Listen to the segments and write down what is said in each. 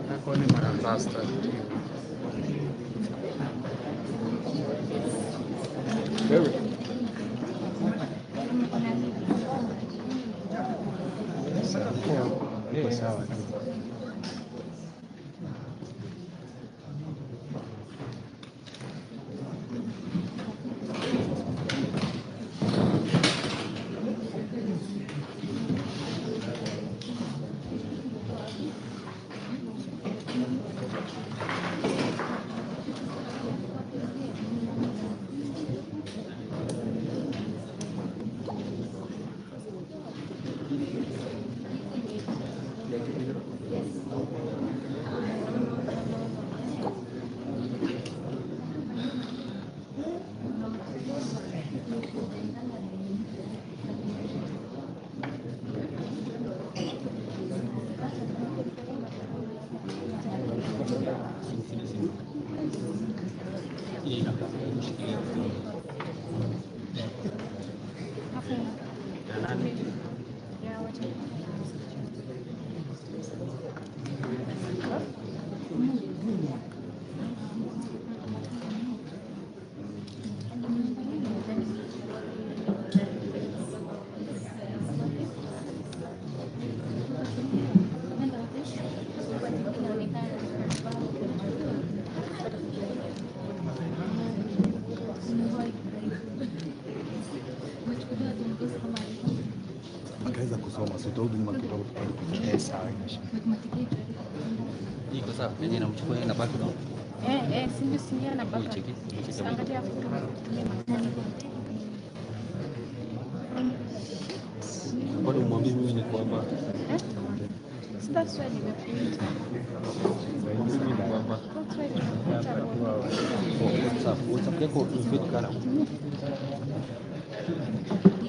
Yako ni mara faster. Sawa. Akaweza kusoma sitorudi nyuma kidogo tupate sawa imesha. Iko sawa, ndio namchukua yeye na baki ndo. Sindio na baki. Angalia kwa nini mwambie mimi ni kwamba that's why nimekuita. mimi ni kwamba WhatsApp yako ni kana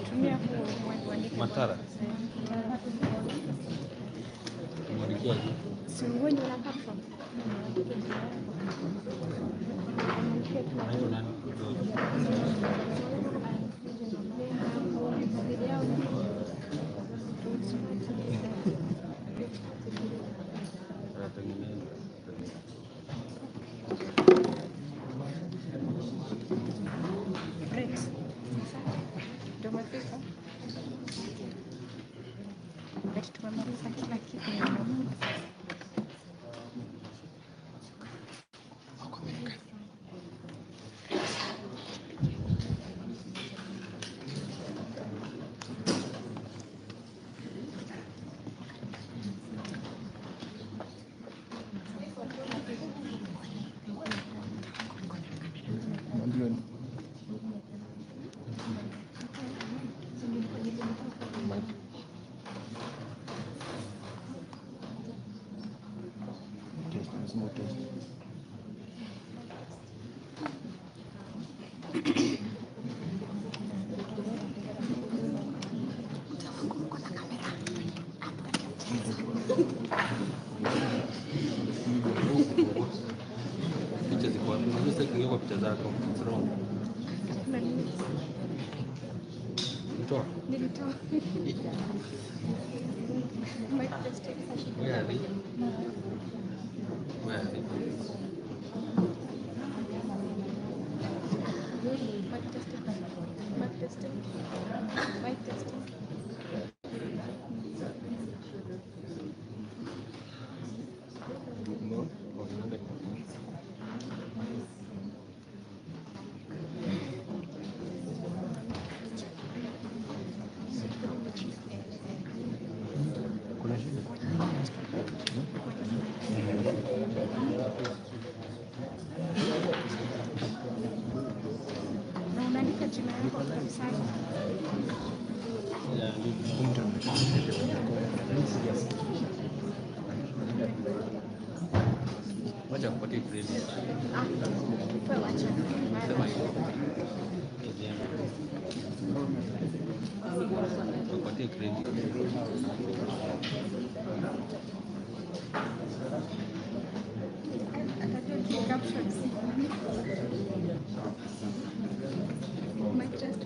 Tumia kwa Matara. Mwandikiaje? Si wewe ndio unapata. Hayo nani? Tumemaliza kila kitu. Picha ziko wapi? Sasa kingekuwa picha zako. Wrong. Nitoa. Nilitoa. My first Where are they? Where are they? Mic testing. Mic testing. No. Kuna shida? Na unaandika jina yako kabisa. Wacha kupatia credit. Wewe wacha. Sema hiyo. Kupatia credit. Atajua captions. Mic test.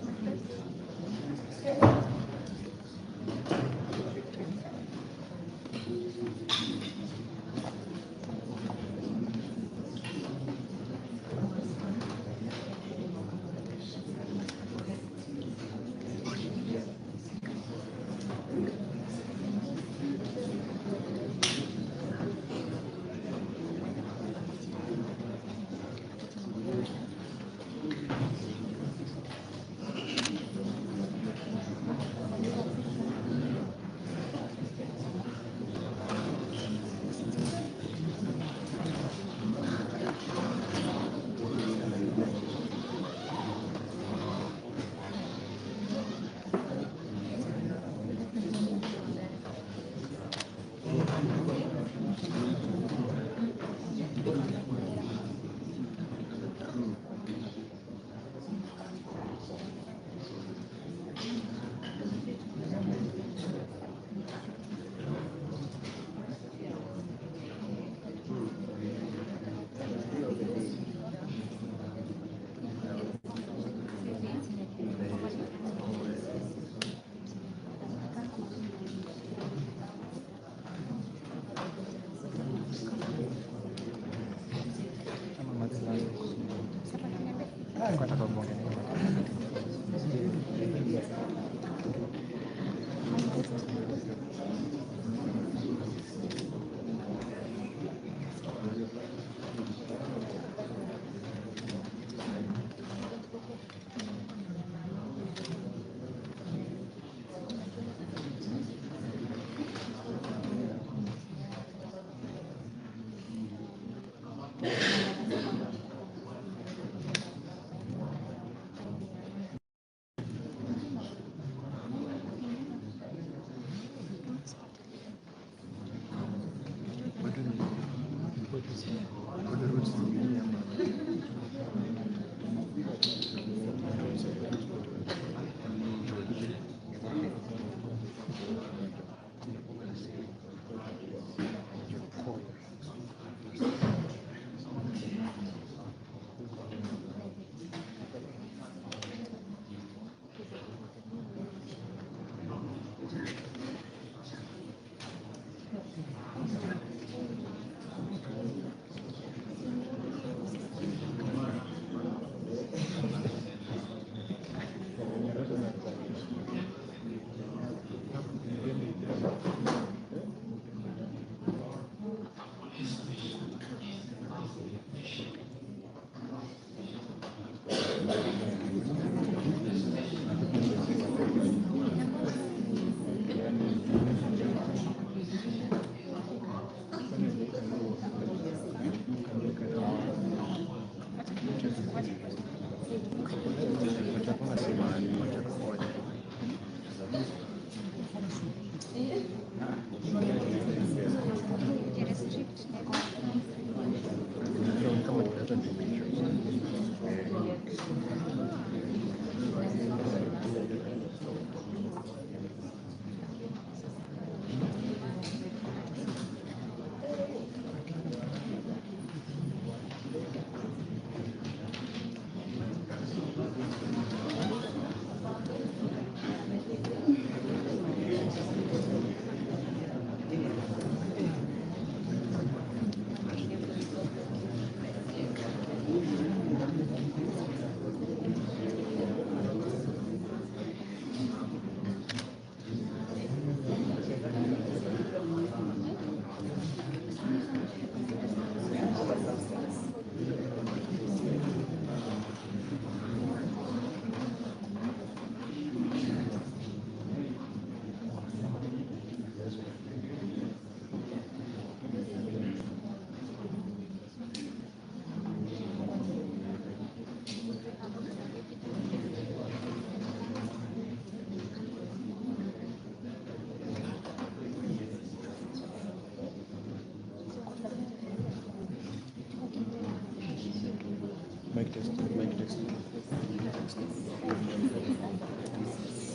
Mic test, mic test.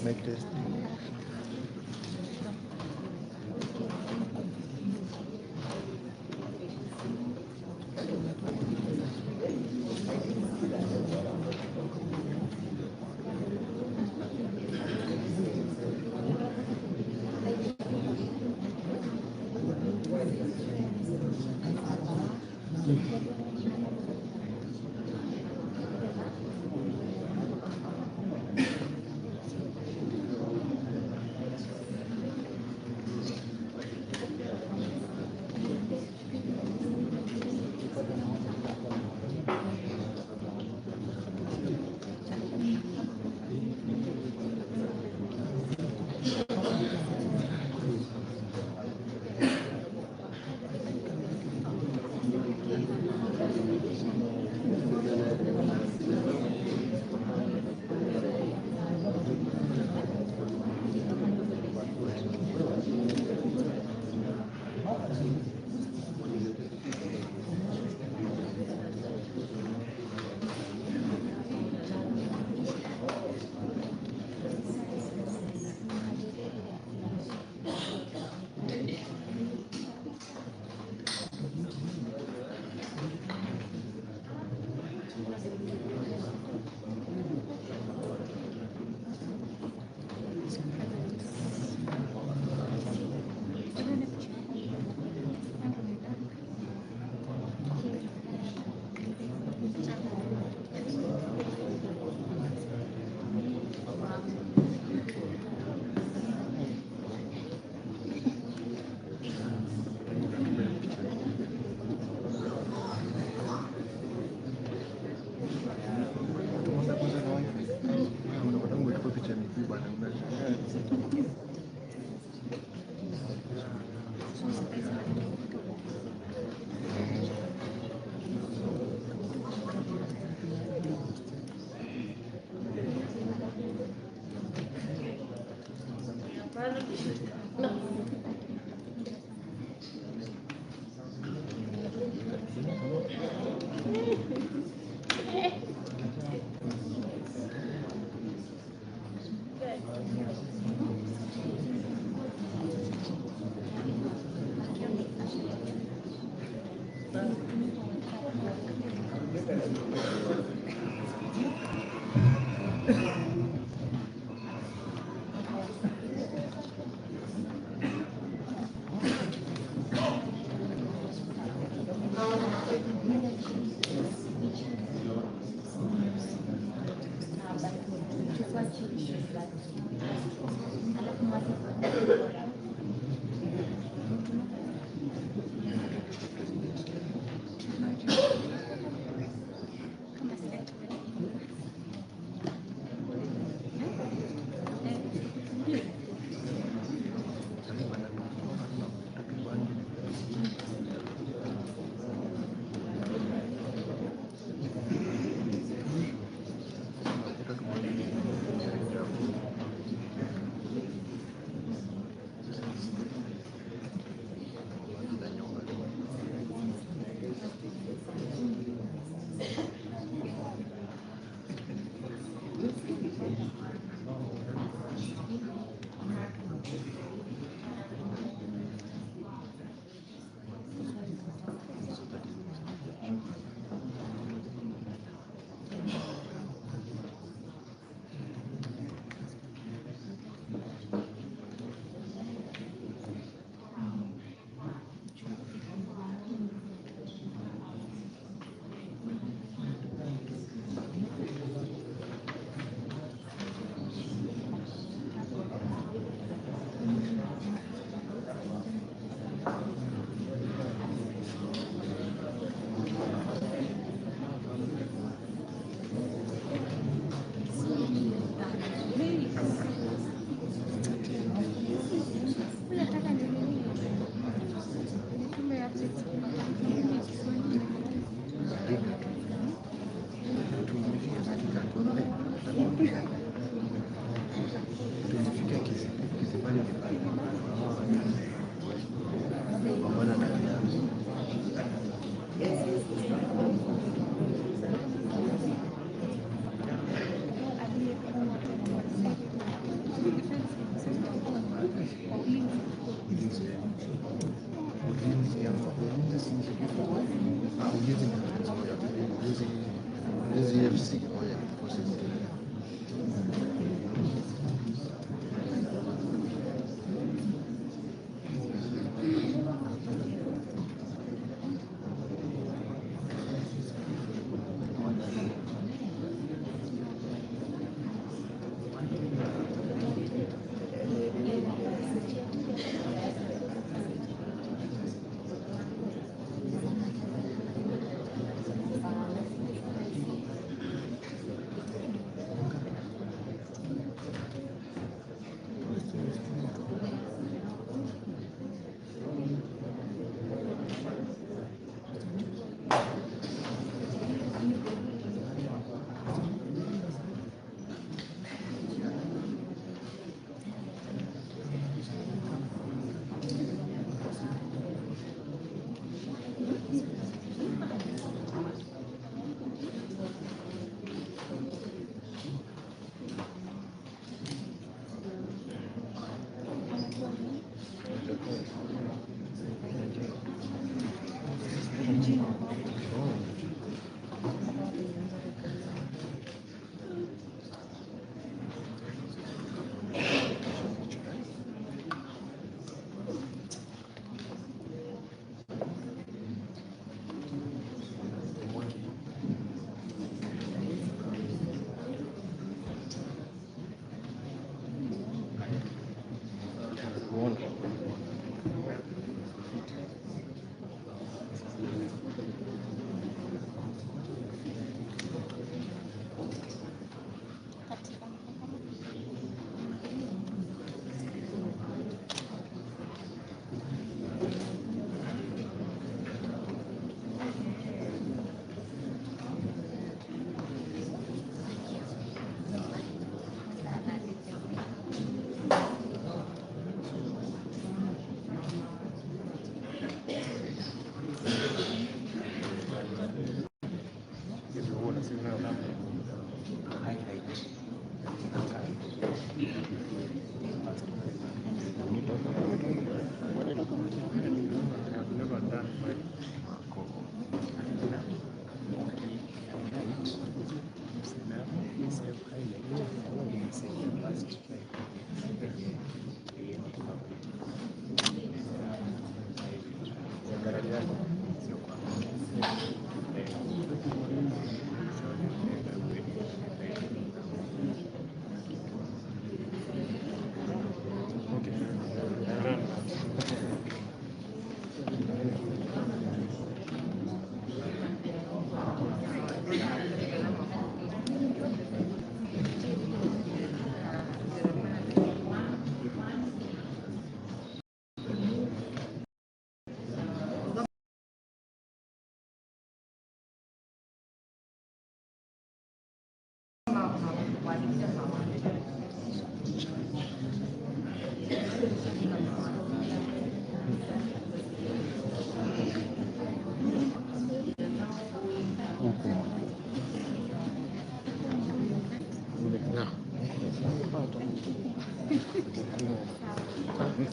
Mic test.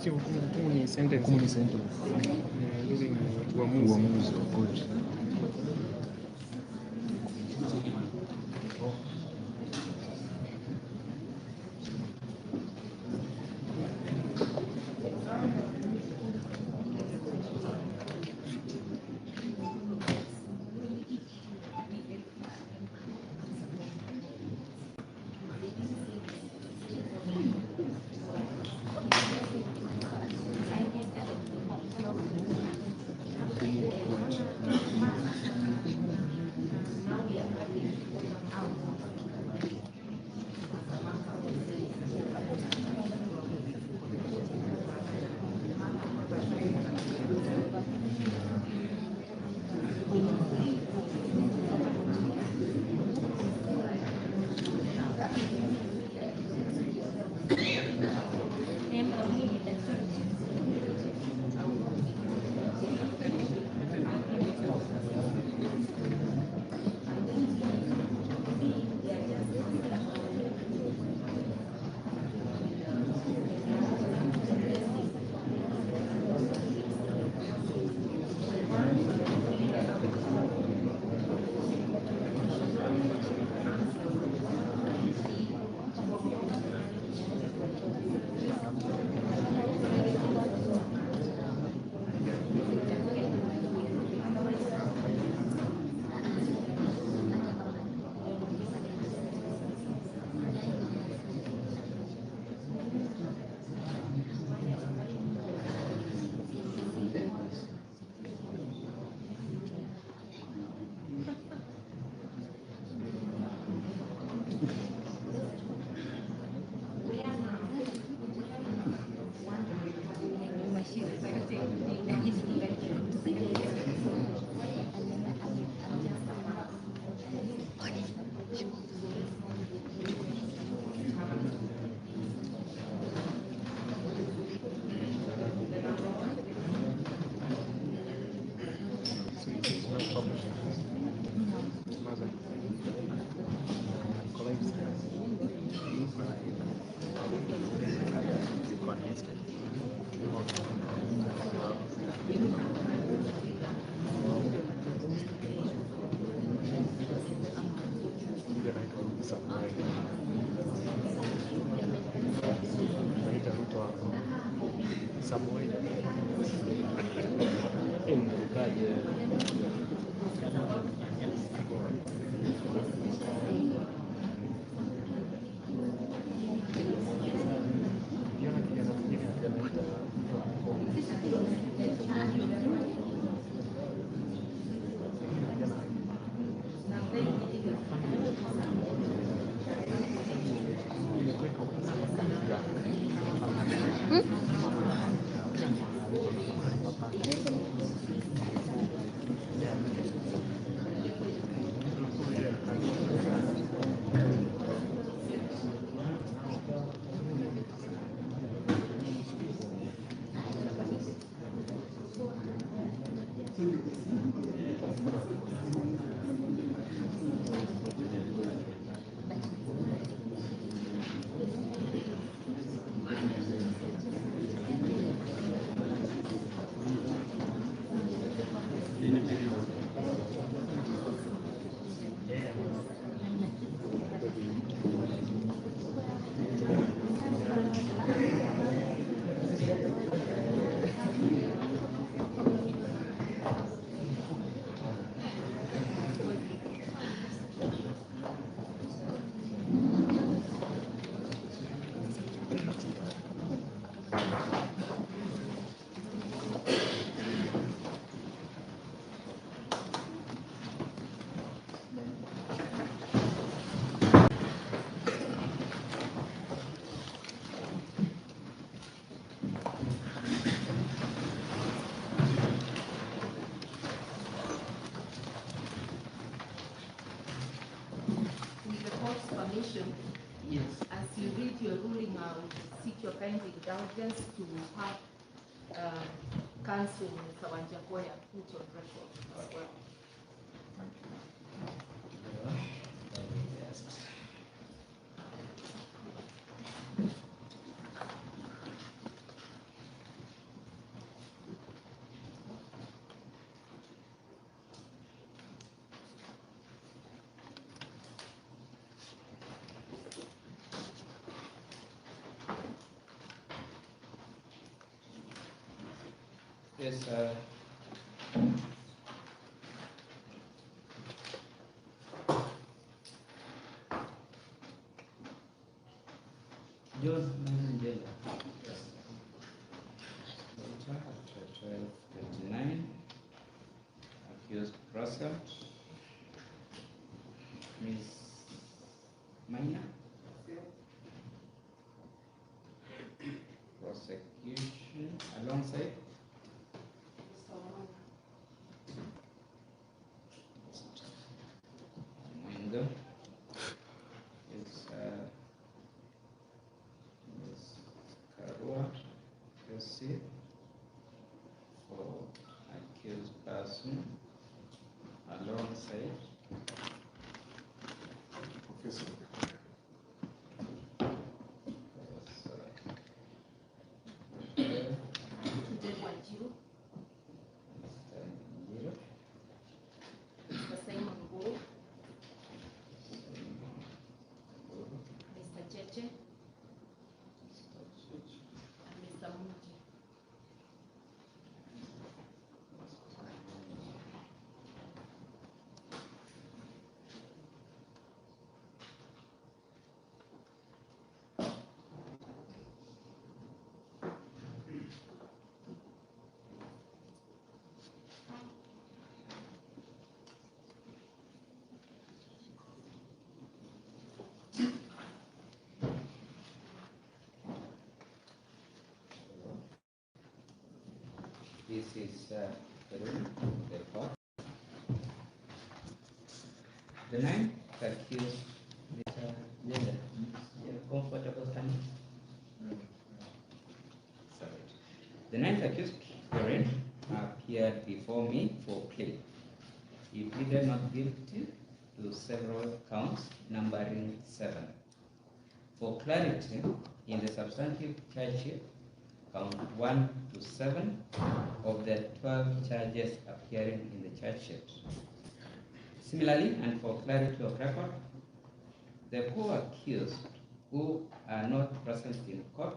sio hukumu ni sentence. Hukumu ni sentence. Ruling ni uamuzi. Uamuzi wa koti. As you read your ruling, I would seek your kind indulgence to have counsel Mr. Wanjakoya put on record as well. Yes, John Mandela. Yes. 12:29. Accused Russell. Miss Maina. Prosecution alongside Mwendo. Is Ms. Karua proceed for accused person alongside Professor. Today Wanjiru, Mr. Njiro, Mr. Simon Go, Mr. Cheche, and Mr. Muji. this is the room, the court. The ninth accused, Mr. Jenda, you're comfortable standing? Sorry. The ninth accused, Karen, appeared before me for plea. He pleaded not guilty to several counts, numbering 7. For clarity, in the substantive charge sheet, count 1 to 7 of the 12 charges appearing in the charge sheet. Similarly, and for clarity of record, the co-accused who are not present in court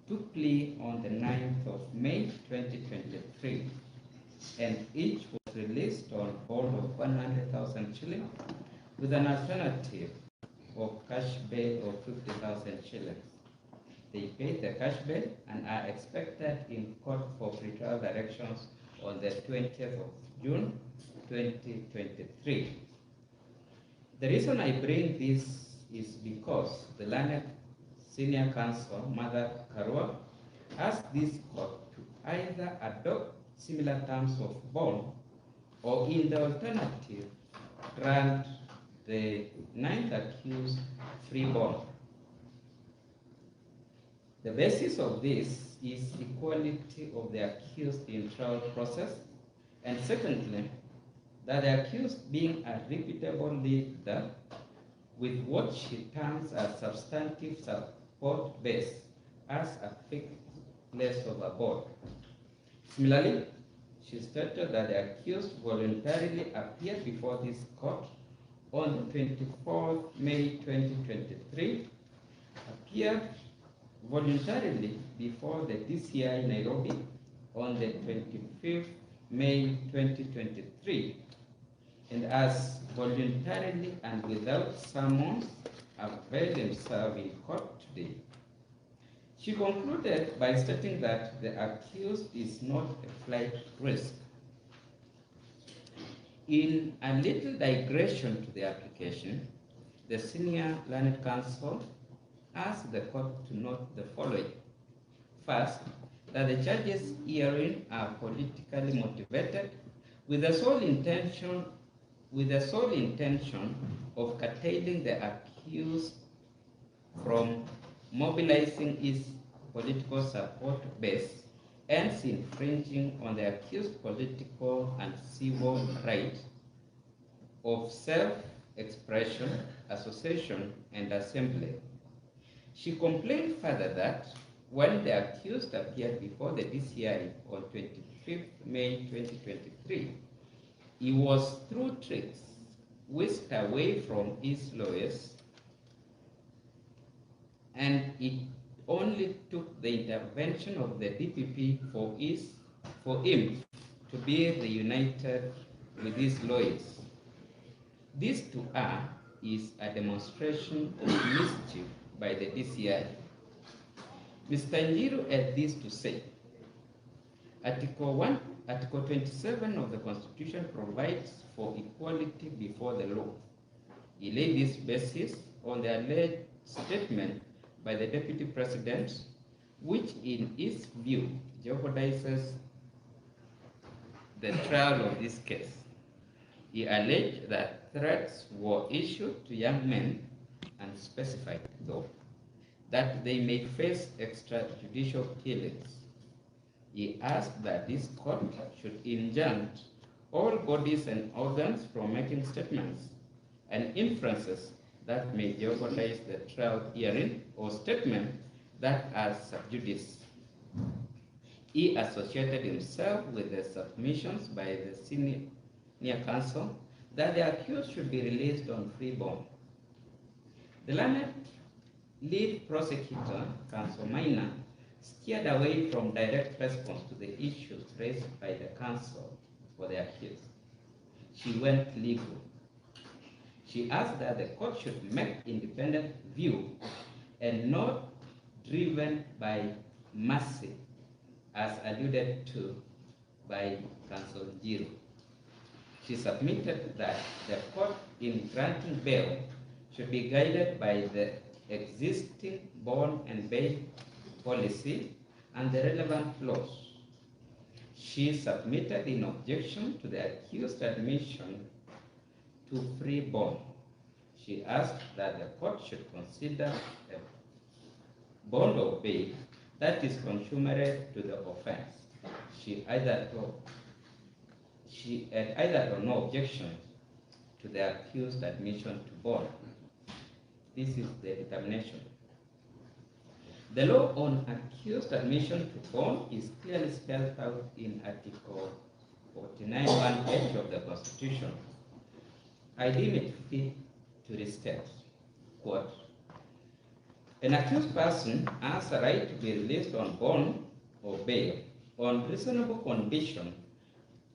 took plea on the 9th of May 2023, and each was released on bond of 100,000 shillings with an alternative of cash bail of 50,000 shillings. They paid the cash bail and are expected in court for pretrial directions on the 20th of June 2023. The reason I bring this is because the learned senior counsel, Mother Karua, asked this court to either adopt similar terms of bond or, in the alternative, grant the 9th accused free bond. The basis of this is equality of the accused in trial process, and secondly, that the accused being a reputable leader with what she terms as substantive support base as a fixed place of abode. Similarly, she stated that the accused voluntarily appeared before this court on 24th May 2023, appeared voluntarily before the DCI Nairobi on the 25th May 2023, and has voluntarily and without summons availed himself in court today. She concluded by stating that the accused is not a flight risk. In a little digression to the application, the senior learned counsel asked the court to note the following. First, that the charges herein are politically motivated with the sole intention of curtailing the accused from mobilizing his political support base, hence infringing on the accused political and civil right of self-expression, association, and assembly. She complained further that when the accused appeared before the DCI on 25th May 2023, he was, through tricks, whisked away from his lawyers, and it only took the intervention of the DPP for his for him to be reunited with his lawyers. This to her is a demonstration of mischief by the DCI. Mr. Njiru had this to say: Article 27 of the Constitution provides for equality before the law. He laid this basis on the alleged statement by the Deputy President, which in his view jeopardizes the trial of this case. He alleged that threats were issued to young men and specified, though, that they may face extrajudicial killings. He asked that this court should enjoin all bodies and organs from making statements and inferences that may jeopardize the trial hearing or statements that are sub judice. He associated himself with the submissions by the senior counsel that the accused should be released on free bond. The lead prosecutor, Counsel Maina, steered away from direct response to the issues raised by the counsel for the accused. She went legal. She asked that the court should make independent view and not driven by mercy, as alluded to by Counsel Njiru. She submitted that the court in granting bail should be guided by the existing bond and bail policy and the relevant laws. She submitted in objection to the accused admission to free bond. She asked that the court should consider a bond or bail that is consummary to the offense. She had either or no objection to the accused admission to bond. This is the determination. The law on accused admission to bond is clearly spelled out in Article 49(1)(h) of the Constitution. I deem it fit to restate, quote, an accused person has a right to be released on bond or bail on reasonable condition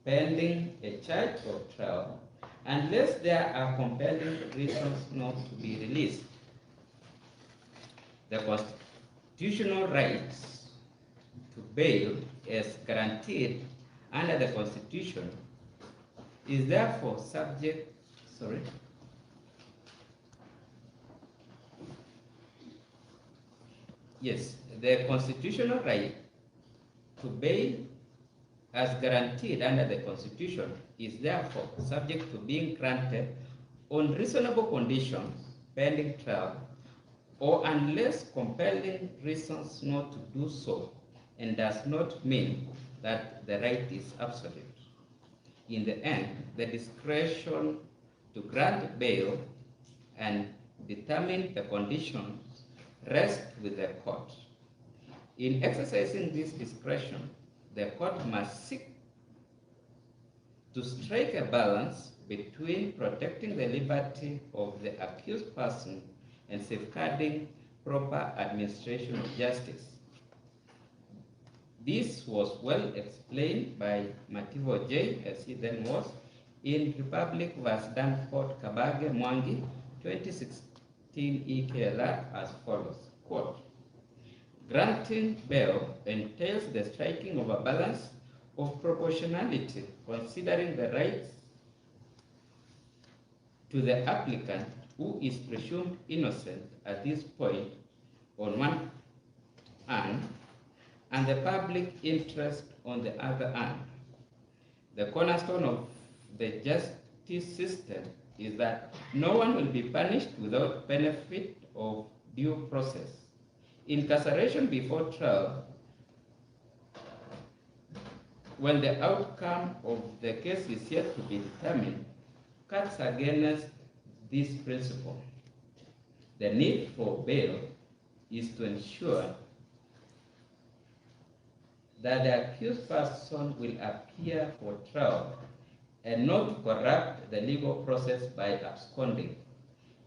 pending a charge or trial, unless there are compelling reasons not to be released. The constitutional rights to bail as guaranteed under the Constitution is therefore subject, the constitutional right to bail as guaranteed under the Constitution is therefore subject to being granted on reasonable conditions pending trial, or unless compelling reasons not to do so, and does not mean that the right is absolute. In the end, the discretion to grant bail and determine the conditions rests with the court. In exercising this discretion, the court must seek to strike a balance between protecting the liberty of the accused person and safeguarding proper administration of justice. This was well explained by Mativo J, as he then was, in Republic vs. Danford Kabage Mwangi, 2016 EKLR, as follows, quote, granting bail entails the striking of a balance of proportionality, considering the rights to the applicant, who is presumed innocent at this point on one hand, and the public interest on the other hand. The cornerstone of the justice system is that no one will be punished without benefit of due process. Incarceration before trial, when the outcome of the case is yet to be determined, cuts against this principle. The need for bail is to ensure that the accused person will appear for trial and not corrupt the legal process by absconding.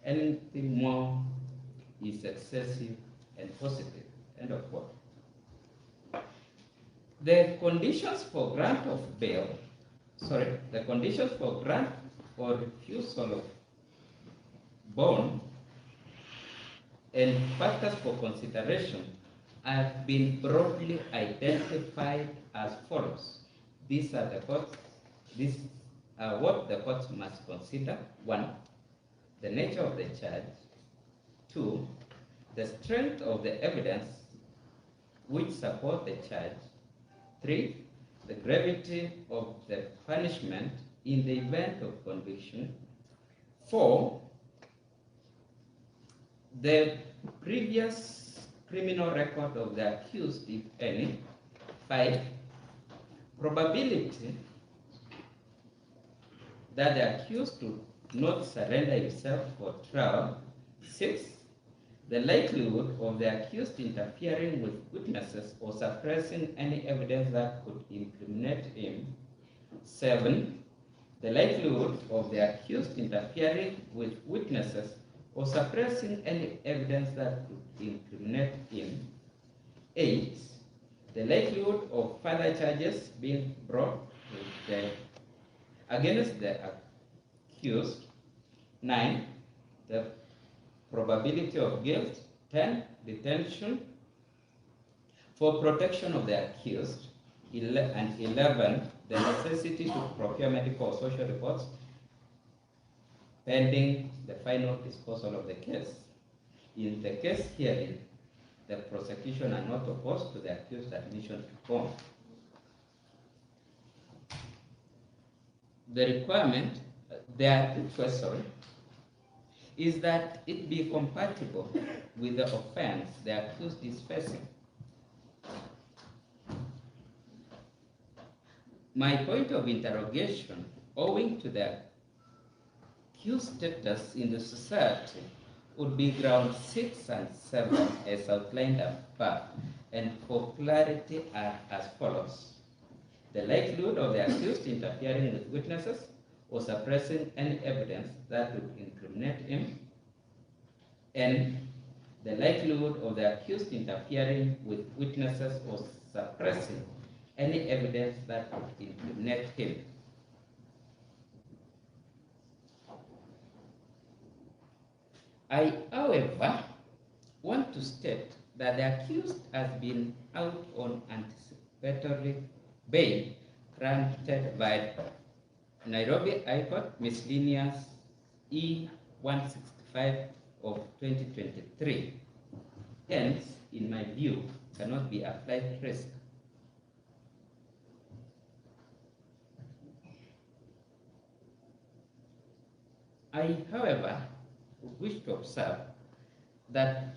Anything more is excessive and positive. End of quote. The conditions for grant of bail, the conditions for grant or refusal of bond and factors for consideration have been broadly identified as follows. These are what the courts must consider. 1, the nature of the charge. 2, the strength of the evidence which support the charge. 3, the gravity of the punishment in the event of conviction. 4, the previous criminal record of the accused, if any. 5, probability that the accused would not surrender himself for trial. 6, the likelihood of the accused interfering with witnesses or suppressing any evidence that could incriminate him. 7, the likelihood of the accused interfering with witnesses or suppressing any evidence that could incriminate him. 8, the likelihood of further charges being brought against the accused. 9, the probability of guilt. 10, detention for protection of the accused. And 11, the necessity to procure medical or social reports pending the final disposal of the case. In the case herein, the prosecution are not opposed to the accused admission to bond. The requirement, the request, is that it be compatible with the offense the accused is facing. My point of interrogation, owing to the accused status in the society, would be ground 6 and 7 as outlined above, and for clarity are as follows. The likelihood of the accused interfering with witnesses or suppressing any evidence that would incriminate him, and the likelihood of the accused interfering with witnesses or suppressing any evidence that would incriminate him. I, however, want to state that the accused has been out on anticipatory bail granted by Nairobi High Court Miscellaneous E-165 of 2023. Hence, in my view, cannot be a flight risk. I, however, wish to observe that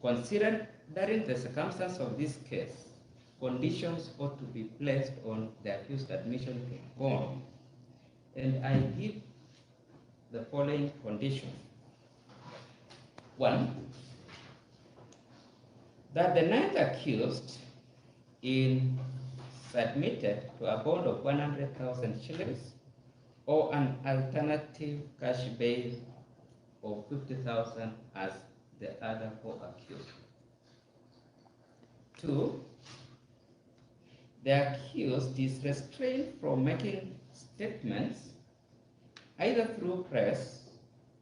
considering the circumstance of this case, conditions ought to be placed on the accused admission to bond. And I give the following conditions. 1, that the ninth accused in submitted to a bond of 100,000 shillings or an alternative cash bail of 50,000 as the other 4 accused. 2, the accused is restrained from making statements either through press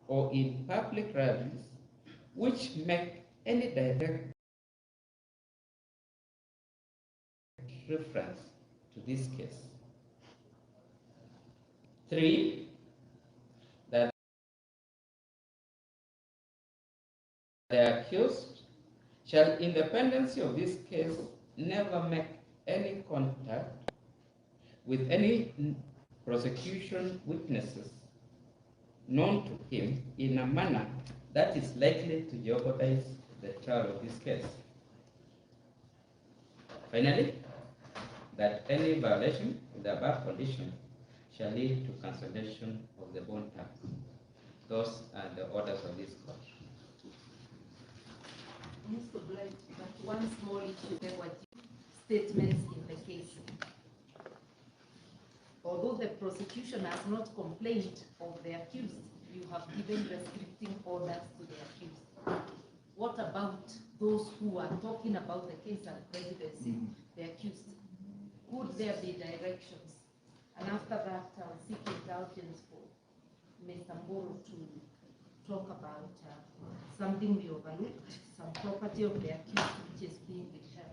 or in public rallies which make any direct reference to this case. 3, that the accused shall, in the pendency of this case, never make any contact with any prosecution witnesses known to him in a manner that is likely to jeopardize the trial of this case. Finally, that any violation of the above condition shall lead to cancellation of the bond term. Those are the orders of this court. Mr. Blight, but one small issue, there were statements in the case. Although the prosecution has not complained of the accused, you have given restricting orders to the accused. What about those who are talking about the case and presidency, the accused? could there be directions? And after that, I'll seek indulgence for Mr. Mburu to talk about something we overlooked, some property of the accused which is being withheld.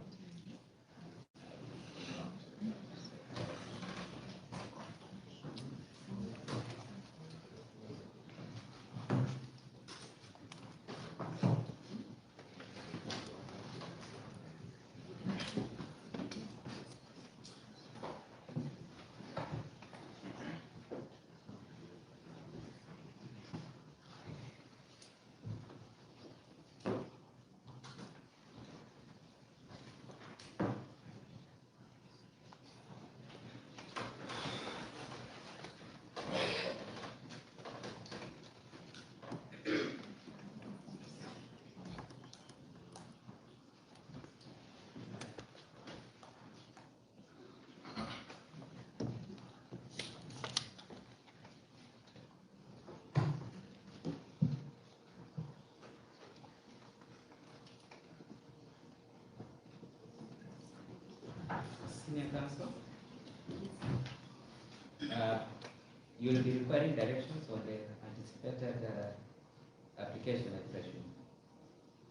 Senior counsel, you will be requiring directions on the anticipated application expression.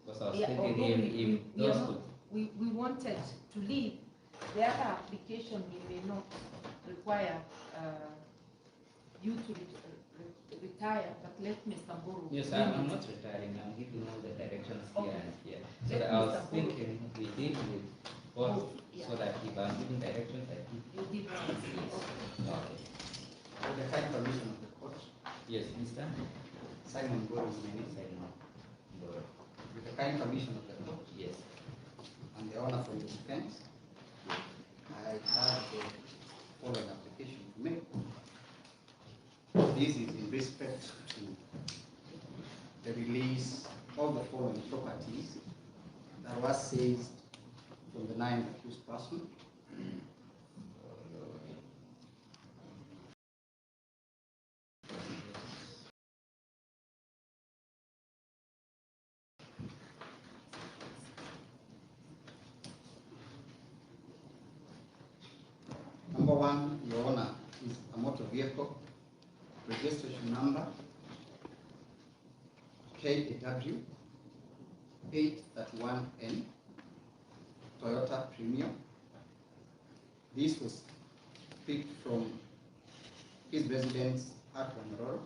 Because I was thinking if those we wanted to leave the other application, we may not require you to retire, but let Mr. Mburu. Yes, I'm not retiring. I'm giving all the directions here and here. So Let I was Mr. Mburu. thinking we deal with both, Oh, yeah. so that if I'm giving directions, I give. You give us Okay. With the kind permission of the court, Yes, Mr. Simon Mburu is my name. Simon. Mburu. With the kind permission of the court Yes. and the honor from the defense, I have the following application to make. This is in respect to the release of the following properties that was seized from the 9 accused person. Number one, Your Honor, is a motor vehicle, registration number KAW 831N, Toyota Premium. This was picked from his residence at Wanaroro.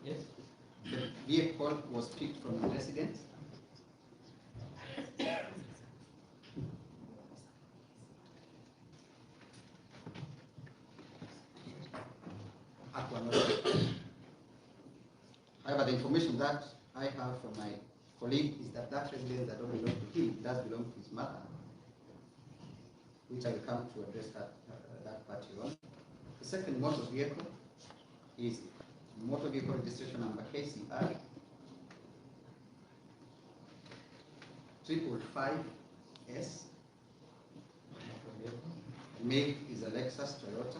Yes. The vehicle was picked from his residence at Wanaroro. However, the information that I have from my colleague is that that residence that don't belong to him, does belong to his mother, which I will come to address that part on. The second motor vehicle is motor vehicle registration number KCR 555S. Make is a Lexus Toyota.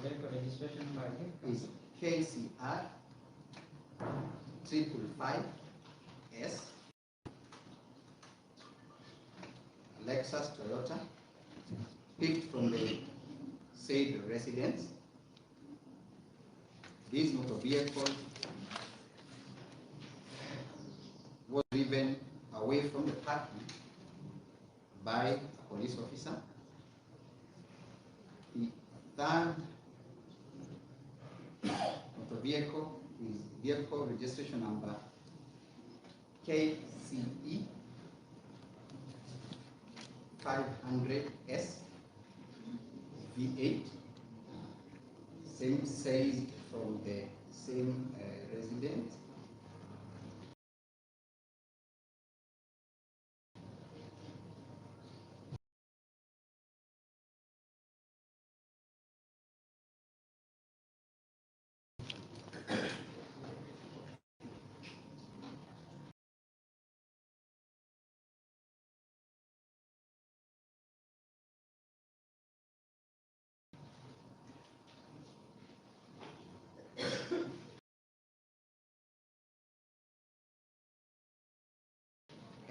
Vehicle registration number again? Is KCR 555S. Lexus Toyota, picked from the said residence. This motor vehicle was driven away from the parking by a police officer. The third motor vehicle is vehicle registration number KCE 500S V8, same size from the same resident.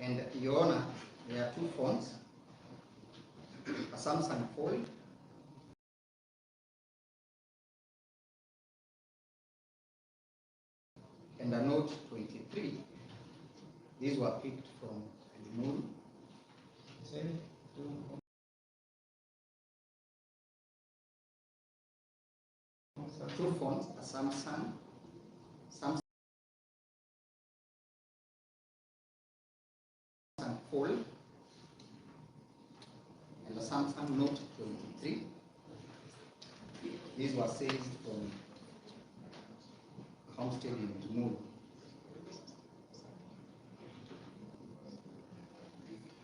And Your Honor, there are two phones. a Samsung Fold, and a Note 23. These were picked from the moon. Two phones, a Samsung Fold, and a Samsung Note 23. These were seized from Homestead in Moon.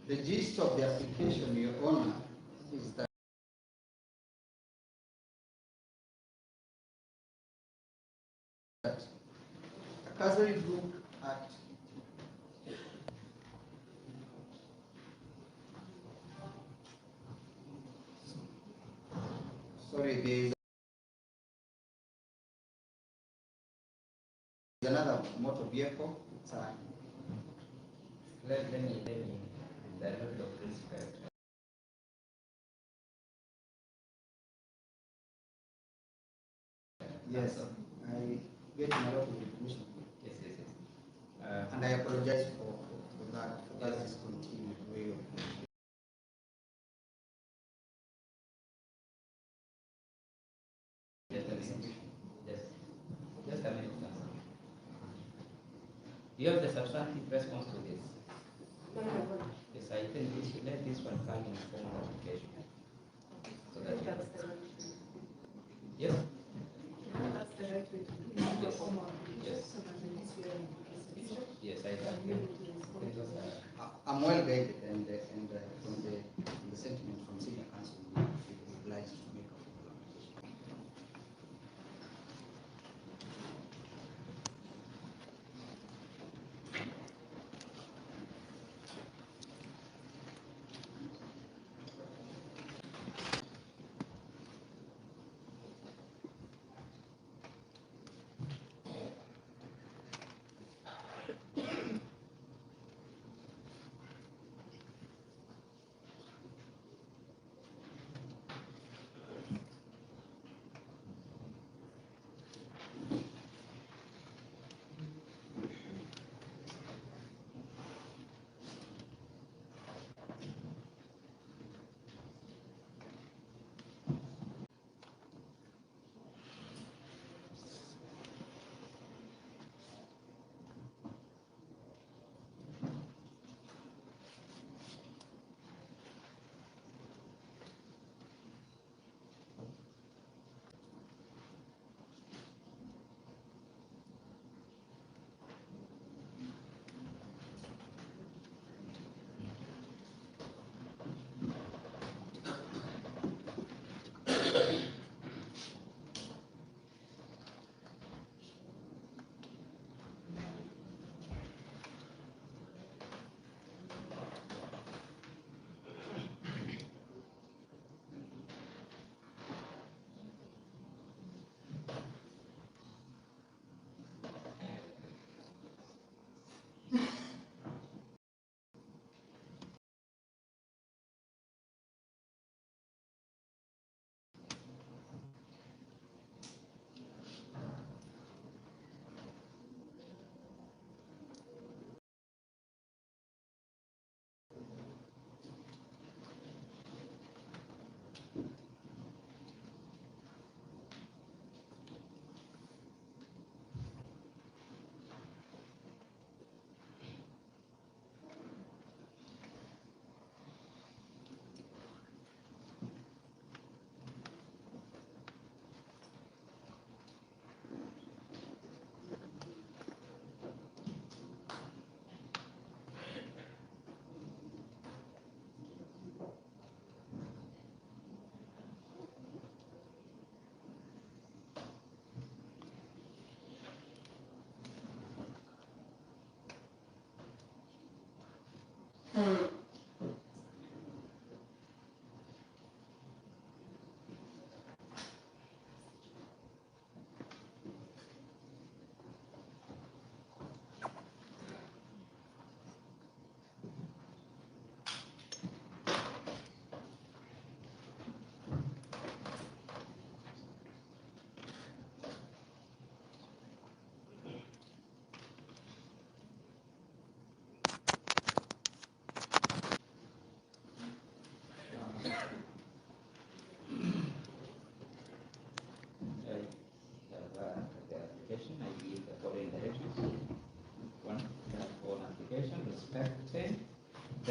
The gist of the application, Your Honor, is that a Cursory Book Act there is another motor vehicle. It's a Let me, the level of respect. yes, I get a lot of information. Yes. And I apologize for that discontinued way of Just a minute, sir. Do you have the substantive response to this? Yes, I think we should let this one come in formal application. So that yes. That's the right way to do it. Yes. Formal Yes. so that it's here in the case. Yes, I think. I'm well guided, and from the sentiment from senior counsel, we obliged to make a formal application.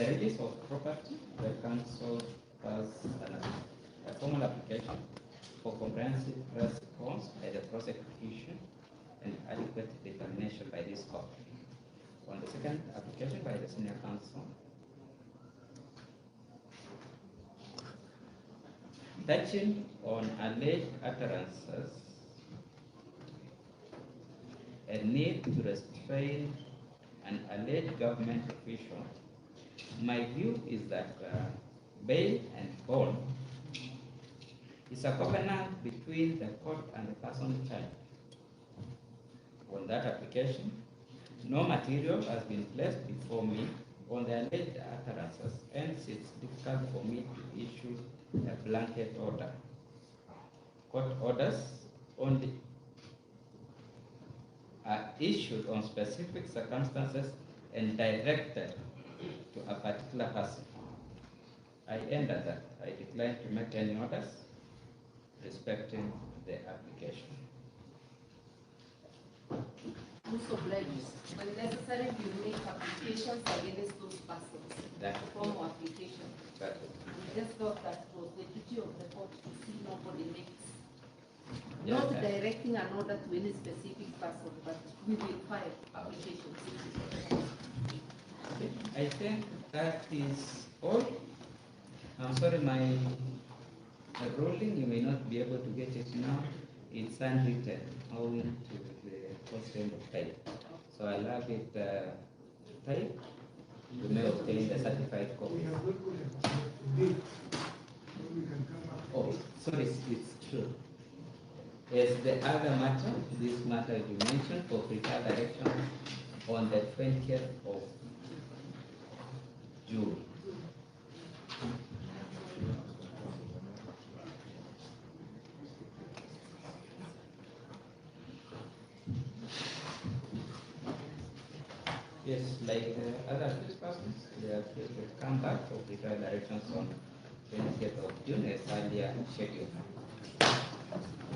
the release of property, the council has a formal application for comprehensive response by the prosecution and adequate determination by this court. On the second application by the senior counsel, touching on alleged utterances, a need to restrain an alleged government official, my view is that bail and bond is a covenant between the court and the person charged. On that application, no material has been placed before me on the alleged utterances, hence it's difficult for me to issue a blanket order. Court orders only are issued on specific circumstances and directed to a particular person. I end at that. I decline to make any orders respecting the application. Also, when necessary, you make applications against those persons. That Form of application. that We just thought that was the duty of the court to see nobody makes. Yeah, Not that- directing an order to any specific person, but we will file applications. I think that is all. I'm sorry, my ruling, you may not be able to get it now. It's handwritten owing to the constraint of time. So I'll have it typed. You may obtain the certified copy. Oh, sorry, it's true. As the other matter, this matter you mentioned for prepared direction on the 20th of June. Yes, like the other persons, they have to come back for prepared directions on 20th of June as earlier scheduled.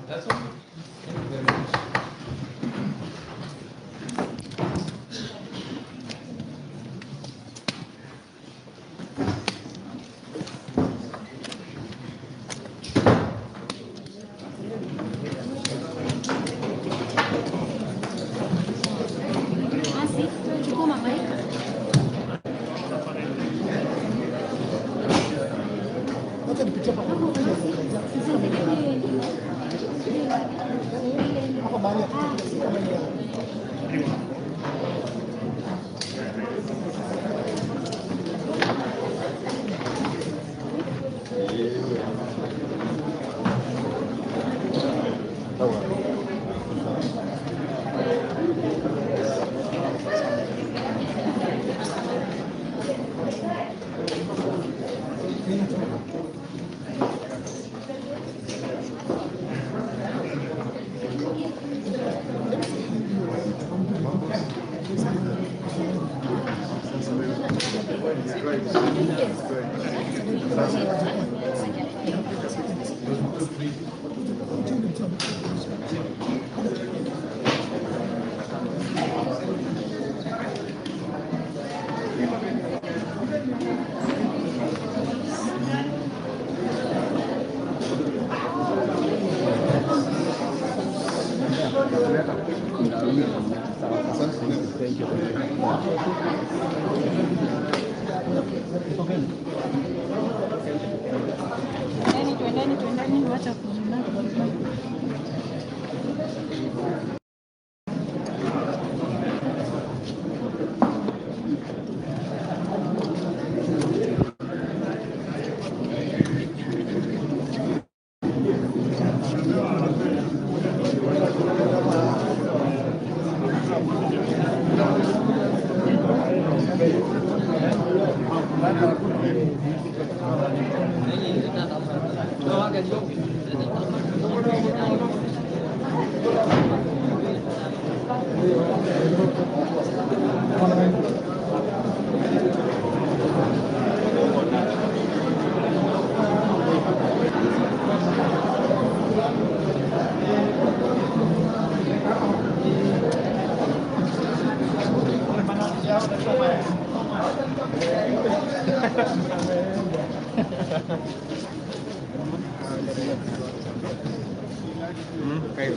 That's all. Thank you very much. Tuendeni, wacha kuzungumza. Ini kita tahu. Doa kan, Jok. We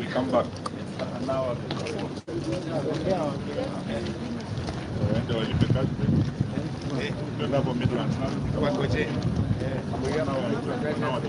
come back. Waende walipe kazi. Tuenda hapo Midlands. Wakoje. Na watu.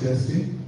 testing.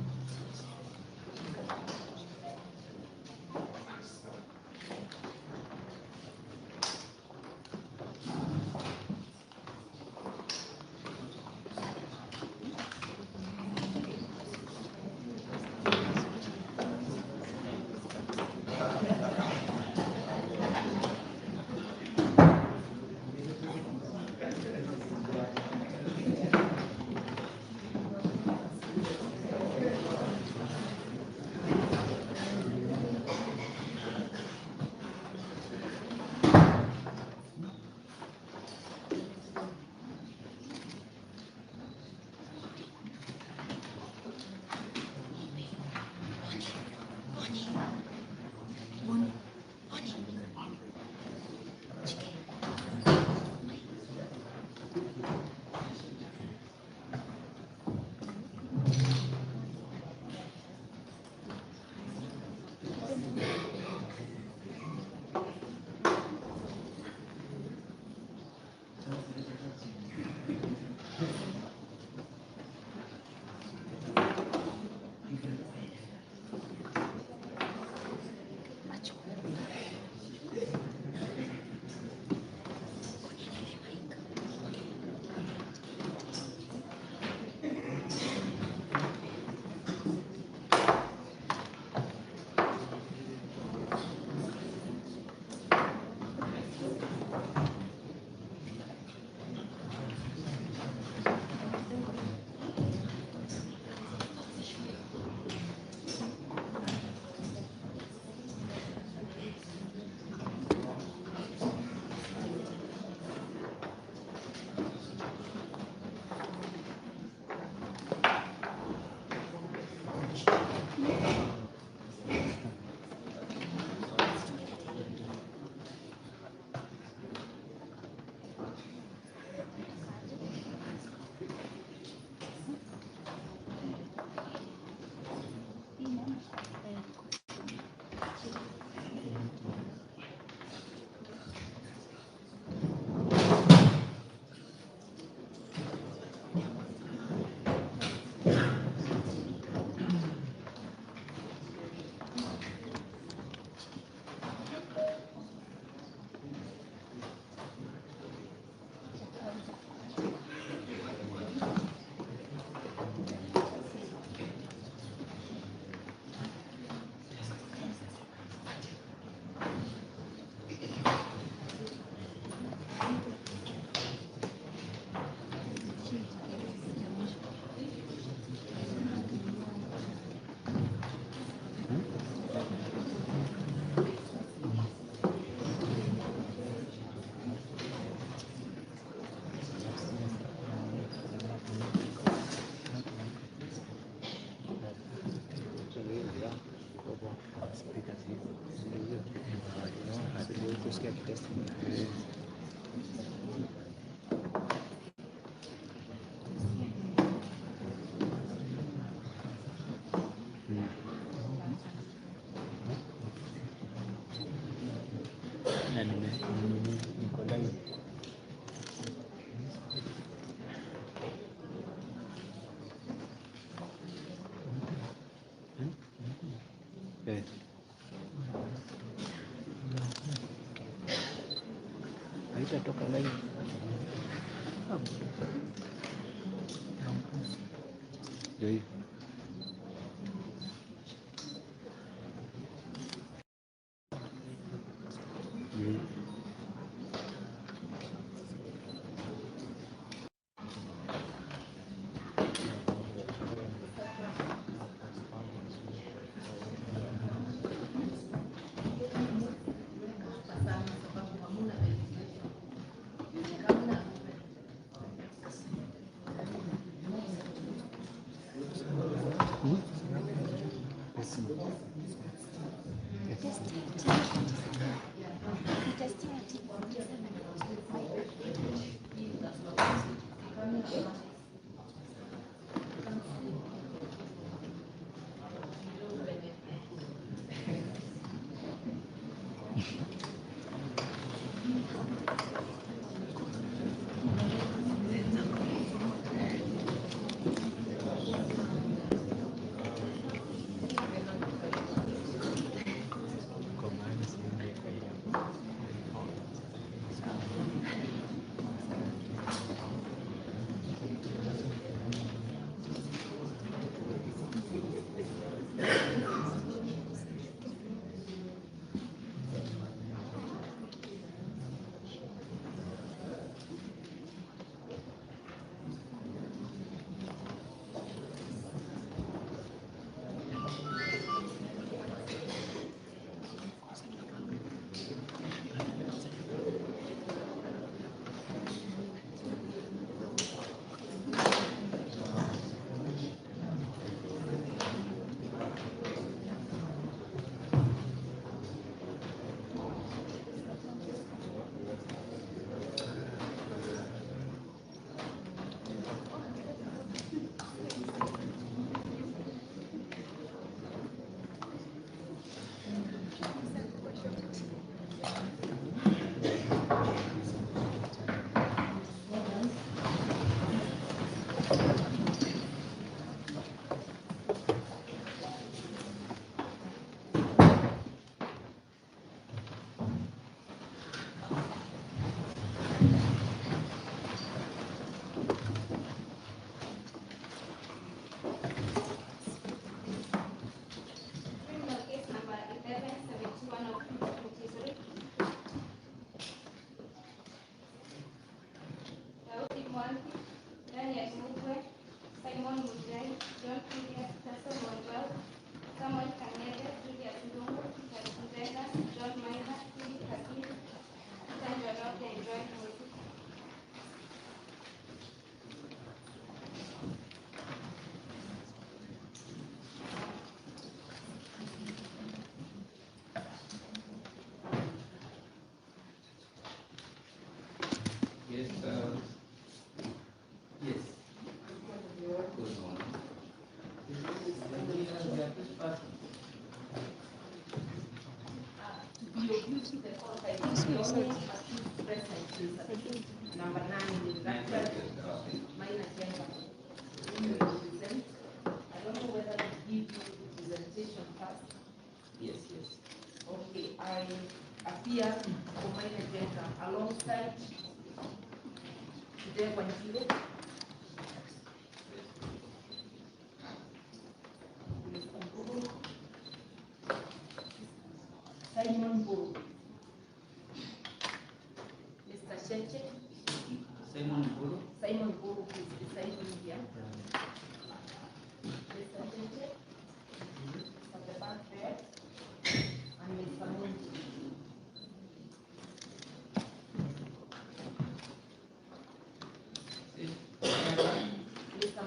Haitatoka live. Ndio hiyo. To be of use to the court, I think the only accused present is number 9 in that minor chamber. Who will represent. I don't know whether to give you representation first. Yes. Okay, I appear for minor chamber alongside Today Wanjiro. Simon Buru. Mr. Cheche. Simon Buru. Simon Buru is beside me here. Mr. Cheche. At the back there. And Mr. Munji. Mr.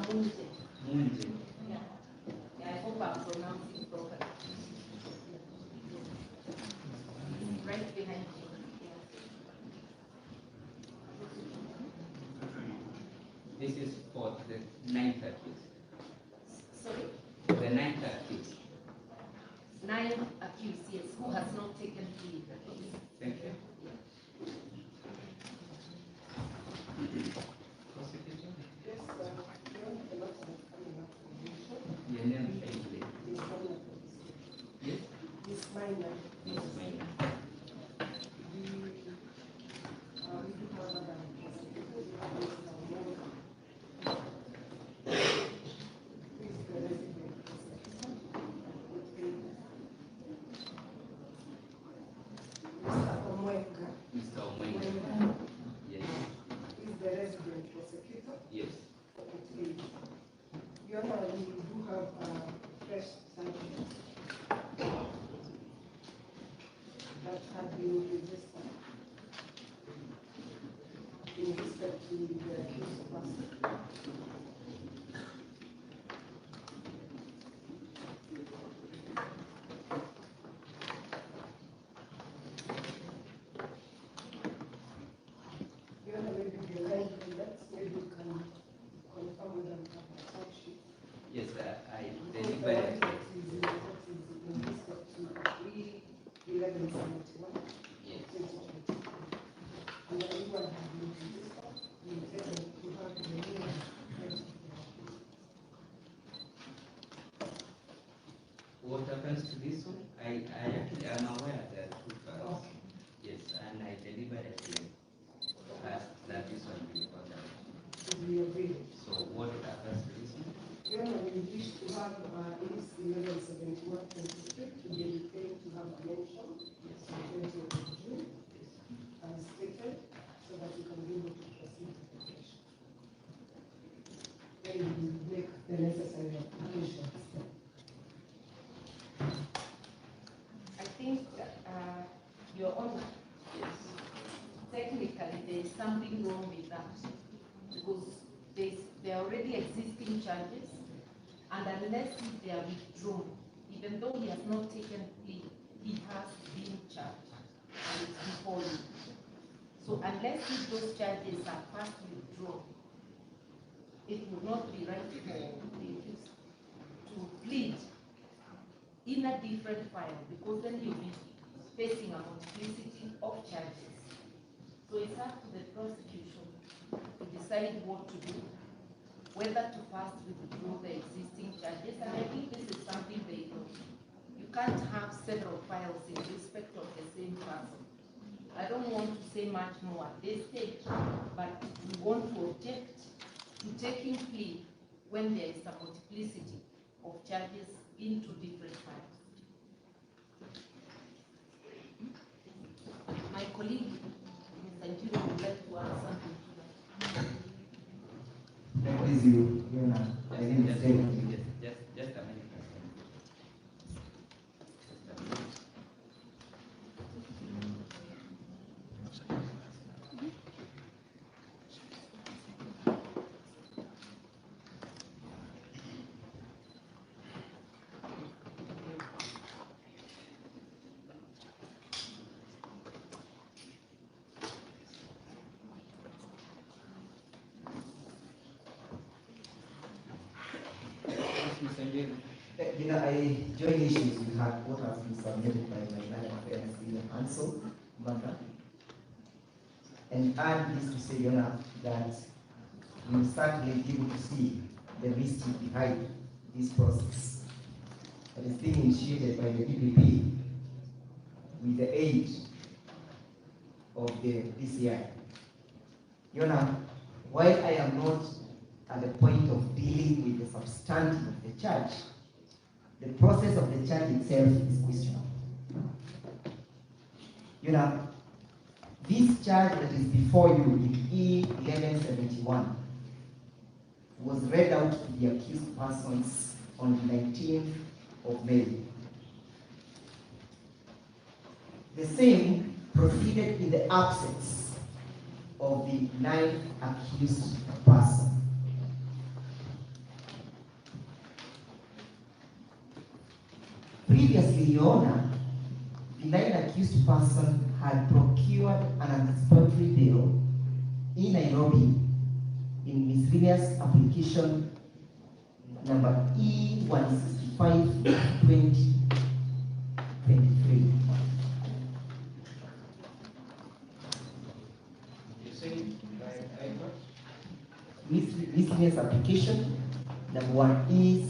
Munji. Yeah. I hope I'm pronouncing properly. Right behind you. This is for the 9th accused. Sorry? The 9th accused. 9 accused, yes, who has not taken plea. Thank you. Prosecutor? Your name, please. Yes? Yes, ma'am. Mr. Omwenga. Yes. Is the resident prosecutor? Yes. Your Honor, we do have fresh sanctions that have been registered in respect to the accused person. Your Honor, maybe behind the minutes, maybe you can confirm with them the fact sheet. Yes, I The one delivered. that is in respect to 3/11/71. Yes. And everyone has been registered. We intend to have the name. What happens to this one? I actually am aware that two files. Yes, and I deliberately asked that this one be recorded. We agree. So what happens to this one? Your Honor, we wish to have ACE 1171/23 to be retained to have a mention Yes. on 20th of June Yes. as stated, so that we can be able to proceed with the case. Then we will make the necessary applications. I think, Your Honor, Yes. technically there is something wrong with that because there are already existing charges, and unless they are withdrawn, even though he has not taken plea, he has been charged and it's before you. So unless those charges are first withdrawn, it would not be right for the accused to plead in a different file, because then you'll be facing a multiplicity of charges. So it's up to the prosecution to decide what to do, whether to first withdraw the existing charges, and I think this is something they know. You can't have several files in respect of the same person. I don't want to say much more at this stage, but we want to object to taking plea when there is a multiplicity of charges into different files. My colleague, Mr. Njiro, would like to add something to that. Please, you know, I didn't Just say. a minute. Just a minute. Mr. Njeri. I join issues with what has been submitted by my National Affairs Leader Hansel Maka. And add this to say, that we certainly be able to see the mystery behind this process that is being initiated by the DPP with the aid of the DCI. While I am not at the point of dealing with the substantive of the charge, the process of the charge itself is questionable. This charge that is before you in E1171 was read out to the accused persons on the 19th of May. The same proceeded in the absence of the 9th accused person. Previously, Your Honor, the 9th accused person had procured an anticipatory bail in Nairobi in miscellaneous application number E165/2023. Miscellaneous application number 1 is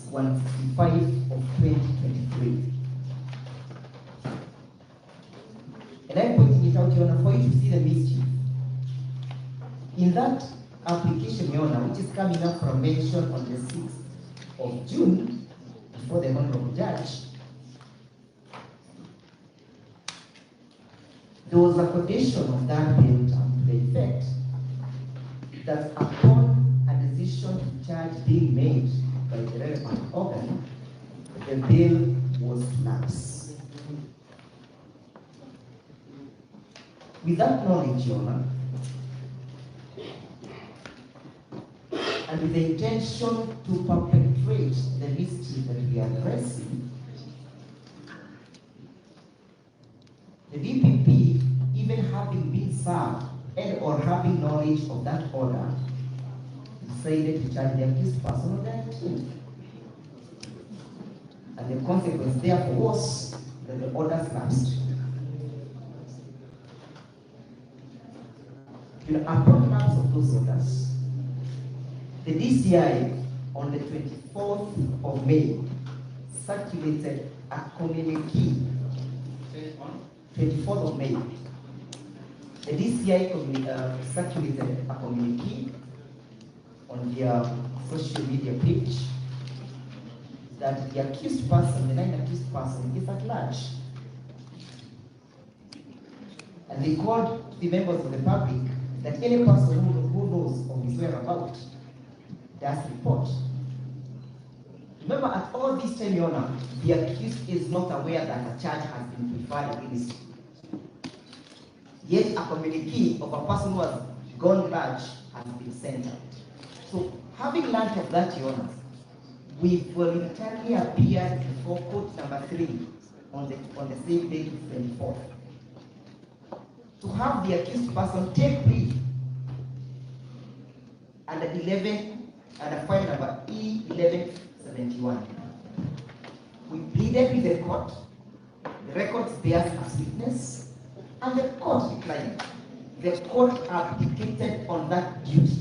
165 of 2023. And I'm pointing it out, Your Honor, for you to see the mischief. In that application, Your Honor, which is coming up from mention on the 6th of June before the Honorable Judge, there was a condition of that bill to the effect that upon a decision to charge being made by the relevant organ, the bill was to lapse. With that knowledge, Your Honor, and with the intention to perpetrate the mystery that we are addressing, the DPP, even having been served and or having knowledge of that order, decided to charge the accused person on the 19th. And the consequence therefore was that the order lapsed. Upon lapse of those orders, the DCI on the 24th of May circulated a communique. 24th of May, the DCI circulated a communique on their social media page that the accused person, the 9th accused person, is at large. And they called the members of the public that any person who knows of his whereabouts does report. Remember, at all this time, Your Honor, the accused is not aware that a charge has been preferred against him. Yet a communique of a person who has gone large has been sent out. So, having learned of that, Your Honor, we voluntarily appeared before court number 3 on the same day, 24th. To have the accused person take plea under 11 and a file number E1171. We pleaded with the court, the records bears as witness, and the court declined. The court abdicated on that duty.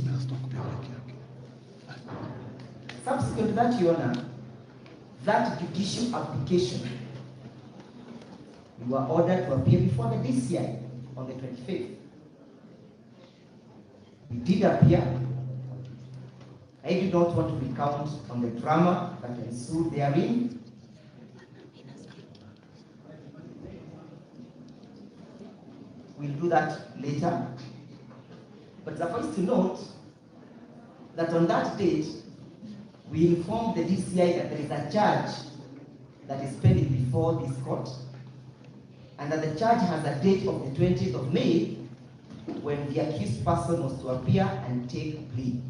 Subsequent to that, Your Honor, that judicial application, we were ordered to appear before the DCI on the 25th. We did appear. I do not want to recount on the drama that ensued therein. We'll do that later. But suffice to note that on that date, we informed the DCI that there is a charge that is pending before this court, and that the charge has a date of the 20th of May when the accused person was to appear and take plea.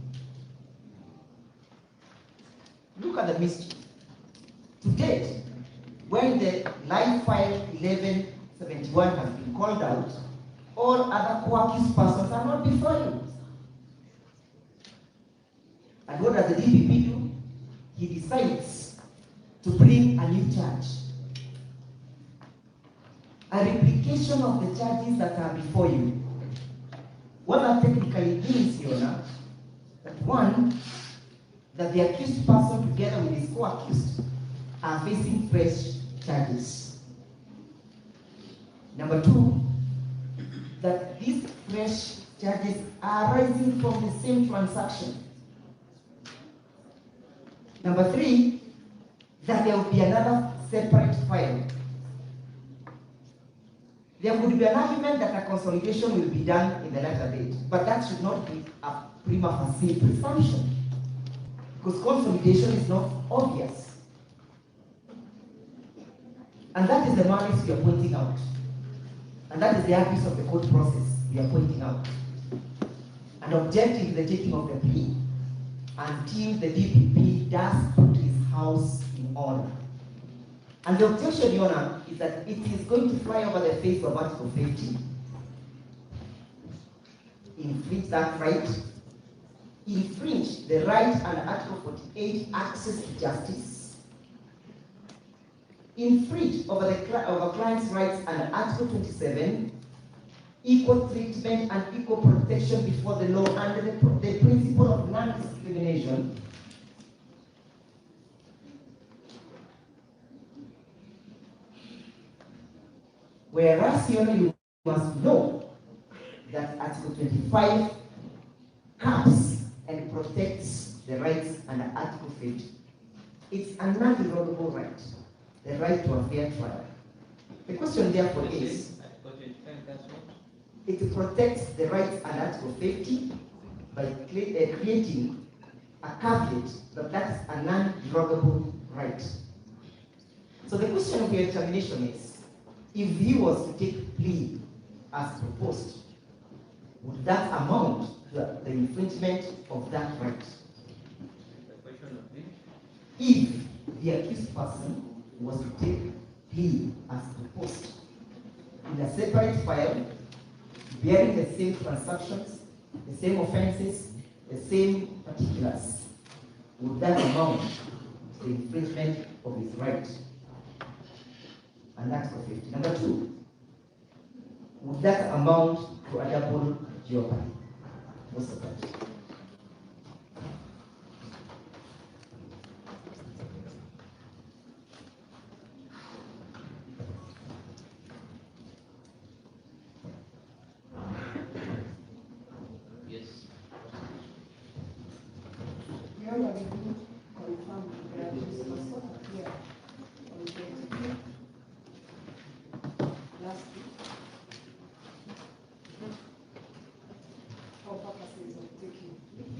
Look at the mystery. To date, when the live file 1171 has been called out, all other co-accused persons are not before you. And what does the DPP do? He decides to bring a new charge. A replication of the charges that are before you. What that technically means, Your Honor, that one, that the accused person together with his co-accused are facing fresh charges. Number two, that these fresh charges are arising from the same transaction. Number three, that there will be another separate file. There would be an argument that a consolidation will be done in the latter date, but that should not be a prima facie presumption, because consolidation is not obvious. And that is the malice we are pointing out. And that is the abuse of the court process we are pointing out. And objecting the taking of the plea until the DPP does put his house in order. And the objection, Your Honor, is that it is going to fly over the face of Article 50. Infringe that right, infringe the right under Article 48, access to justice, infringe over client's rights under Article 27, equal treatment and equal protection before the law under the principle of non-discrimination. Whereas, Your Honor, you must know that Article 25 caps and protects the rights under Article 50. It's a non-derogable right, the right to a fair trial. The question therefore is, it protects the rights under Article 50 by creating a caveat that that's a non-derogable right. So the question of your examination is, if he was to take plea as proposed, would that amount to the infringement of that right? If the accused person was to take plea as proposed in a separate file, bearing the same transactions, the same offenses, the same particulars, would that amount to the infringement of his right? And that's for 50. Number two, would that amount to a double jeopardy? What's the point? Yes. Your Honor, we do confirm the accused person here on 22 last week for purposes of taking plea.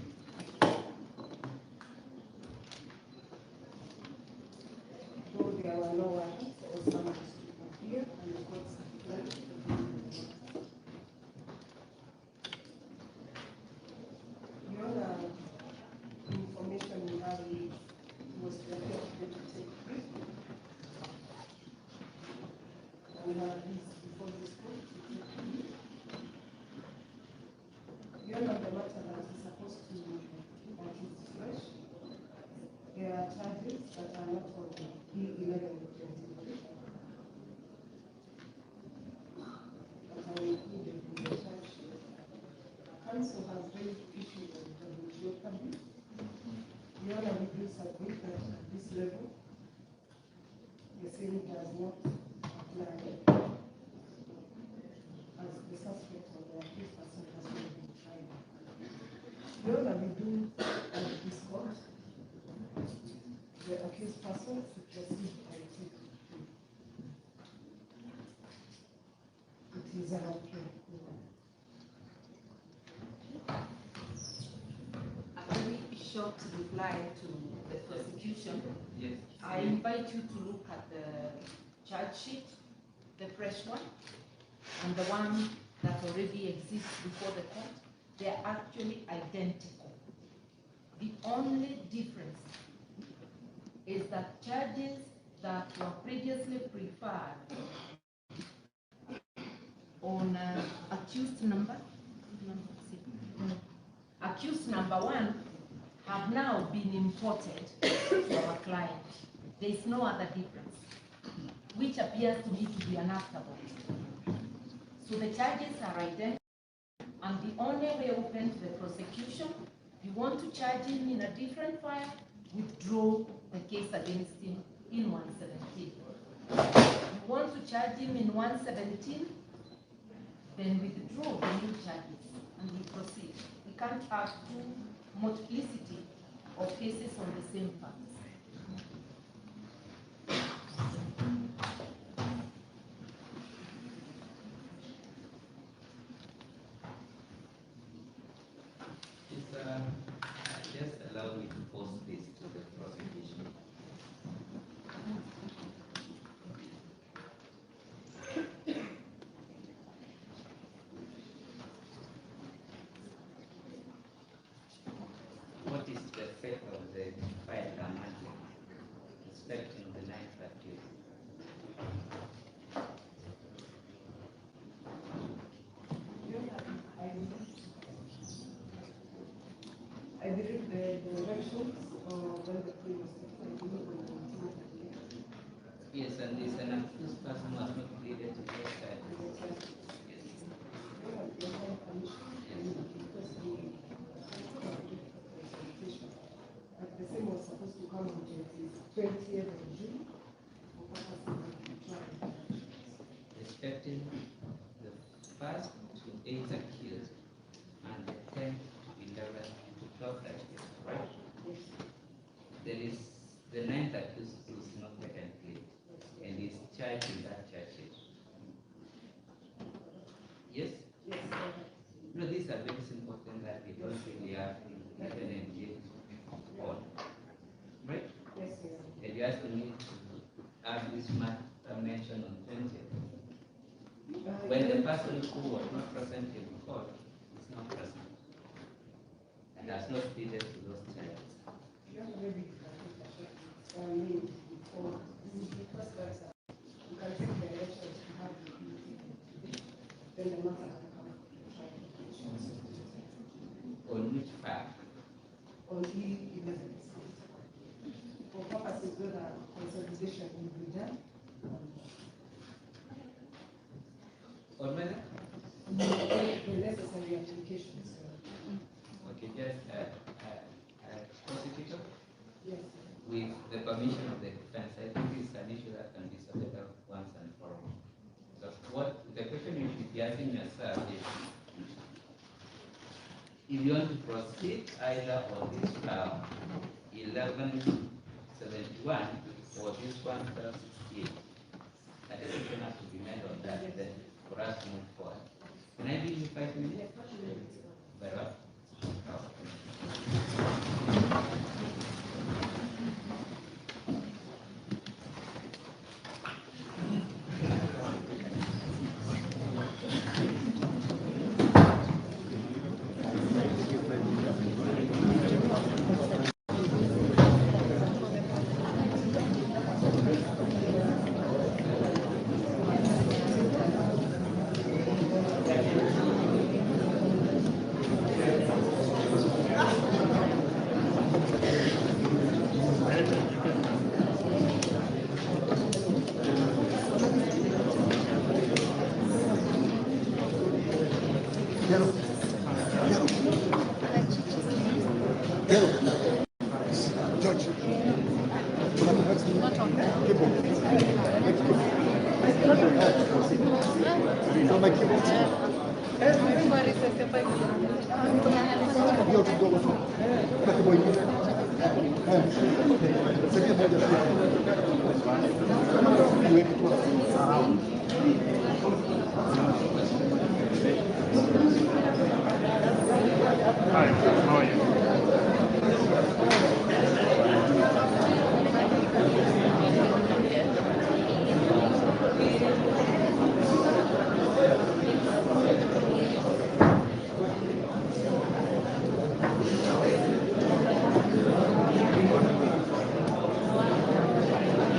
Though there were no warrants or summons to appear, and the court declared Your Honor, information we have was to appear to take plea. And we have this before this court to take plea. Your Honor, the matter that is supposed to that is fresh, there are charges that are not on plea 1123 that are included in the charge sheet. Counsel has raised issues of double jeopardy. Your Honor, we do submit that at this level, the same does not apply as the suspect or the accused person has not been tried. Your Honor, we do at this court, the accused person to proceed and take plea. It is an appeal. A very short reply to the prosecution. Yes. I invite you to look at the charge sheet, the fresh one, and the one that already exists before the court. They are actually identical. The only difference is that charges that were previously preferred on accused number accused number 1 have now been imported to our client. There is no other difference, which appears to me to be an afterthought. So the charges are identical, and the only way open to the prosecution, you want to charge him in a different file, withdraw the case against him in 117. You want to charge him in 117, then withdraw the new charges and we proceed. We can't have two multiplicity of cases on the same facts. Just allow me to post this to the prosecution. What is the fate of the file Ramadi respecting the 9th accused? I believe the directions when the plea was taken, Yes, and this an accused person was not pleaded to both sides. Yes. The same was supposed to come on 20th of June. Respecting the 1st to 8th accused and the 10th to 11th to 12th accused, right? There is the 9th accused who is not taken plea and is charged in that charge sheet. Yes? Yes. No, these are very simple things that we don't really have to even engage on. Right? Yes, sir. And you asked me to have this matter mentioned on 20th. When the person who was not present in court is not present and has not pleaded to those charges. You have maybe made before. This is the first that you can take the elections to have the then the matter can come to trial. On which fact? On the 11th. For purposes whether consolidation will be done. Or whether? The necessary applications. Okay, just prosecutor, Yes. with the permission of the defense, I think it's an issue that can be sorted out once and for all. So what the question you should be asking yourself is, if you want to proceed either on this 1171 or this 168, a decision has to be made on that then for us to move forward. Can I give you 5 minutes? Very well. Hi, how are you?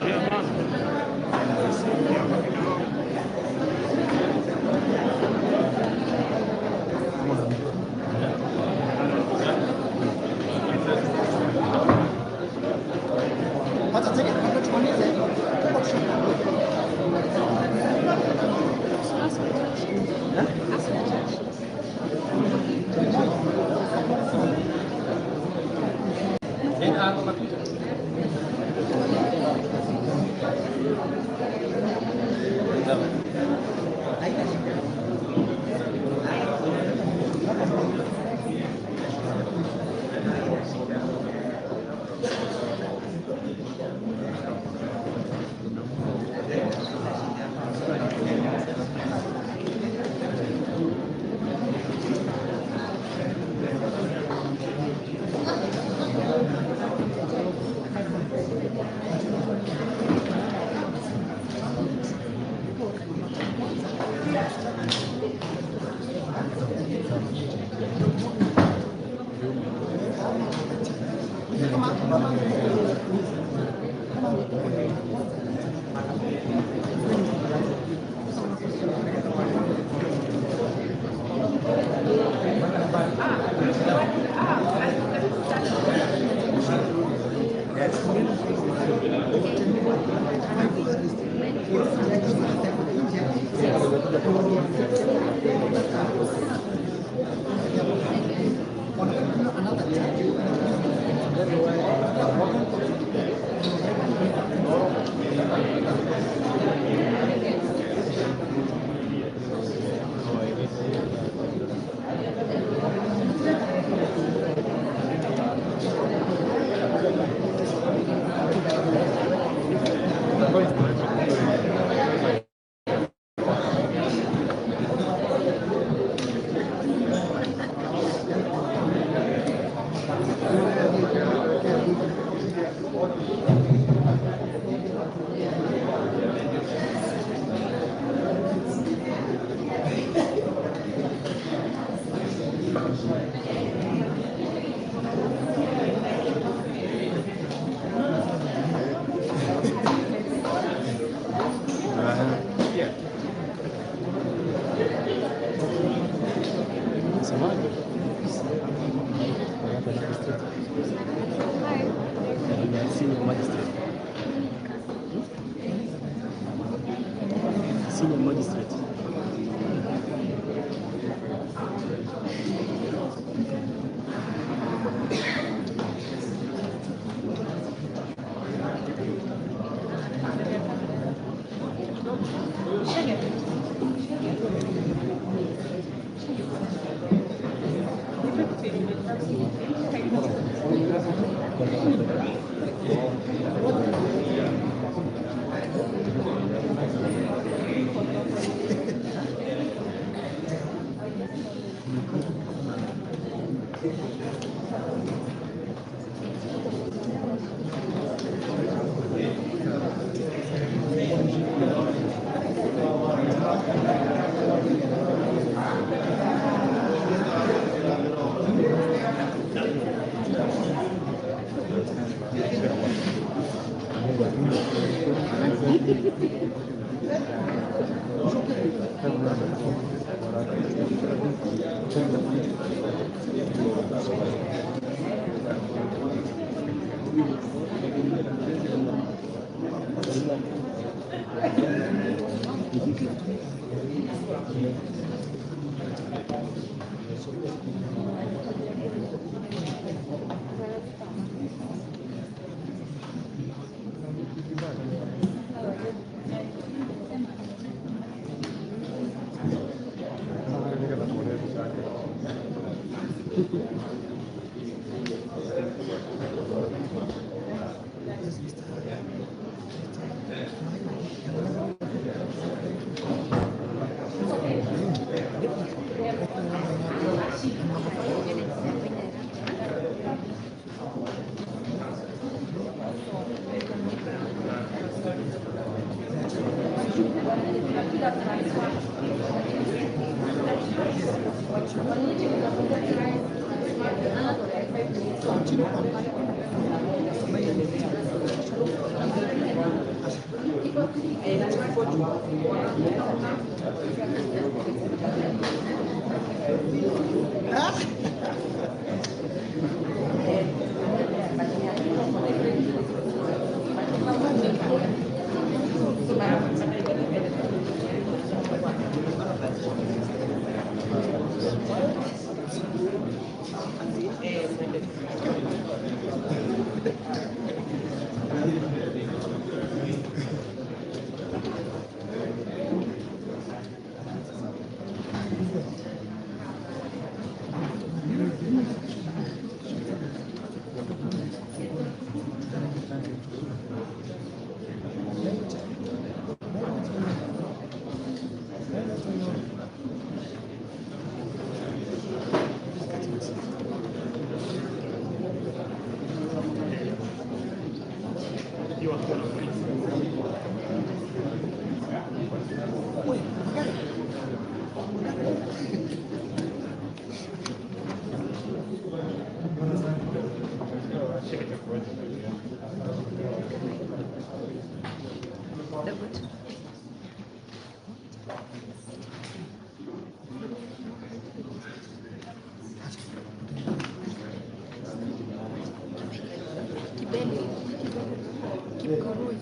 Yeah, man. Senior magistrate. Senior magistrate. Kipkurui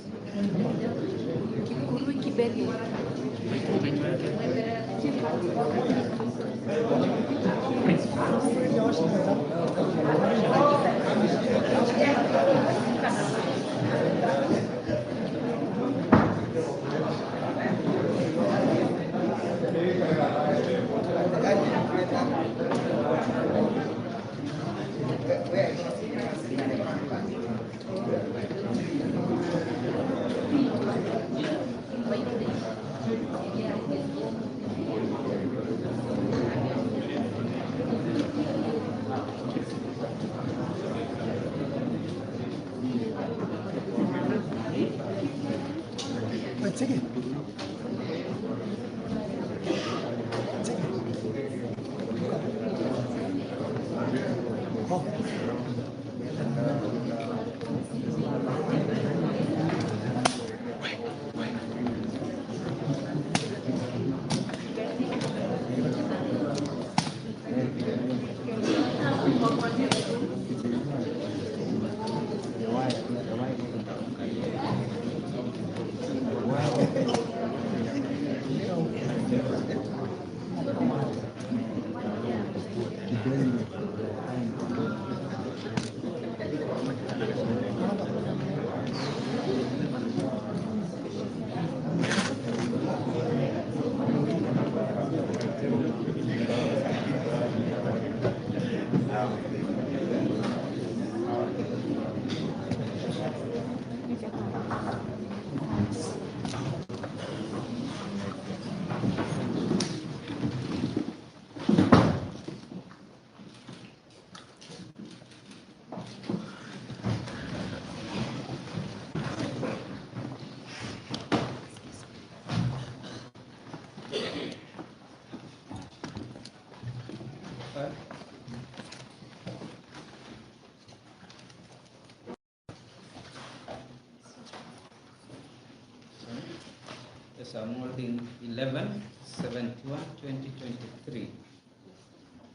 Yes, I'm holding 11/71/2023.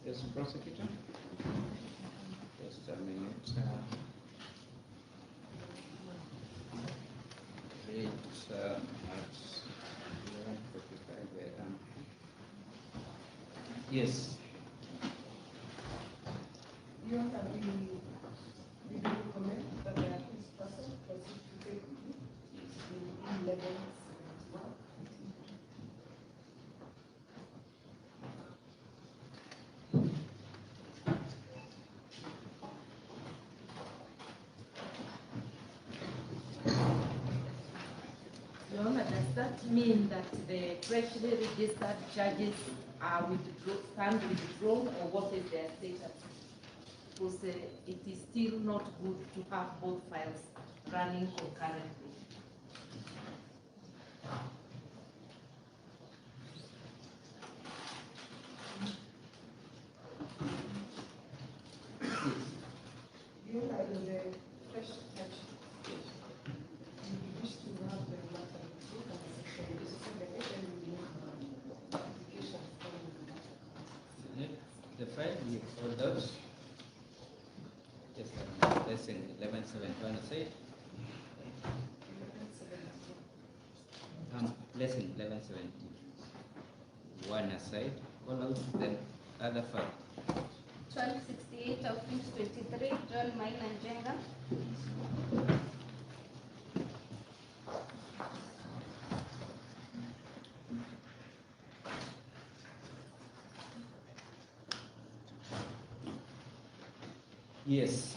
Yes, prosecutor. Just a minute. It's at 11:45 a.m. Yes. You have the document that the accused person proceed to take in 11/71. Your Honor, does that mean that the freshly registered charges are stand withdrawn, or what is their status? Because it is still not good to have both files running concurrently. You are in the fresh touch. You wish to have the matter reviewed and section 7 application from The file we hold out. Yes, lesson 11/71 aside. Lesson 11/71 aside. Call out the other file. 1268 of 23, John Maina Njenga. Yes.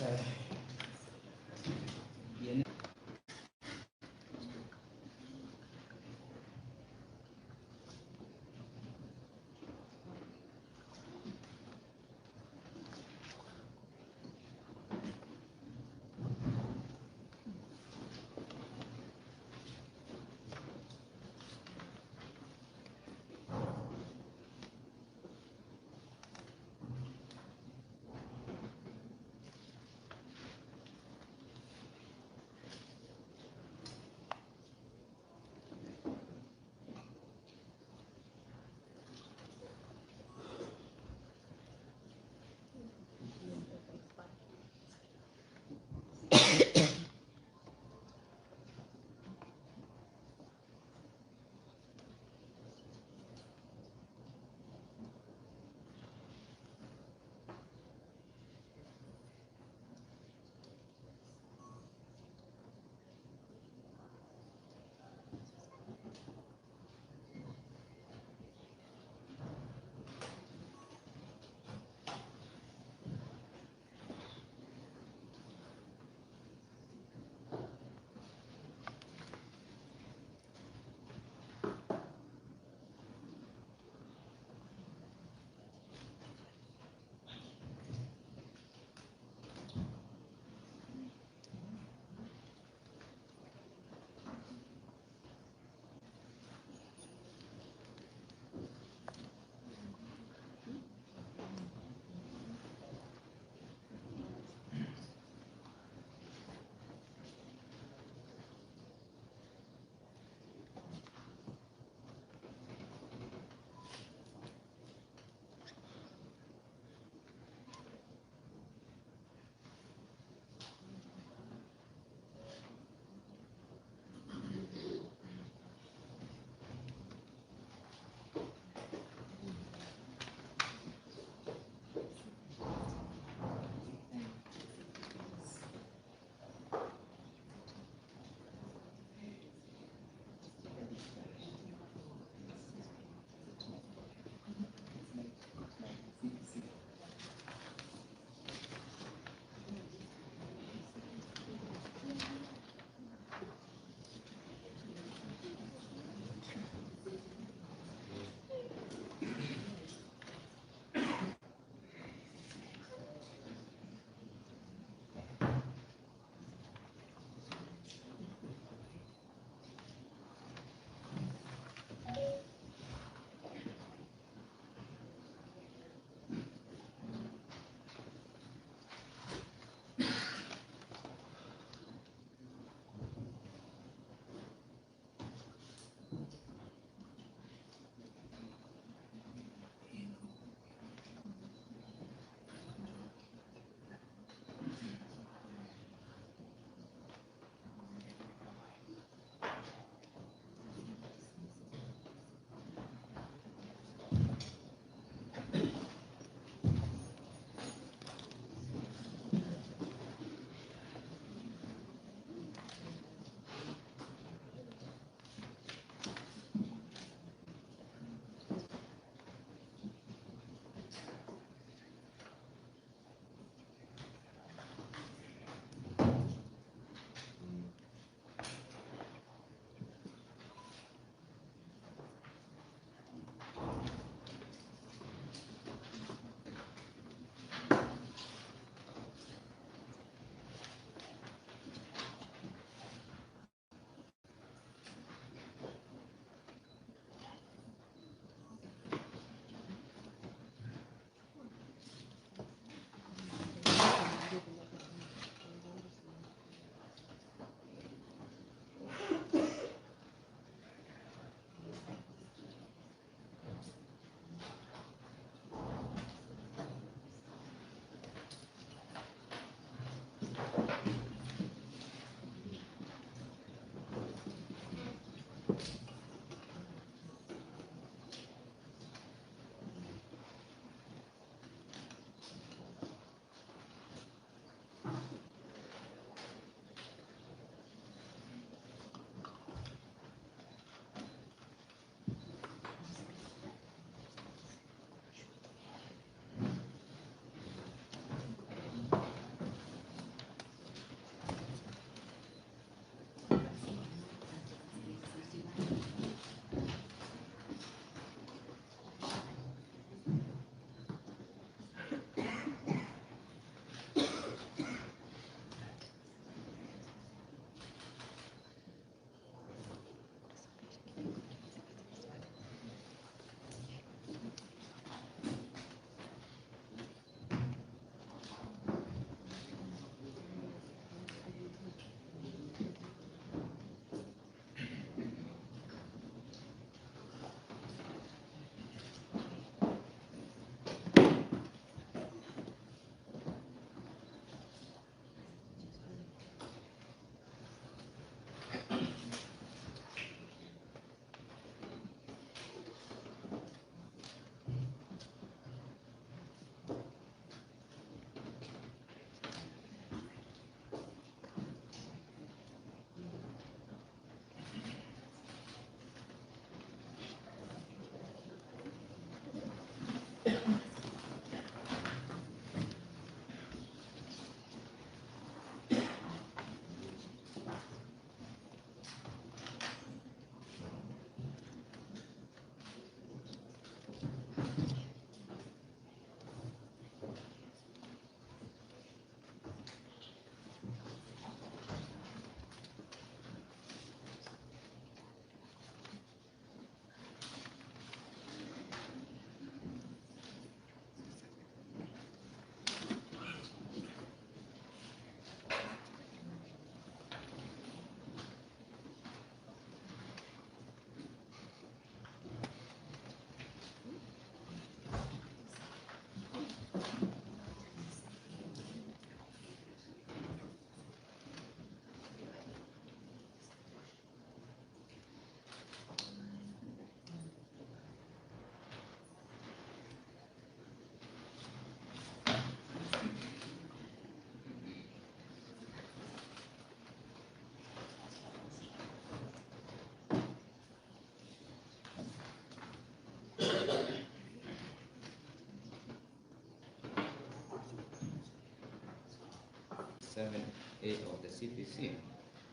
87A of the CPC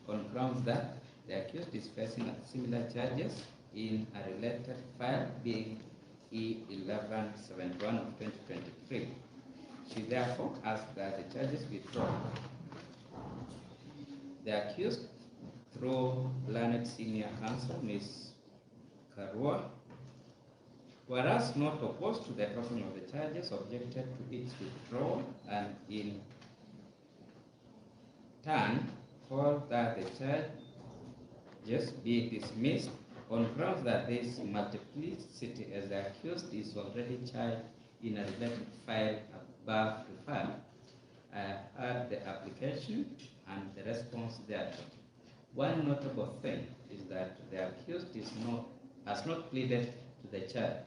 on grounds that the accused is facing similar charges in a related file being E1171 of 2023. She therefore asked that the charges be withdrawn. The accused, through learned senior counsel, Ms. Karua, whereas not opposed to the dropping of the charges, objected to its withdrawal and in turn called that the charges be dismissed on grounds that there is multiplicity as the accused is already charged in a related file above referred. I heard the application and the response thereto. One notable thing is that the accused has not pleaded to the charge.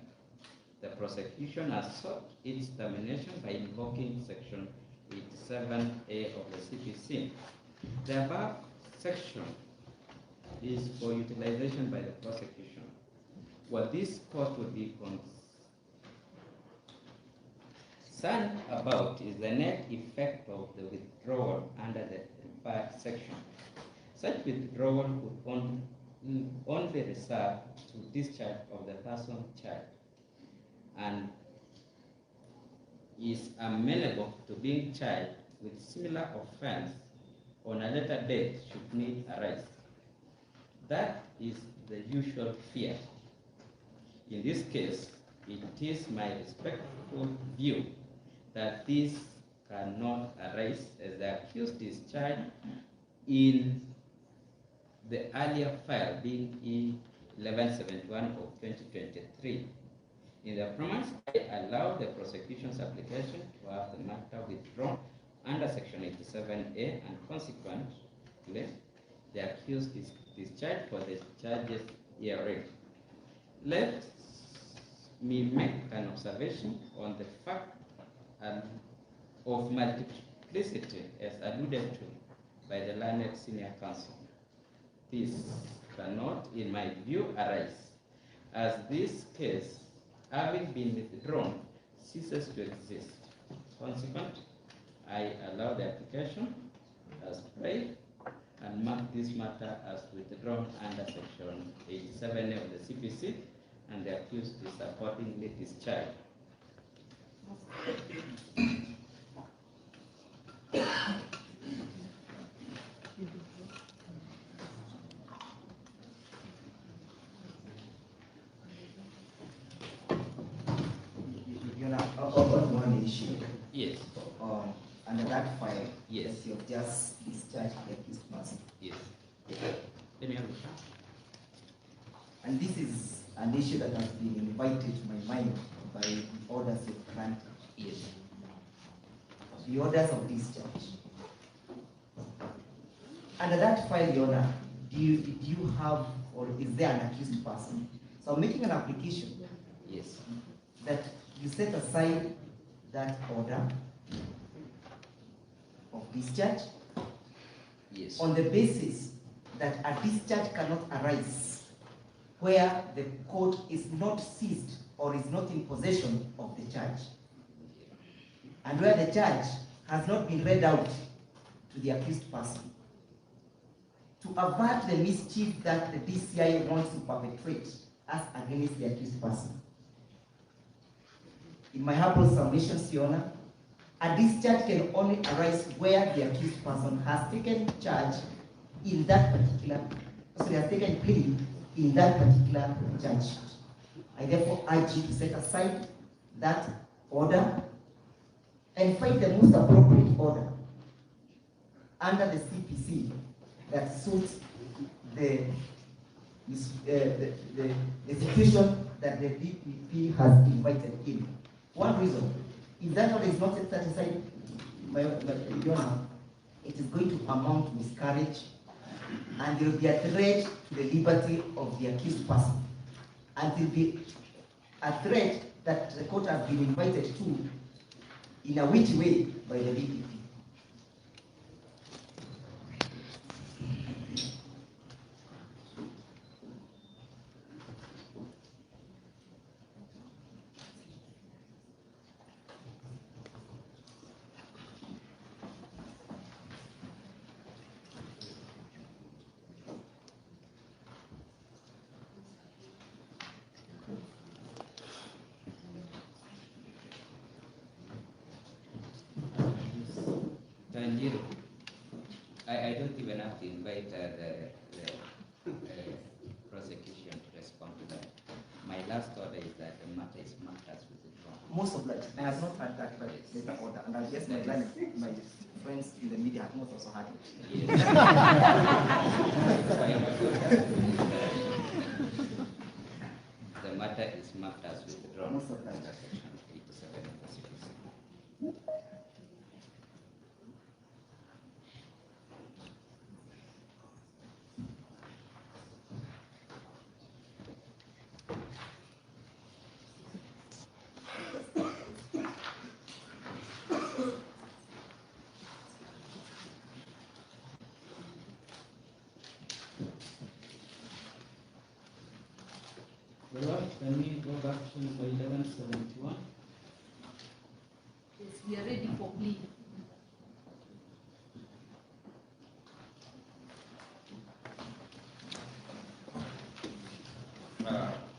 The prosecution has sought its termination by invoking Section 87A of the CPC. The above section is for utilization by the prosecution. What this court would be concerned about is the net effect of the withdrawal under the referred section. Such withdrawal would only reserve to discharge of the person charged and is amenable to being charged with similar offense on a later date should need arise. That is the usual fear. In this case, it is my respectful view that this cannot arise as the accused is charged in the earlier file being E1171 of 2023. In the premise, I allow the prosecution's application to have the matter withdrawn under Section 87A and consequently, the accused is discharged for the charges herein. Let me make an observation on the fact of multiplicity as alluded to by the learned senior counsel. This cannot, in my view, arise, as this case, having been withdrawn, ceases to exist. Consequently, I allow the application as prayed and mark this matter as withdrawn under Section 87A of the CPC, and the accused is accordingly discharged. One issue. Yes. Under that file, Yes. that you have just discharged the accused person. Yes. Let me understand. And this is an issue that has been invited to my mind by the orders you've granted. Yes. The orders of discharge. Under that file, Your Honor, do you have, or is there an accused person? So I'm making an application. Yes. That you set aside that order of discharge. Yes. On the basis that a discharge cannot arise where the court is not seized or is not in possession of the charge, and where the charge has not been read out to the accused person, to avert the mischief that the DCI wants to perpetrate as against the accused person. In my humble submissions, Your Honor, a discharge can only arise where the accused person has taken charge in that particular, has taken plea in that particular charge. I therefore urge you to set aside that order and find the most appropriate order under the CPC that suits the situation that the DPP has invited in. One reason, if that order is not set aside by Your Honor, it is going to amount to miscarriage, and there will be a threat to the liberty of the accused person, and there will be a threat that the court has been invited to in a witty way by the DPP. Tanjiro, I don't even have to invite the prosecution to respond to that. My last order is that the matter is marked as withdrawn. Most of that, I have not had that letter order, and I guess my friends in the media have not also had it. Yes. The matter is marked as withdrawn. Most of that. Under section 87 of the CPC. Can we go back to 1171? Yes, we are ready for plea.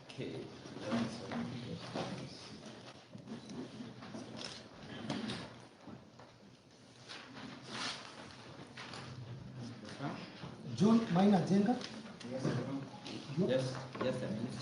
Okay. John Maina Jenga. Just a minute.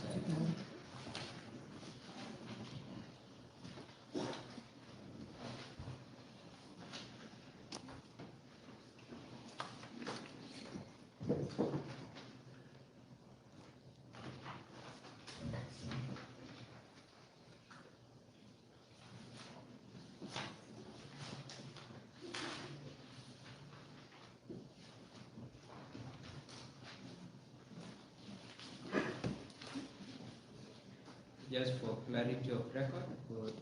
Just for clarity of record, could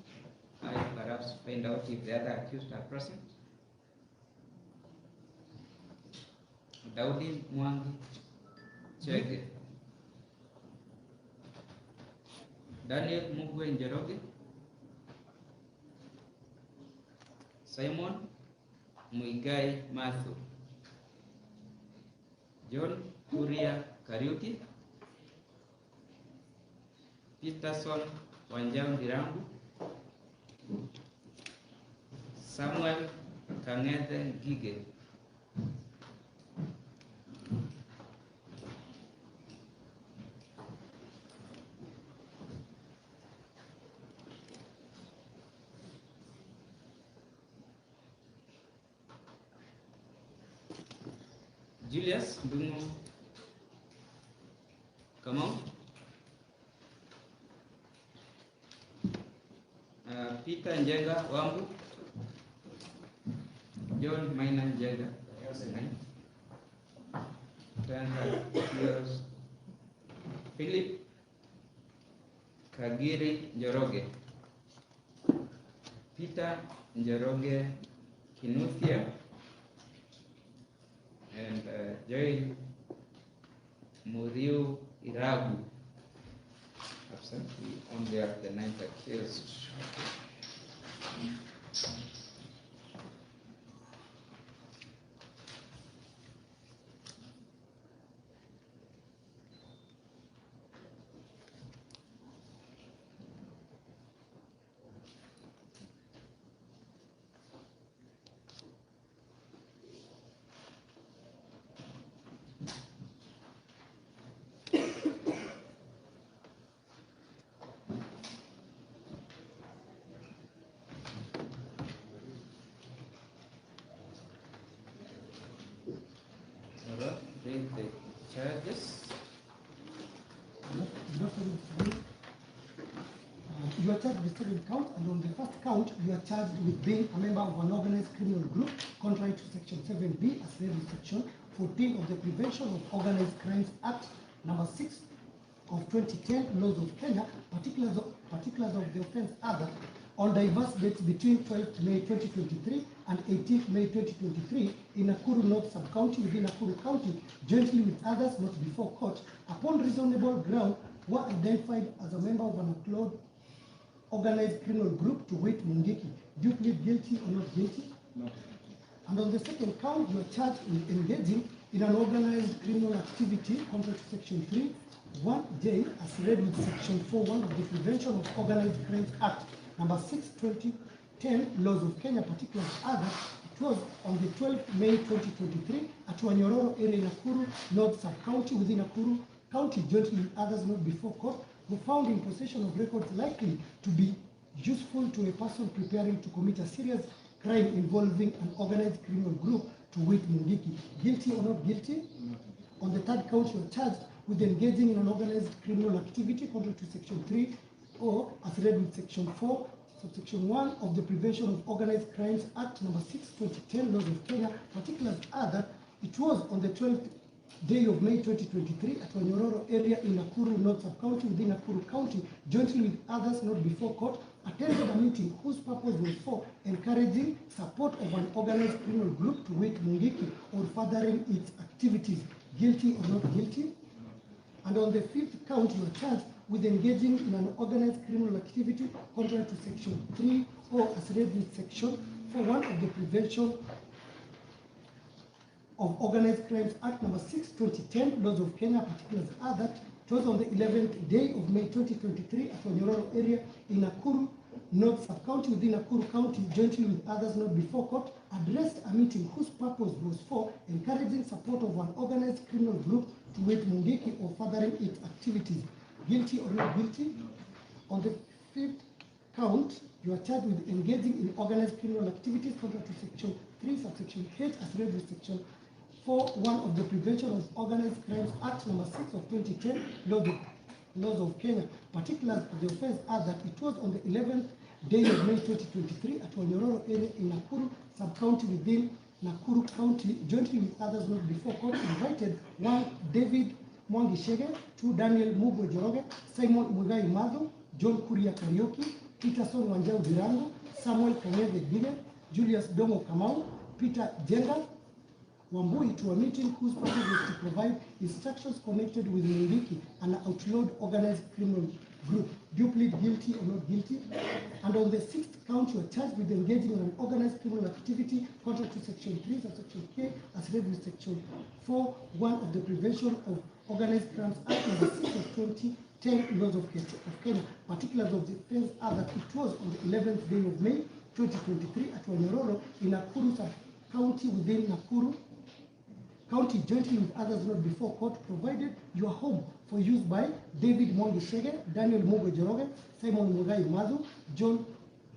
I perhaps find out if the other accused are present? Daudi Mwangi Chege, Daniel Mugwe Njoroge, Simon Muigai Mathu, John Kuria Kariuki, Peterson Wanjao Ndirangu, Samuel Kang'ethe Gige, Julius Dungo Kamau, Peter Njenga Wambu, John Maina Njenga, Philip Kagiri Njoroge, Peter Njoroge Kinuthia, and Joy Muriu Iragu. Absent. We only have the 9th accused. Read the charges. You are charged with 7 counts, and on the first count, you are charged with being a member of an organized criminal group, contrary to Section 7B, as read in Section 14 of the Prevention of Organized Crimes Act, number 6 of 2010, laws of Kenya. Particulars of the offence are that on diverse dates between 12th May 2023 and 18th May 2023 in Nakuru North Sub-County within Nakuru County, jointly with others not before court, upon reasonable ground, were identified as a member of an outlawed organized criminal group to wit Mungiki. Do you plead guilty or not guilty? No. And on the second count, you are charged with engaging in an organized criminal activity contrary to Section 3(1)J as read with Section 4(1) of the Prevention of Organized Crimes Act, number 6, 2010, laws of Kenya, particulars others, It was on the 12th May 2023 at Wanyororo area in Nakuru North Sub-County within Nakuru County, jointly with others not before court, were found in possession of records likely to be useful to a person preparing to commit a serious crime involving an organized criminal group, to wit Mungiki. Guilty or not guilty? On the third count, you are charged with engaging in an organized criminal activity contrary to Section 3 or as read with Section 4, Subsection 1 of the Prevention of Organized Crimes Act number 6, 2010, laws of Kenya. Particulars are that it was on the 12th day of May 2023 at Wanyororo area in Nakuru North Sub-County within Nakuru County, jointly with others not before court, attended a meeting whose purpose was for encouraging support of an organized criminal group, to wit Mungiki, or furthering its activities. Guilty or not guilty? And on the fifth count, you are charged with engaging in an organized criminal activity contrary to Section 3 or as read with Section 4.1 of the Prevention of Organized Crimes Act number 6, 2010, laws of Kenya. Particulars are that it was on the 11th day of May 2023 at Wanyororo area in Nakuru North Sub-County within Nakuru County, jointly with others not before court, addressed a meeting whose purpose was for encouraging support of an organized criminal group, to wit Mungiki, or furthering its activities. Guilty or not guilty? On the fifth count, you are charged with engaging in organized criminal activities contrary to Section 3, subsection H, as read with Section 4.1 of the Prevention of Organized Crimes Act number 6 of 2010, laws of Kenya. Particulars of the offense are that it was on the 11th day of May 2023 at Wanyororo area in Nakuru Sub-County within Nakuru County, jointly with others not before court, invited 1 David Mwangi Shege, 2 Daniel Mugwe Joroge, Simon Mugai Madho, John Kuria Karaoke, Peterson Wanjau Dirango, Samuel Kanyege Gige, Julius Dongo Kamau, Peter Jenga Wambui, to a meeting whose purpose was to provide instructions connected with Mungiki, an outlawed organized criminal group. Do you plead guilty or not guilty? And on the sixth count, you are charged with engaging in an organized criminal activity contrary to Section 3, subsection K, as read with Section 4.1 of the Prevention of Organized Crimes Act number 6 of 2010, laws of Kenya. Particulars of the offense are that it was on the 11th day of May 2023 at Wanyororo in Nakuru Sub-County within Nakuru County, jointly with others not before court, provided your home for use by David Mwangi Shege, Daniel Mugwe Joroge, Simon Mugai Madhu, John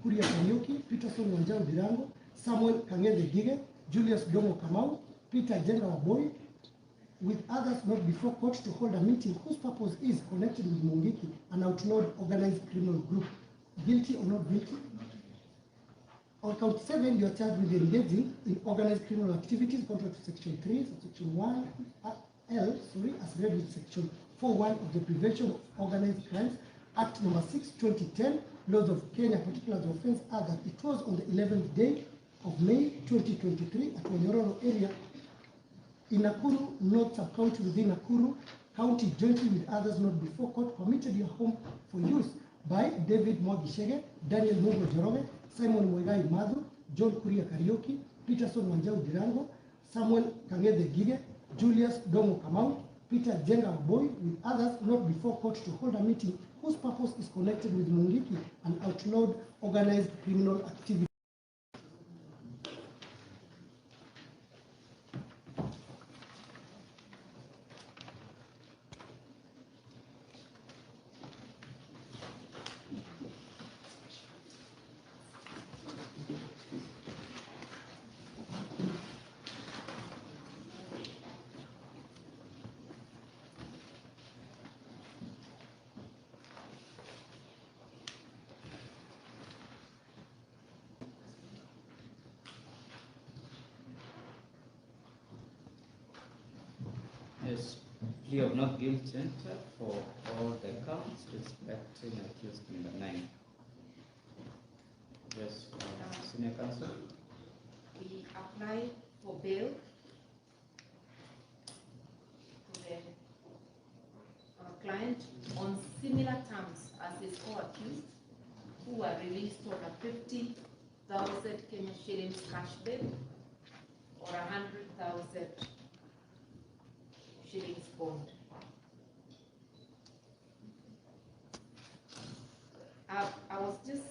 Kuria Karaoke, Peterson Wanjau Dirango, Samuel Kangeze Gige, Julius Dongo Kamau, Peter Jenga Waboi, with others not before court, to hold a meeting whose purpose is connected with Mungiki, an outlawed organized criminal group. Guilty or not guilty? On count 7, you are charged with engaging in organized criminal activities contrary to Section 3, subsection 1, L, as read with Section 4.1 of the Prevention of Organized Crimes Act number 6, 2010, laws of Kenya. Particulars of offense are that it was on the 11th day of May 2023 at Wanyororo area in Nakuru North Sub-County within Nakuru County, jointly with others not before court, permitted your home for use by David Mwangi Shege, Daniel Mugwe Joroge, Simon Mwegai Madhu, John Kuria Karaoke, Peterson Wanjau Dirango, Samuel Kangede Gige, Julius Dongo Kamau, Peter Jenga Boy, with others not before court, to hold a meeting whose purpose is connected with Mungiki, an outlawed organized criminal activity. Yes, plea of not guilty entered for all the counts respecting accused number 9. Yes, Senior Counsel. We apply for bail to the client on similar terms as his co-accused, who were released on a 50,000 Kenya shillings cash bail or 100,000 shillings bond. I was just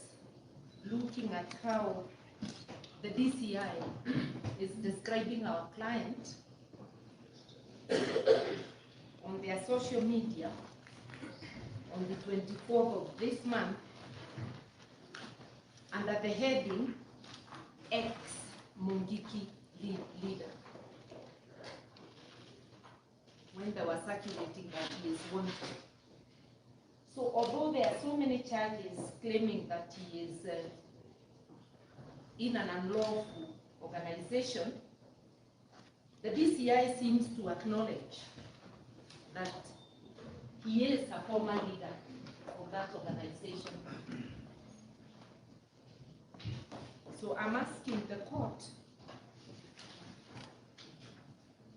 looking at how the DCI is describing our client on their social media on the 24th of this month under the heading ex-Mungiki leader, when they were circulating that he is wanted. So although there are so many charges claiming that he is in an unlawful organization, the DCI seems to acknowledge that he is a former leader of that organization. So I'm asking the court,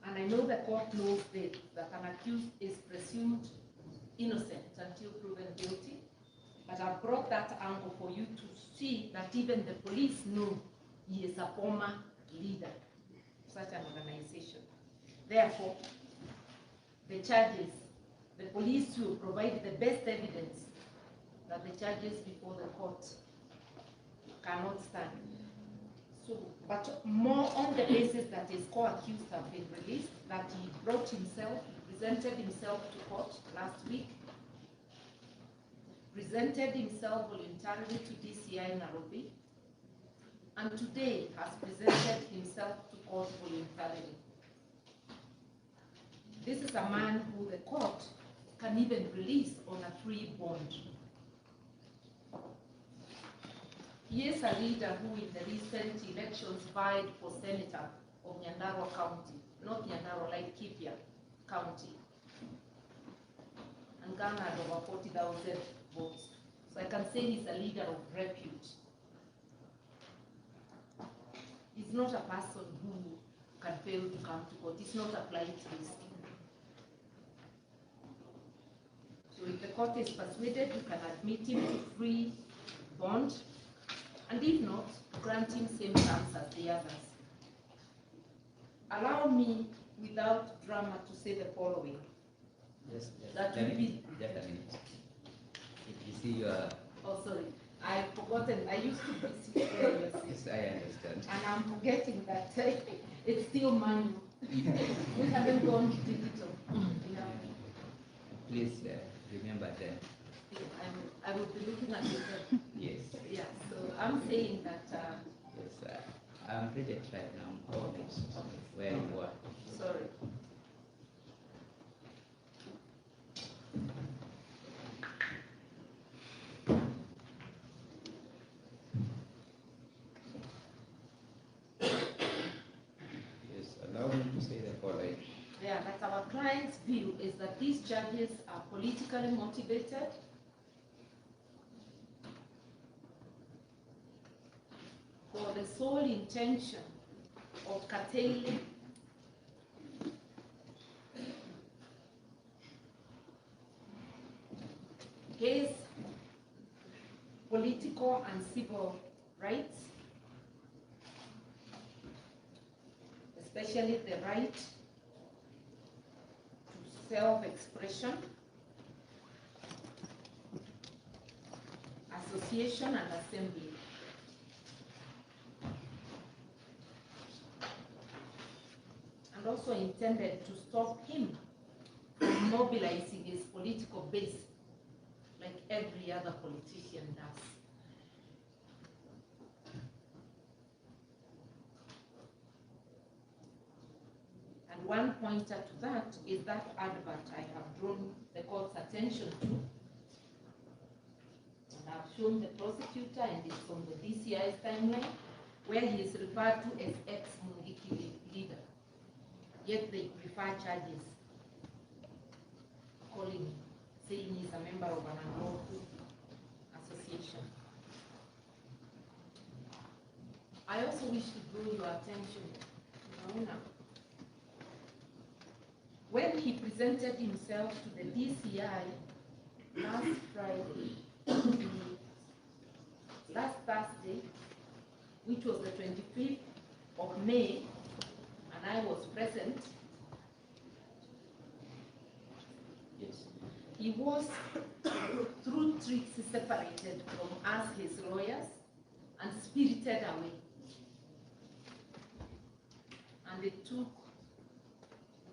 and I know the court knows that an accused is presumed innocent until proven guilty, but I've brought that angle for you to see that even the police know he is a former leader of such an organization. Therefore, the charges, the police will provide the best evidence that the charges before the court cannot stand. So, but more on the basis that his co-accused have been released, that he brought himself, presented himself to court last week, presented himself voluntarily to DCI Nairobi, and today has presented himself to court voluntarily. This is a man who the court can even release on a free bond. He is a leader who in the recent elections vied for senator of Nyandarua County, not Nyandarua, like Laikipia County, and garnered over 40,000 votes. So I can say he's a leader of repute. He's not a person who can fail to come to court. It's not a flight risk. So if the court is persuaded, you can admit him to free bond, and if not, grant him same terms as the others. Allow me, without drama, to say the following. Just That a will minute. be- Just a minute. If you see your... Oh, sorry. I've forgotten. I used to be serious. Yes, I understand. And I'm forgetting that it's still manual. We haven't gone digital. Yeah. Please remember that. I will be looking at it. Yes. Yeah, so I'm saying that. Yes, I'm ready right now. All this where you are. Sorry. Yes, allow me to say the following. Yeah, that our client's view is that these charges are politically motivated, for the sole intention of curtailing his political and civil rights, especially the right to self-expression, association and assembly. And also intended to stop him from mobilizing his political base like every other politician does. And one pointer to that is that advert I have drawn the court's attention to. And I've shown the prosecutor, and it's on the DCI's timeline, where he is referred to as ex-Mungiki leader. Yet they prefer charges, calling, saying he's a member of an unlawful association. I also wish to draw your attention, Mauna. When he presented himself to the DCI last Friday, last Thursday, which was the 25th of May, and I was present, Yes. he was, through tricks, separated from us, his lawyers, and spirited away. and it took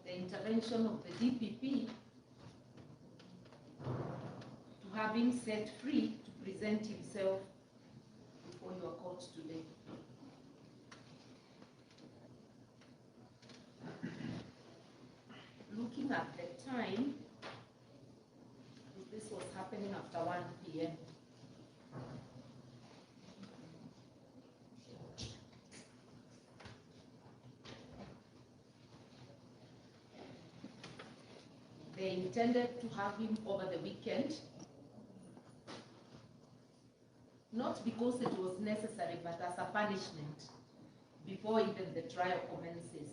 the intervention of the DPP to have him set free to present himself before your court today. Looking at the time, this was happening after 1 p.m. They intended to have him over the weekend, not because it was necessary, but as a punishment before even the trial commences.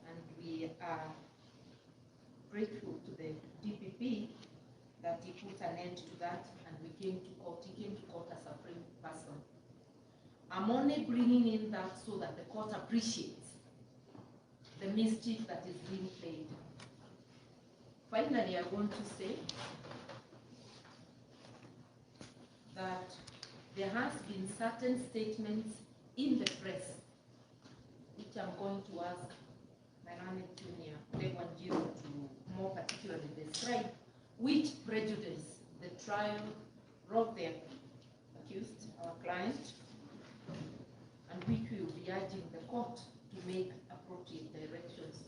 And we are grateful to the DPP that he put an end to that, and we came to court. He came to court as a free person. I'm only bringing in that so that the court appreciates the mischief that is being played. Finally, I want to say that there has been certain statements in the press, which I'm going to ask Melanie Junior, Lewanjiru to more particularly describe, which prejudice the trial brought the accused, our client, and which we will be urging the court to make appropriate directions.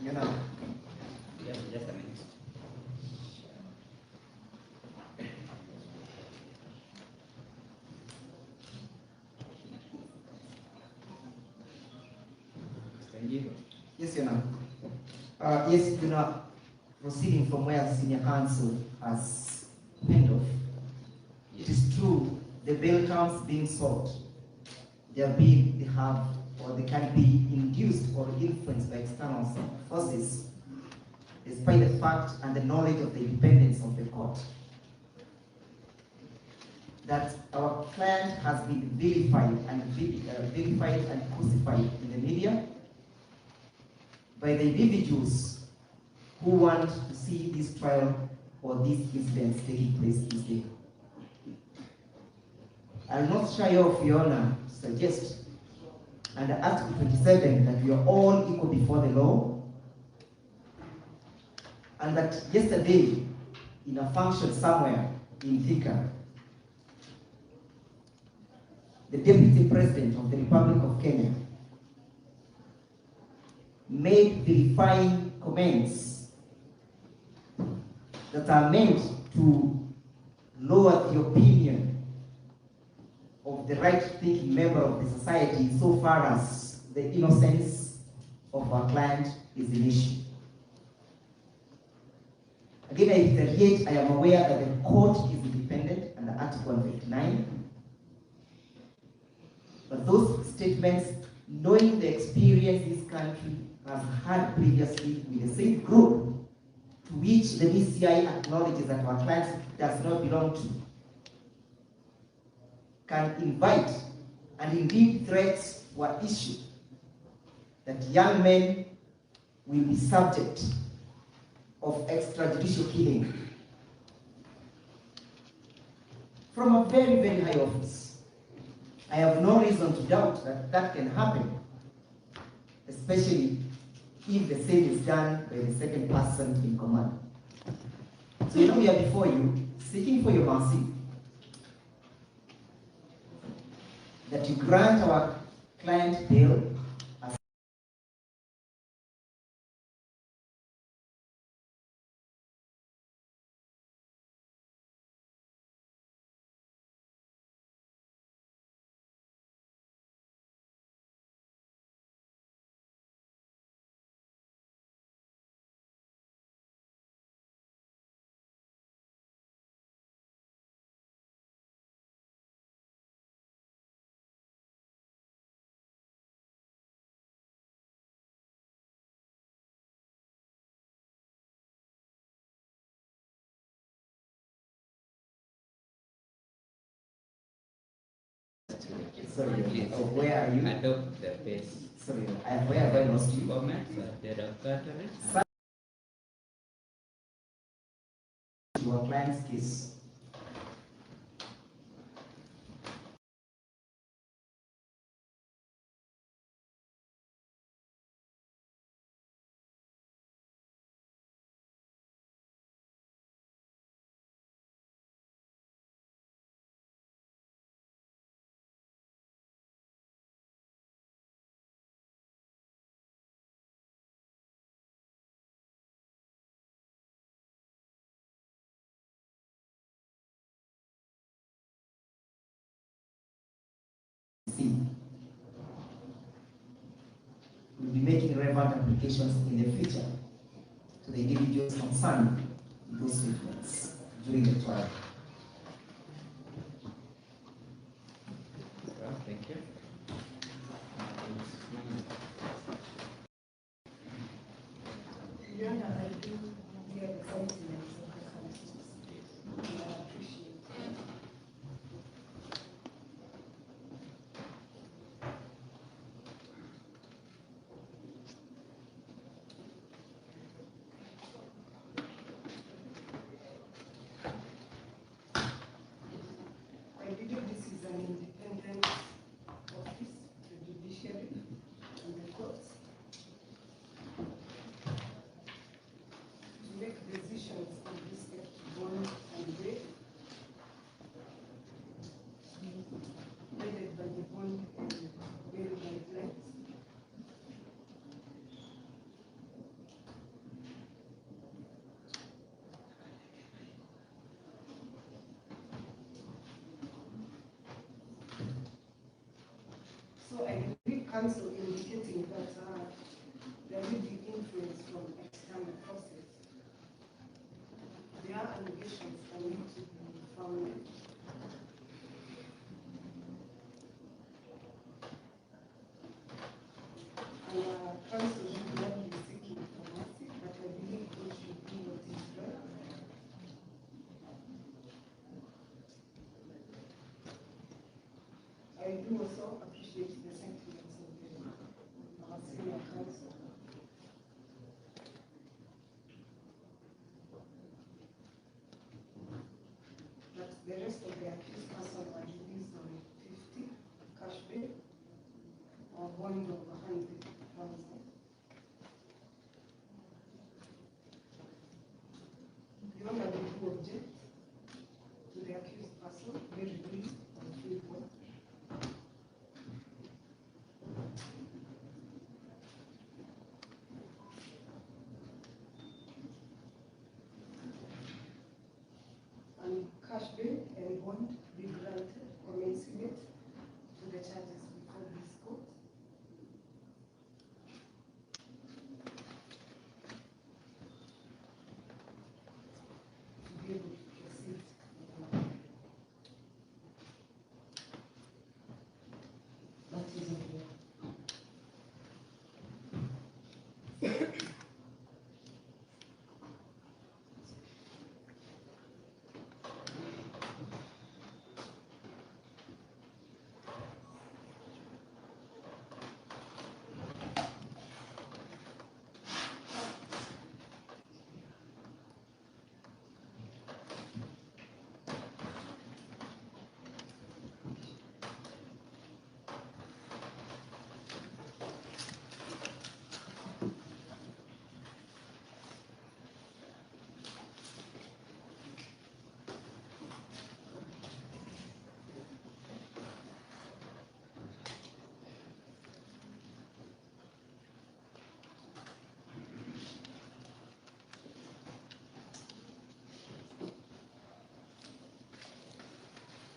You know, Just a minute. yes, Your Honor. Yes, you know, proceeding from where the senior counsel has kind of, it is true, the bail terms being sought, they have, or they can be induced or influenced by external forces, despite the fact and the knowledge of the independence of the court. That our client has been vilified and crucified in the media by the individuals who want to see this trial or these incidents taking place this day. I'll not shy off, Your Honor, to suggest under Article 27 that we are all equal before the law, and that yesterday, in a function somewhere in Thika, the Deputy President of the Republic of Kenya made vilifying comments that are meant to lower the opinion of the right-thinking member of the society so far as the innocence of our client is an issue. Again, I reiterate, I am aware that the court is independent under Article 159. But those statements, knowing the experience this country has had previously with the same group to which the DCI acknowledges that our client does not belong to, can invite, and indeed threats were issued, that young men will be subject of extrajudicial killing from a very, very high office. I have no reason to doubt that that can happen, especially if the same is done by the second person in command. So you know we are before you, seeking for your mercy, that you grant our client bail sorry, where are you? Adopt the base. Sorry, where have I lost you? Comments are dead of battery. Your client's case. scheme. We'll be making relevant applications in the future to the individuals concerned with those statements during the trial. Well, thank you. Your Honor, I do hear the sentiments of the counsels. I appreciate it. I believe this is an independent office, the judiciary and the courts, to make decisions in respect to bond and bail, guided by the bond and bail guidelines. So I believe counsel indicating that there will be influence from external forces. There are allegations that need to be founded. And counsel should not be seeking for mercy, but I believe we should do what is right. I do also appreciate the sentiments of our senior counsel. But the rest of the accused person are released on 50 cash bail or bond of 100,000. The Honor will object to the accused person be released on free bond. And cash bail and bond be granted commensurate to the charges before this court. To be able to proceed with the matter. That is okay.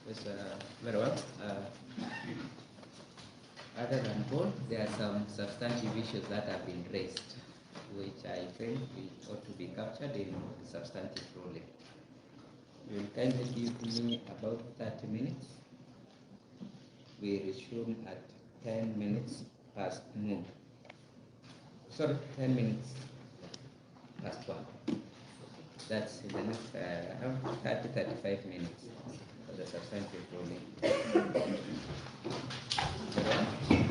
Yes, very well. Other than bond, there are some substantive issues that have been raised, which I think ought to be captured in substantive ruling. You will kindly give me about 30 minutes. We resume at 10 minutes past noon. Sorry, 10 minutes past 1. That's in the next 35 minutes for the substantive ruling. Three.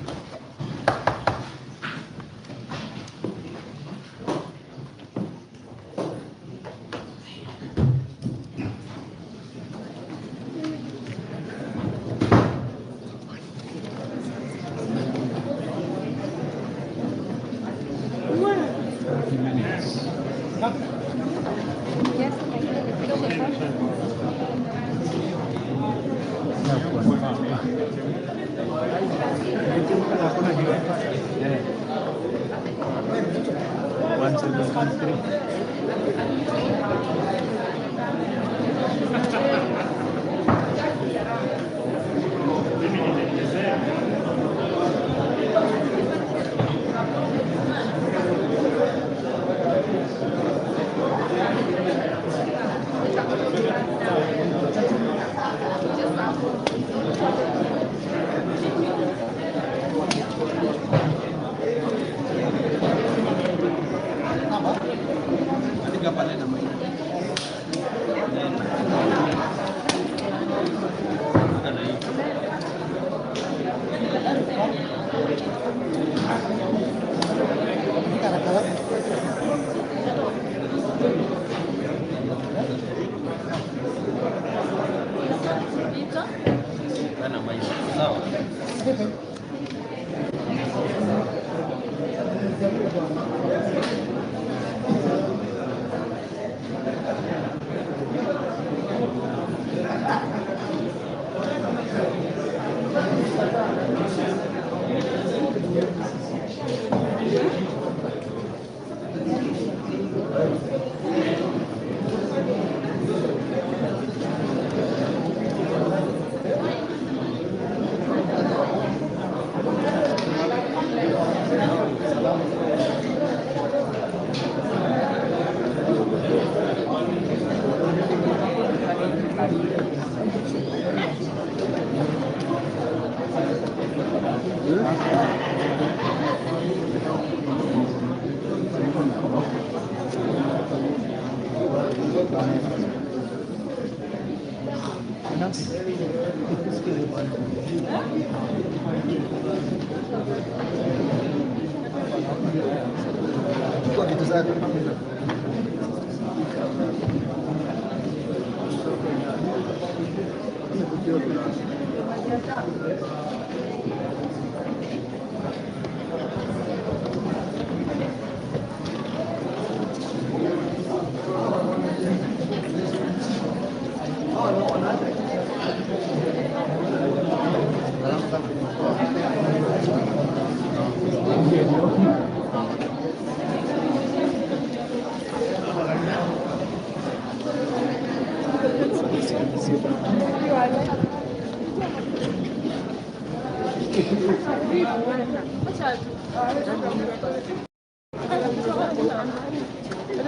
Kwa vitu zako.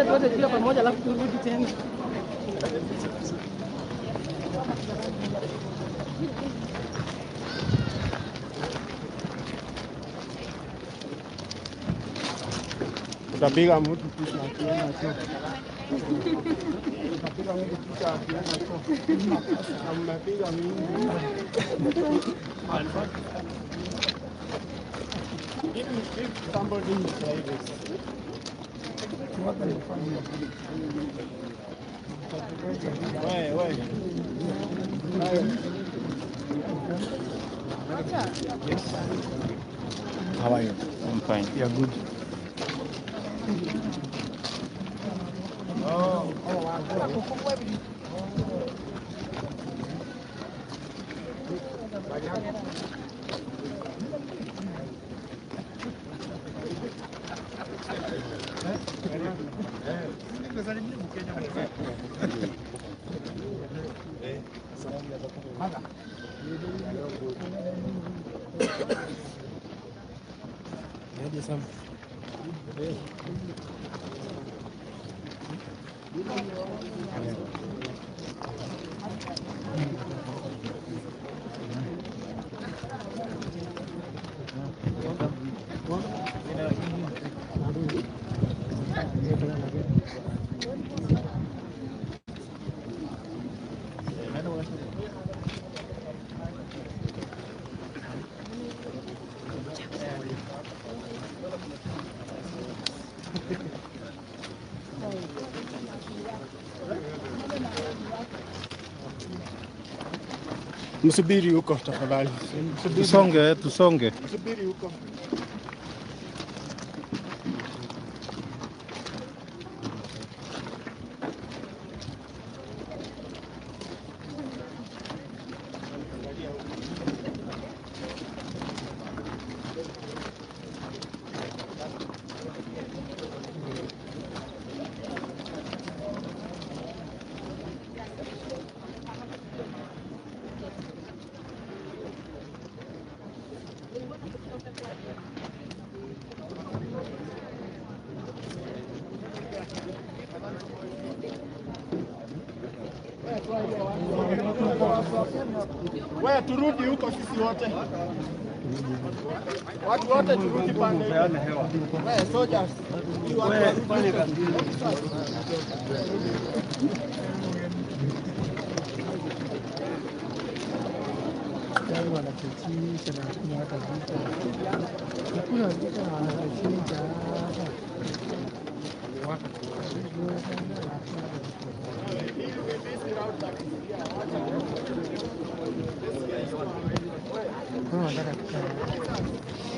Tuote kila pamoja alafu turudi tena. Utapiga mtu picha akienda tu. Utapiga mtu picha akienda tu. Na mnapiga mimi. If somebody is like this. Wait. Yes. How are you? I'm fine. You're good. Msubiri huko tafadhali. Tusonge. Msubiri huko. Wewe turudi huko sisi wote. Watu wote turudi pande. Wewe soldiers. Wewe pale kazi. Wanachachisha na hakuna hata vita. Hakuna vita na wanachachisha. Nataka kukaa.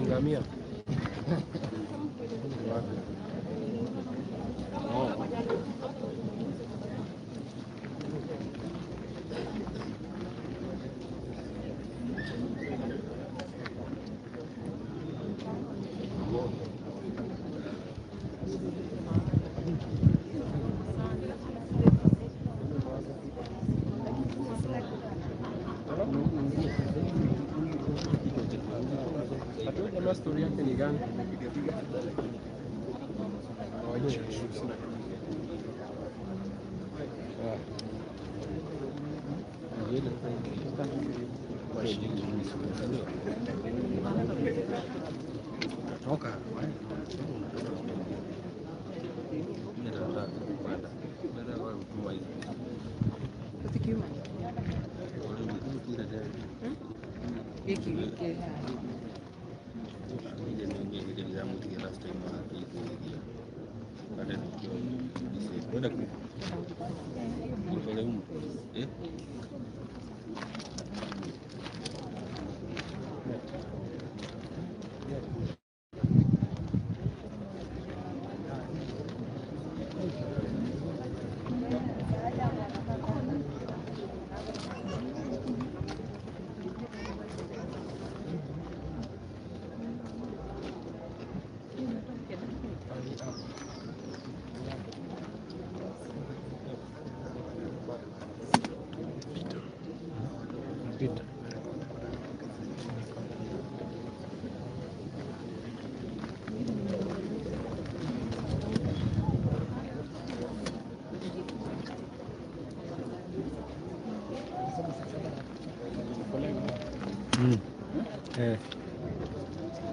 ngamia. Jamaa story yake ni gani? Toka. Pita.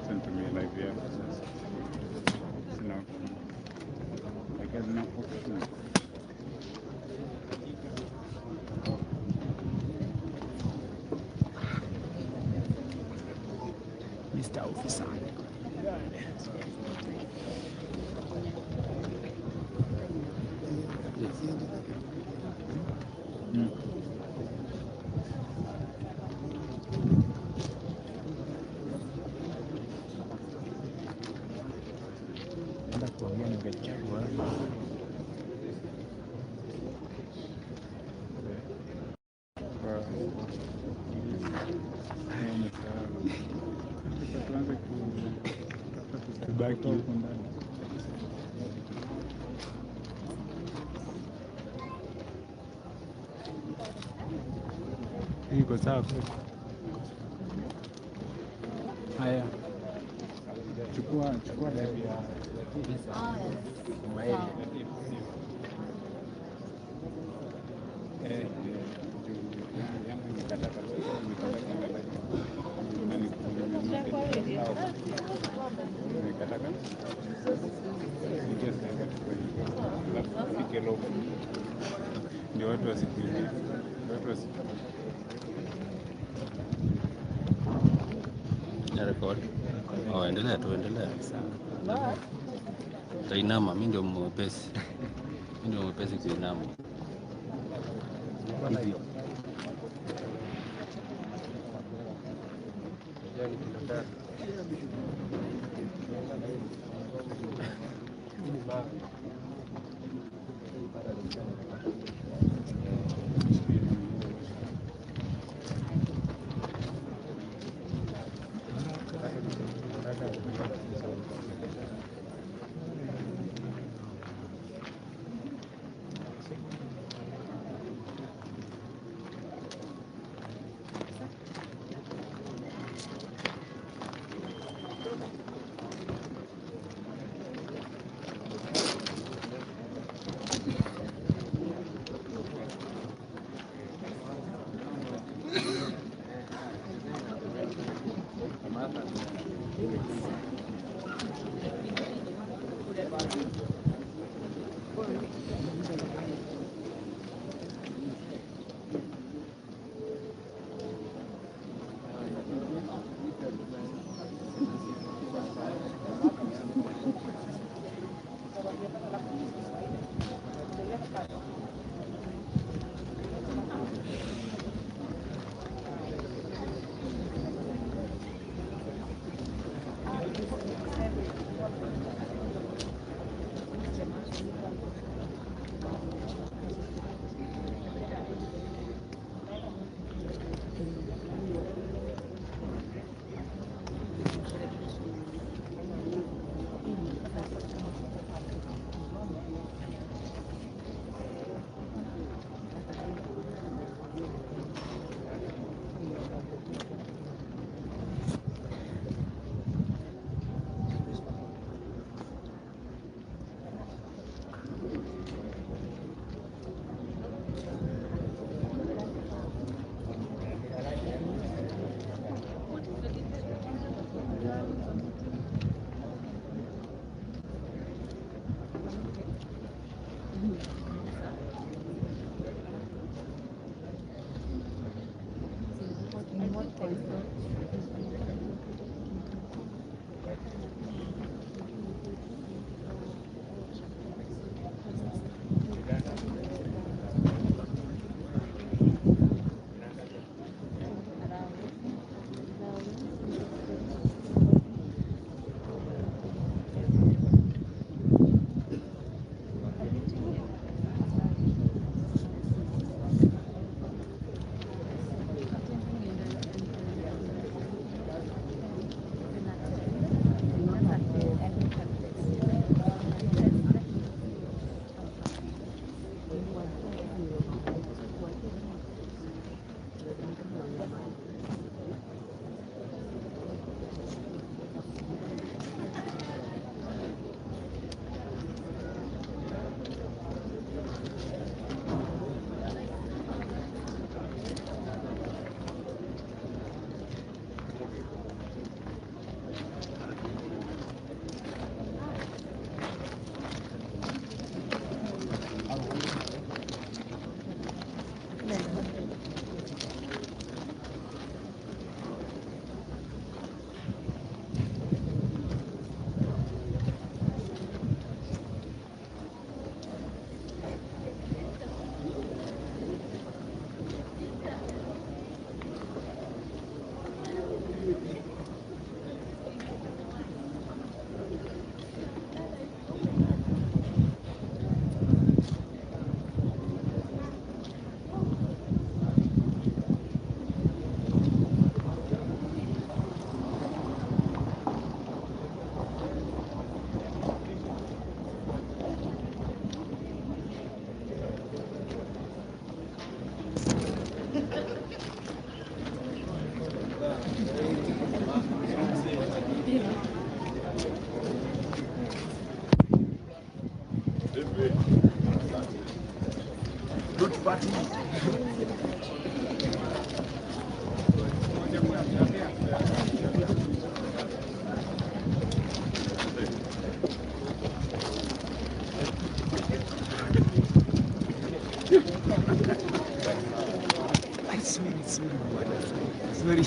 Sentumia live yako sasa. Sina. Lakini na option. Mr. Officer. Nenda kuambia ningechagua. Tubaki huko ndani. Iko sawa. Haya. Chukua live ya Maeli. yangu nikataka nikataka nipike logo ndio watu wasikuingie, watu Record. Oh, endelea tu, endelea. Tainama, mimi ndio mwepesi. Mimi ndio mwepesi kuinama. Hivi. Yani kinataka. Ini mawe. Sorry.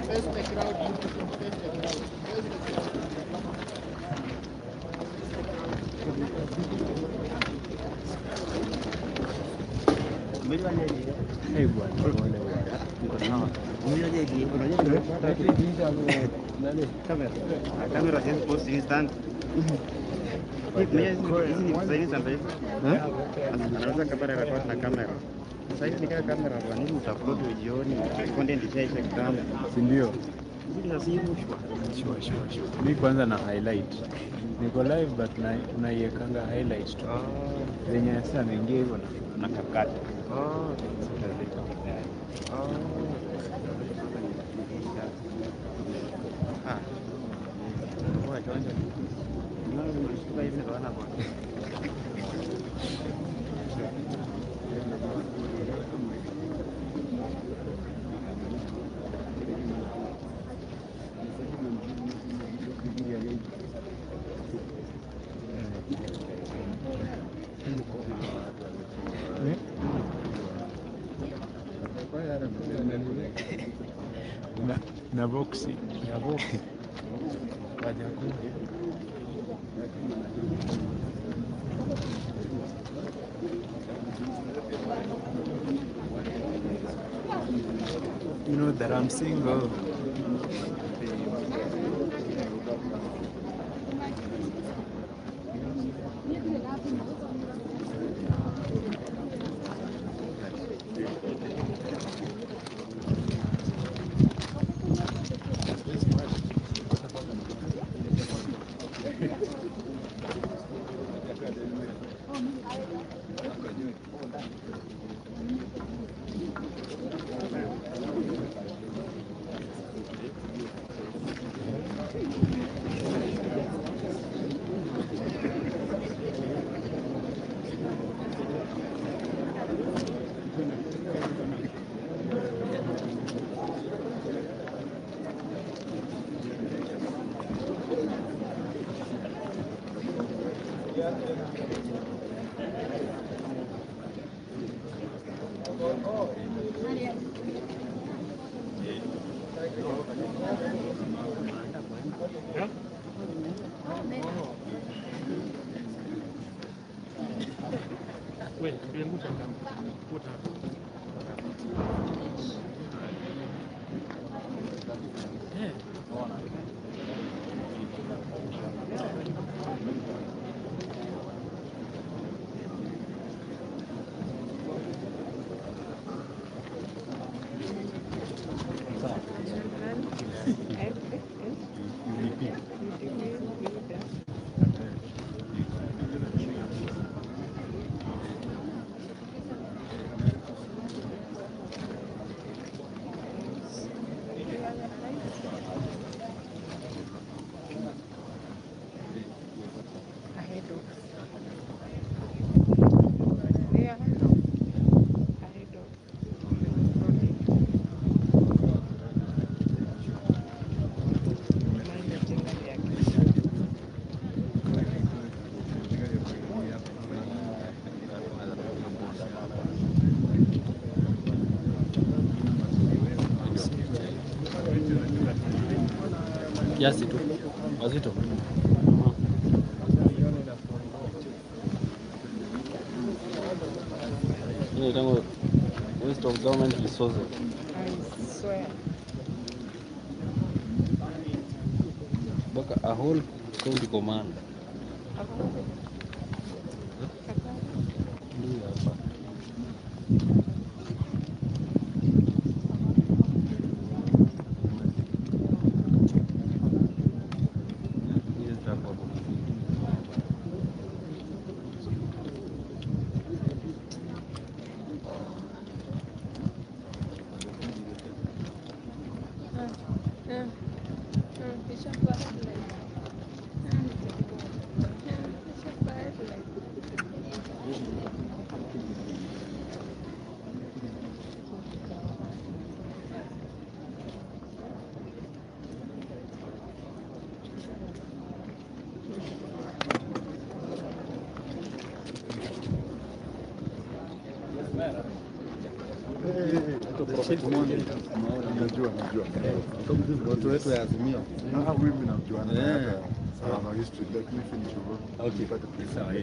Face the crowd, beautiful. Face the crowd. Face the crowd. Hey, bwana. Niko sawa. Camera is supposed to instant. Hizi ni design za mbele. Anaweza kabla record na kamera. Sasa hivi nikaa kamera kwa nini utaupload jioni? Content ishaisha kitambo. Si ndio? Hizi sasa hivi Sure. Mimi kwanza na highlight. Niko live but naiwekanga highlight tu. Zenye sasa naingia hivyo na kakata. Na boxi. Ya boxi. You know that I'm single. Kiasi tu. Wazito. Hii tango Waste of Government Resources. I swear. Baka a whole county command. Ndio hapa. Najua. Watu wetu ya Azimio. Mimi namjua na salama history lakini finish hivyo. Okay, sawa.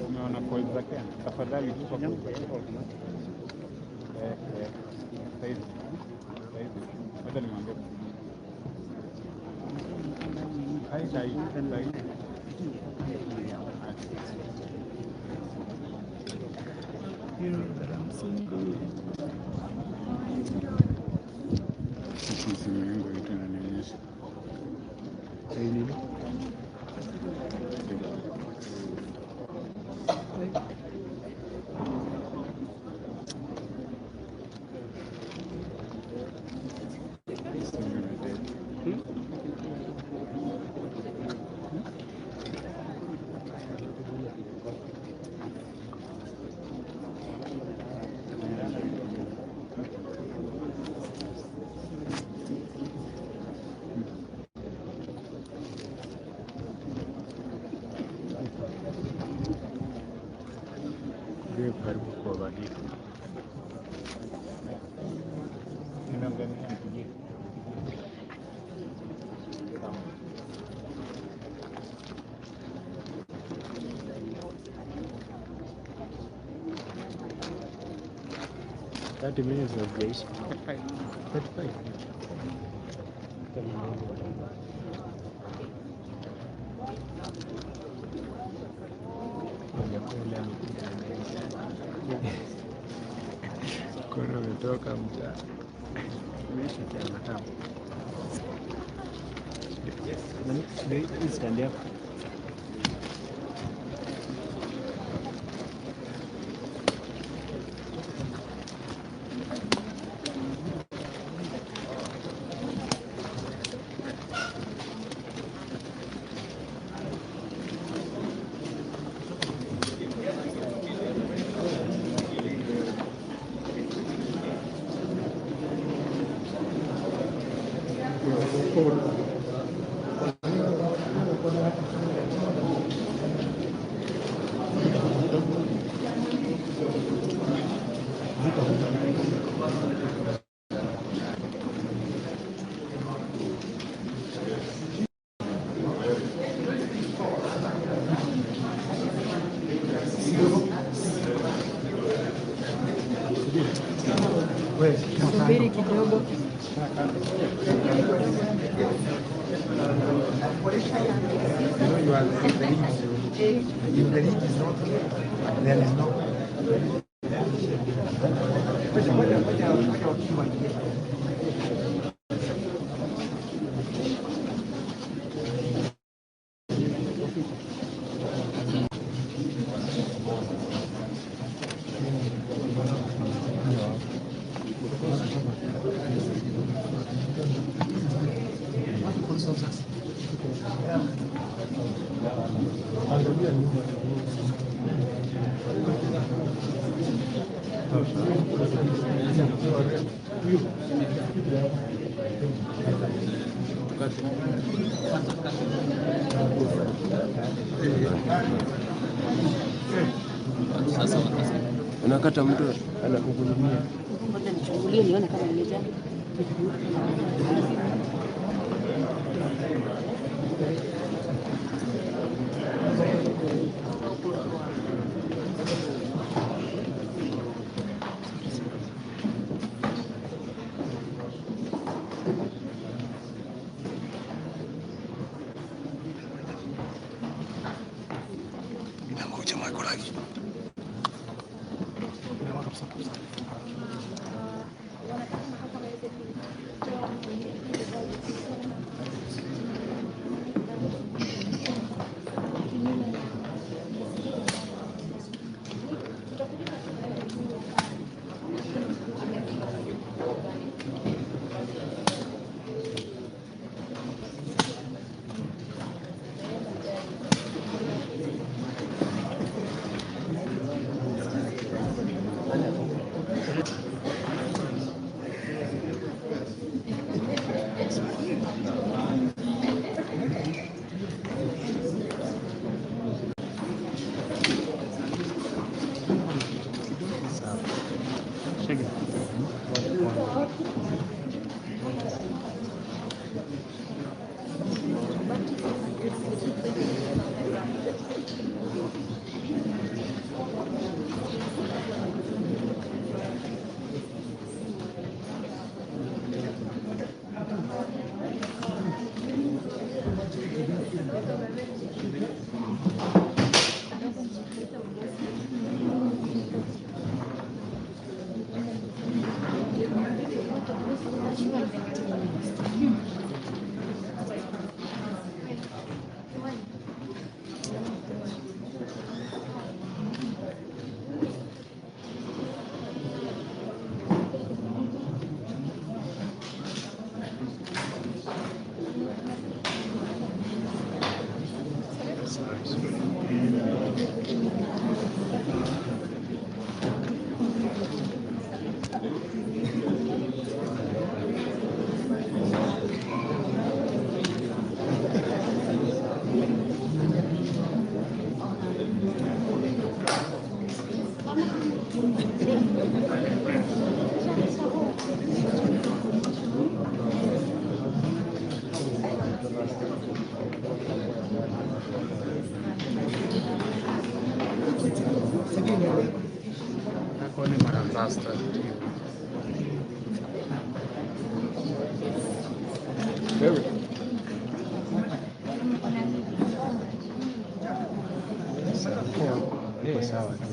Umeona call zake? Tafadhali tuko saizi. Hata nimwambie. Hai. Simu yangu yote inanionyesha. Nini? Karibu kwa badili. Nimeangalia mpigie. That minutes of grace. 35. Kono umetoka mtaa. Maisha ya matamu. Yes, stand up. Subiri kidogo. Sasa unakata mtu anakuhudumia. Ngoja nichungulie nione kama imejaa. Iko sawa tu.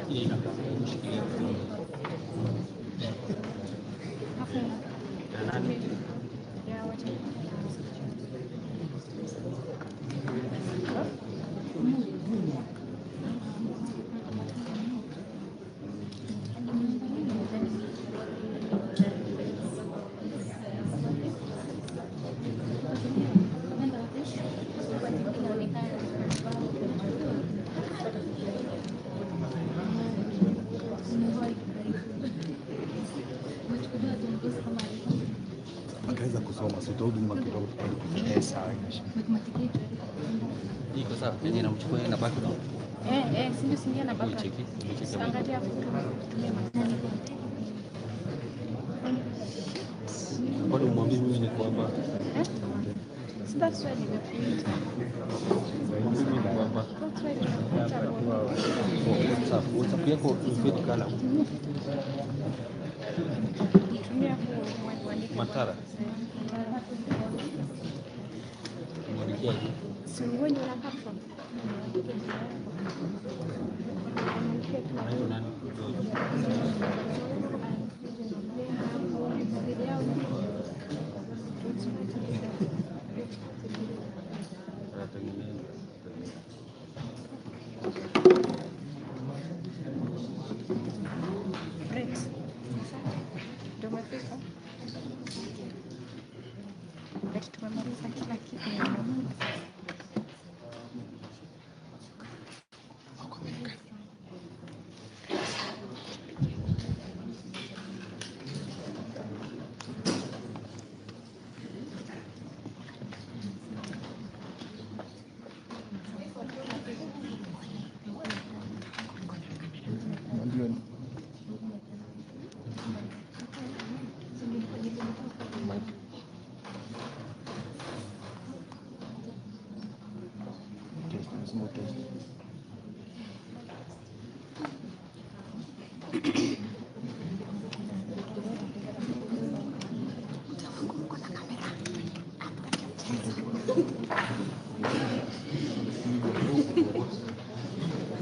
Hii inakaa kushikilia ya nani? Akaweza kusoma, so utarudi nyuma kidogo tupate kufikia. Sawa. Iko sawa, yenye namchukua yeye na background. Sindio na baba. Cheki. Angalia kutumia matani. Bado umwambie mimi ni kwamba So that's why nimeprint. mimi ni kwamba WhatsApp yako ifedi kala Tumia kuandika. Matara. Mwandikiaje? So when you are from Hayo nani? tumemaliza kila kitu.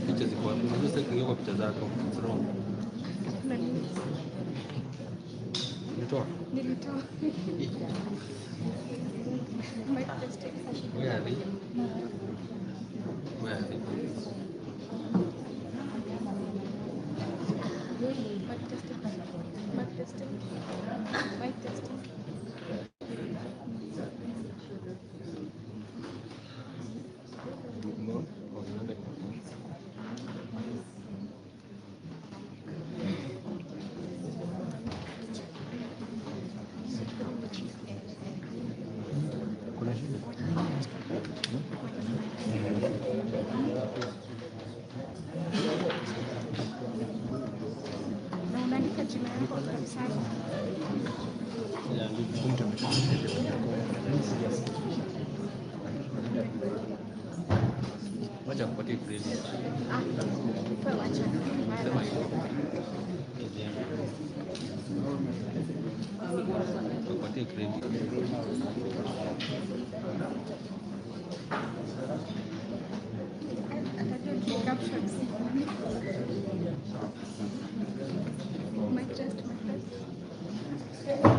Picha ziko wapi? Unajua sasa kuingia kwa picha zako. It's wrong. Nilitoa. Nilitoa. Where are they? Where are they? Na unaandika jina yako kabisa. Wacha kupatia credit. Kwa wacha. Sema hivyo. Kupatia credit. Atajua captions. My trust, my trust.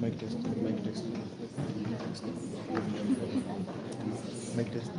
Mic test. Mic test. Mic test.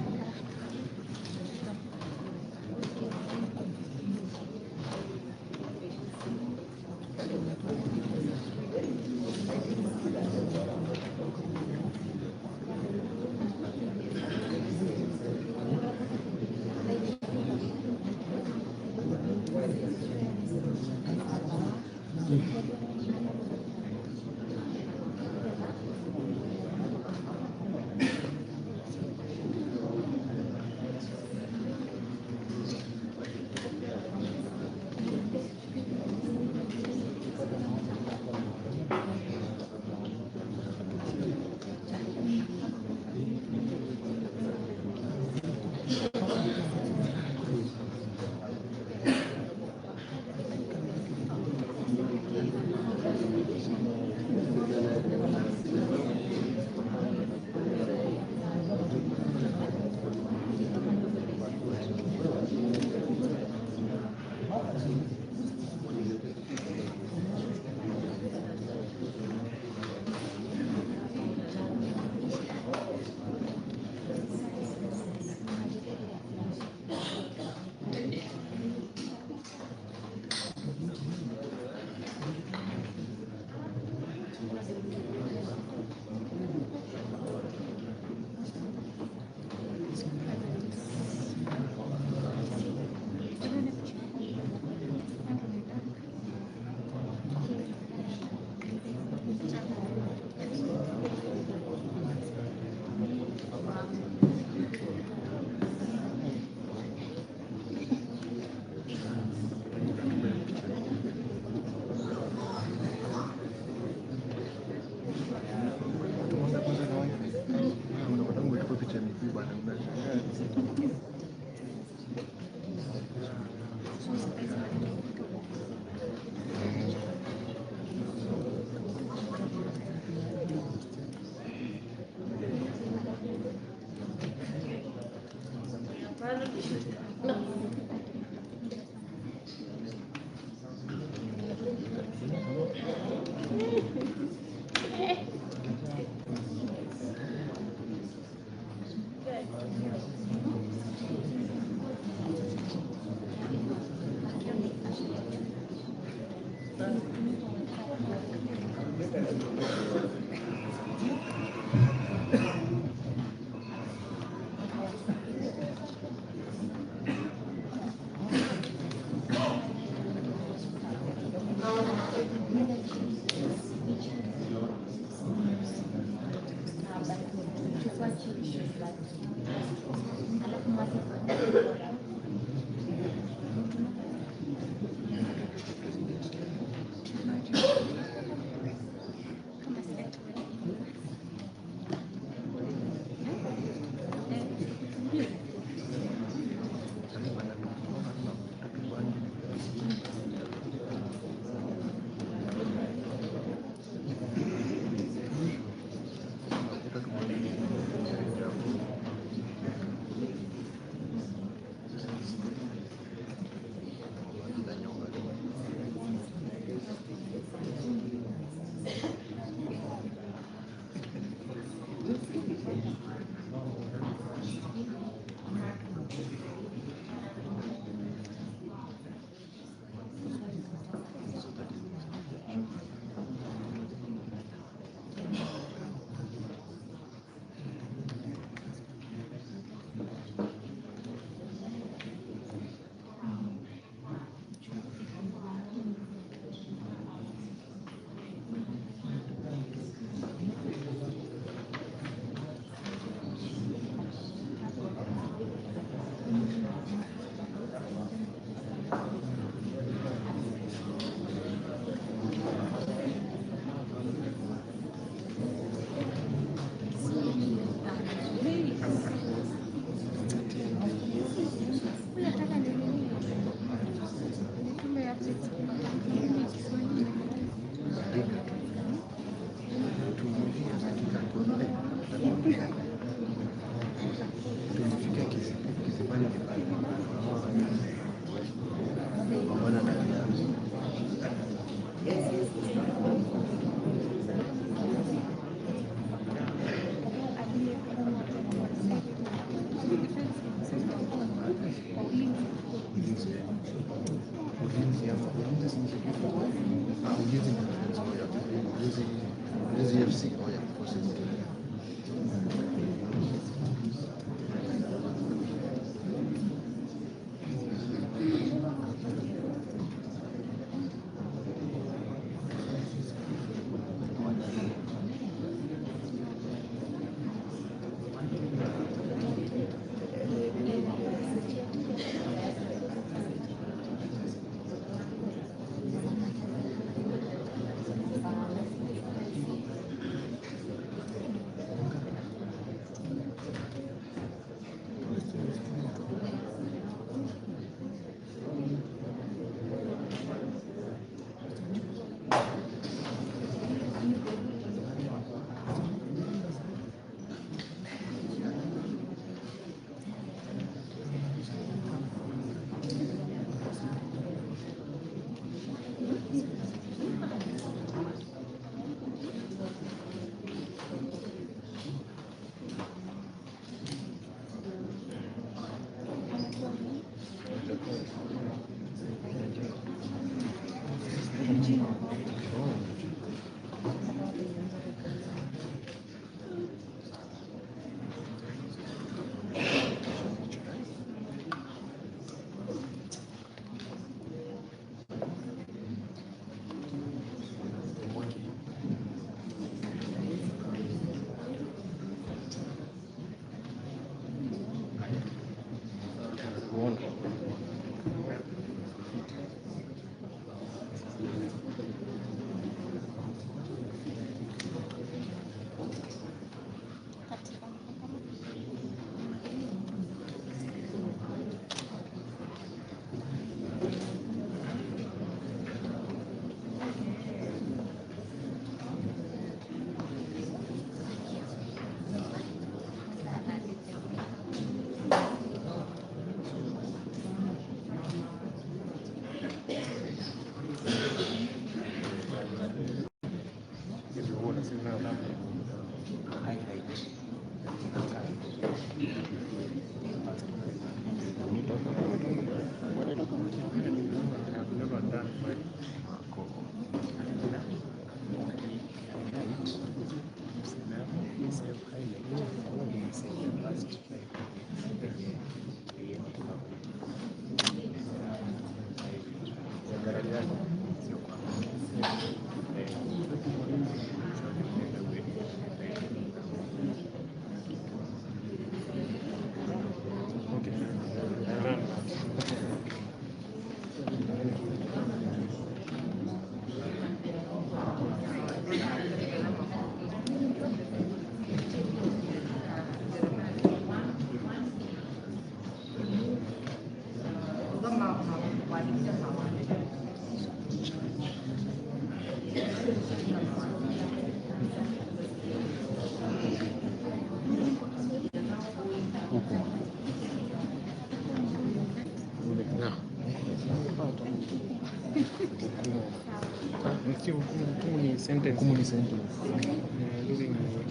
Hukumu ni sentence.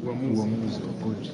Uamuzi wa koti.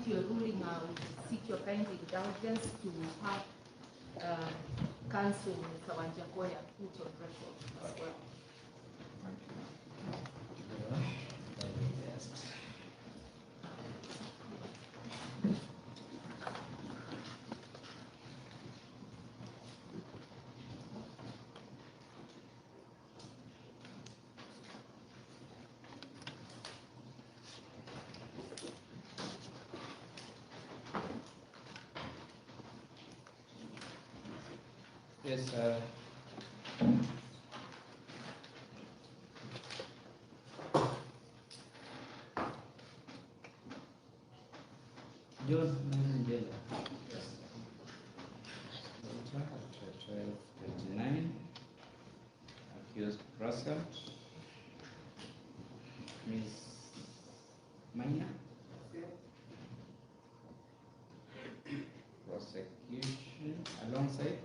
your ruling, I would seek your kind indulgence to have Council Mr. Wanjakoya put on record as well. Yes, John Mandela. Yes. 12:29. Accused present. Miss Maina. Prosecution alongside.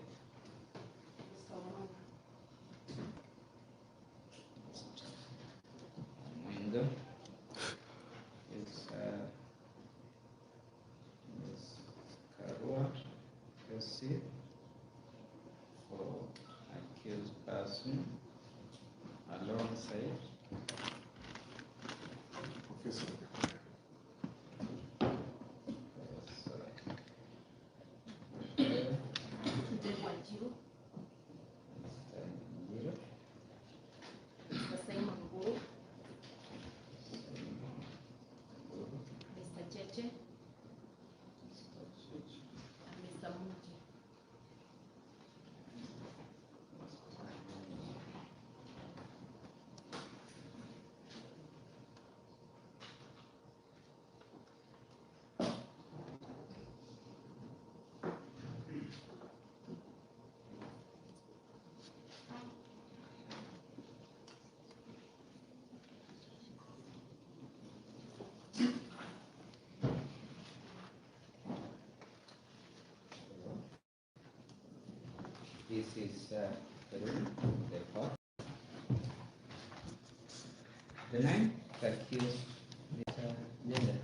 Mwendo. It's Ms. Karua, proceed for accused person alongside Professor. Mr. Simon Gold, Mr. Cheche, and Mr. Muji. This is the room, the court. The ninth accused, Mr. Jenda,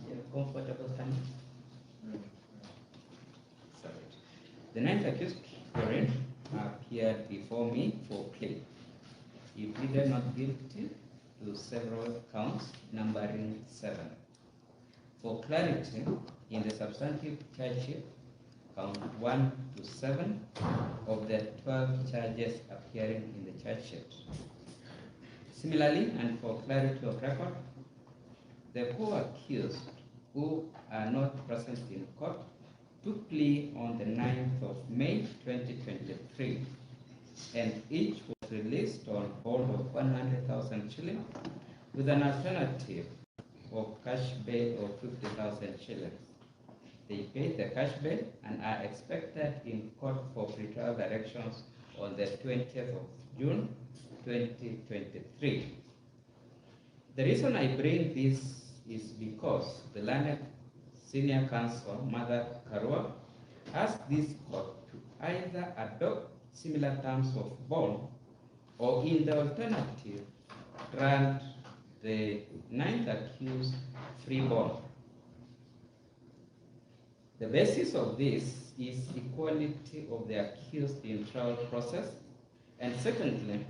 you're comfortable standing? Sorry. The ninth accused, Warren, appeared before me for plea. He pleaded not guilty to several counts, numbering 7. For clarity, in the substantive charge sheet, count 1 to 7 of the 12 charges appearing in the charge sheet. Similarly, and for clarity of record, the co-accused who are not present in court took plea on the 9th of May 2023, and each was released on bond of 100,000 shillings with an alternative of cash bail of 50,000 shillings. They paid the cash bail and are expected in court for pretrial directions on the 20th of June 2023. The reason I bring this is because the learned senior counsel, Mother Karua, asked this court to either adopt similar terms of bond or, in the alternative, grant the 9th accused free bond. The basis of this is equality of the accused in trial process, and secondly,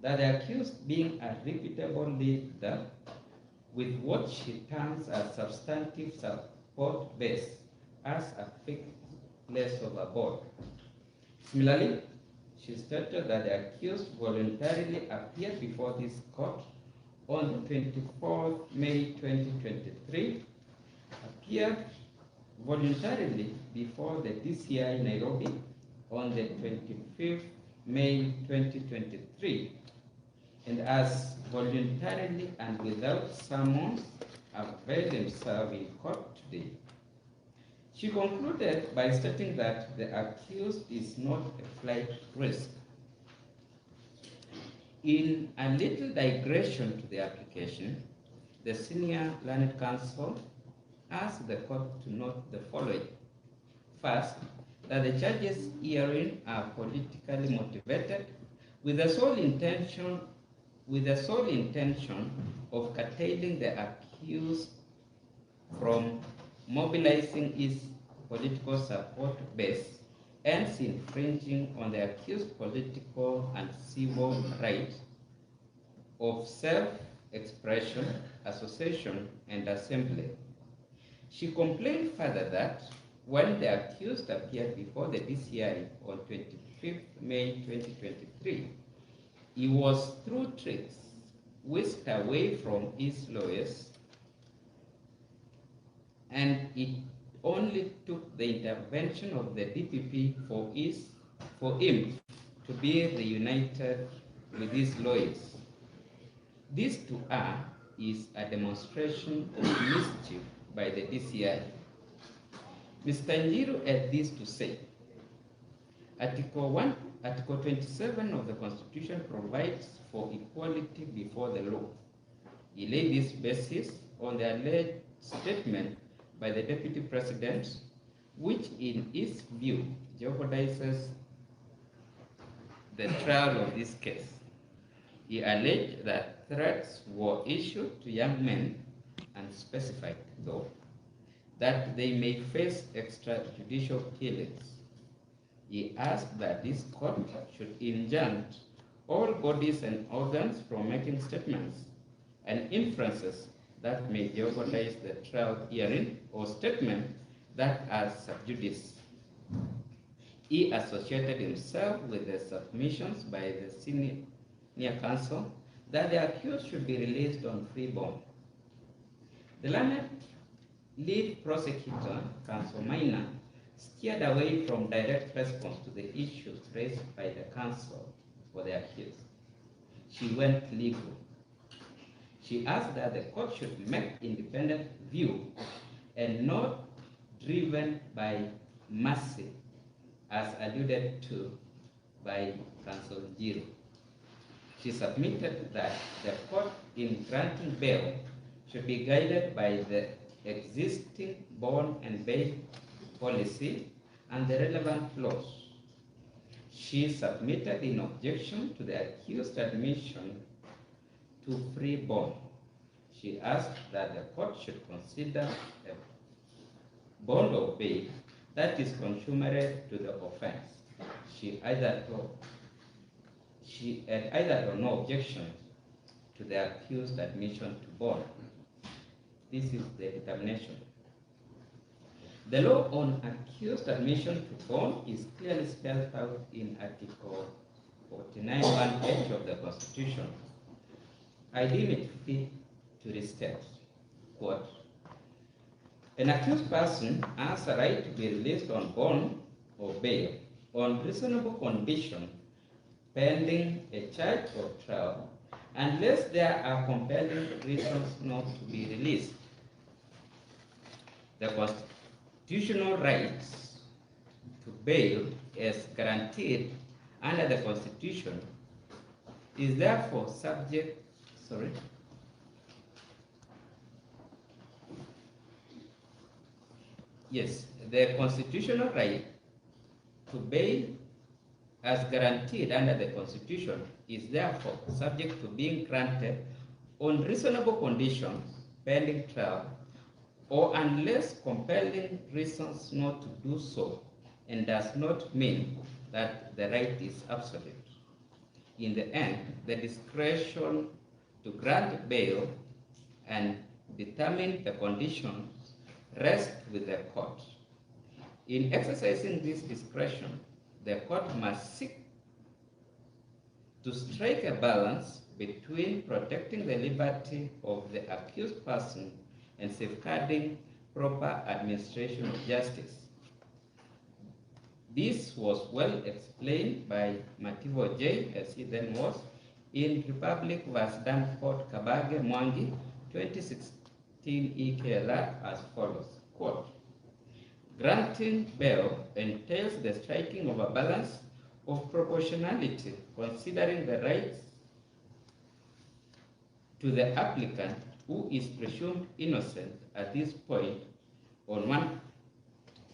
that the accused being a reputable leader with what she terms as substantive support base as a fixed place of abode. Similarly, she stated that the accused voluntarily appeared before this court on the 24th May 2023, appeared voluntarily before the DCI Nairobi on the 25th May 2023, and has voluntarily and without summons availed himself in court today. She concluded by stating that the accused is not a flight risk. In a little digression to the application, the senior learned counsel asked the court to note the following. First, that the charges herein are politically motivated with the sole intention of curtailing the accused from mobilizing its political support base, ends infringing on the accused political and civil right of self-expression, association, and assembly. She complained further that when the accused appeared before the DCI on 25th May 2023, he was through tricks whisked away from his lawyers, and it only took the intervention of the DPP for him to be reunited with his lawyers. This to her is a demonstration of mischief by the DCI. Mr. Njiru had this to say: Article 27 of the Constitution provides for equality before the law. He laid this basis on the alleged statement by the Deputy President, which in his view jeopardizes the trial of this case. He alleged that threats were issued to young men and specified, though, that they may face extrajudicial killings. He asked that this court should enjoin all bodies and organs from making statements and inferences that may jeopardize the trial hearing or statements that are sub judice. He associated himself with the submissions by the senior counsel that the accused should be released on free bond. The lead prosecutor, Counsel Maina, steered away from direct response to the issues raised by the counsel for the accused. She went legal. She asked that the court should make independent view and not driven by mercy, as alluded to by Counsel Njiru. She submitted that the court in granting bail should be guided by the existing bond and bail policy and the relevant laws. She submitted in objection to the accused admission to free bond. She asked that the court should consider a bond or bail that is consummary to the offense. She had either or no objection to the accused admission to bond. This is the determination. The law on accused admission to bond is clearly spelled out in Article 49(1)(h) of the Constitution. I deem it fit to restate, quote, an accused person has a right to be released on bond or bail on reasonable condition pending a charge or trial, unless there are compelling reasons not to be released. The constitutional rights to bail as guaranteed under the Constitution is therefore subject, the constitutional right to bail as guaranteed under the Constitution is therefore subject to being granted on reasonable conditions pending trial, or unless compelling reasons not to do so, and does not mean that the right is absolute. In the end, the discretion to grant bail and determine the conditions rests with the court. In exercising this discretion, the court must seek to strike a balance between protecting the liberty of the accused person and safeguarding proper administration of justice. This was well explained by Mativo J, as he then was, in Republic vs. Danford Kabage Mwangi, 2016 EKLR, as follows, quote, granting bail entails the striking of a balance of proportionality, considering the rights to the applicant, who is presumed innocent at this point on one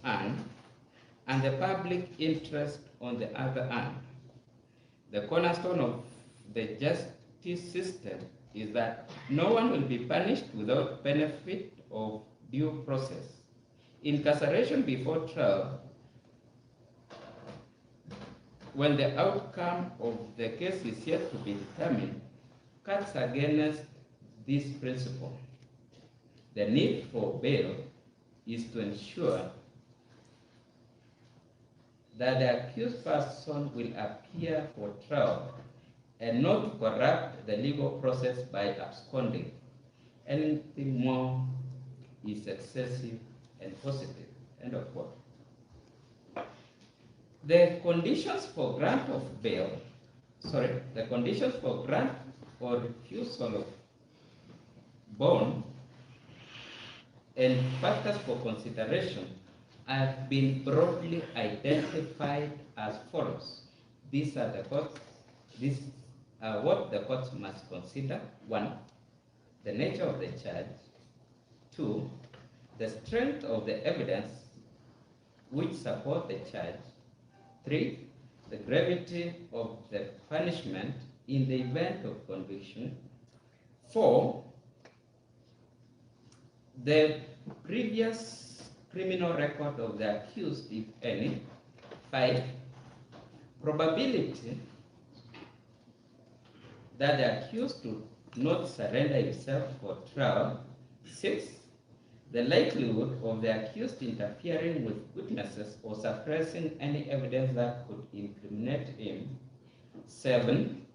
hand, and the public interest on the other hand. The cornerstone of the justice system is that no one will be punished without benefit of due process. Incarceration before trial, when the outcome of the case is yet to be determined, cuts against this principle. The need for bail is to ensure that the accused person will appear for trial and not to corrupt the legal process by absconding. Anything more is excessive and positive. End of quote. The conditions for grant of bail, the conditions for grant or refusal of bond and factors for consideration have been broadly identified as follows. These are what the courts must consider. 1, the nature of the charge. 2, the strength of the evidence which support the charge. 3, the gravity of the punishment in the event of conviction. 4, the previous criminal record of the accused, if any. 5, probability that the accused do not surrender himself for trial. 6, the likelihood of the accused interfering with witnesses or suppressing any evidence that could incriminate him. 7,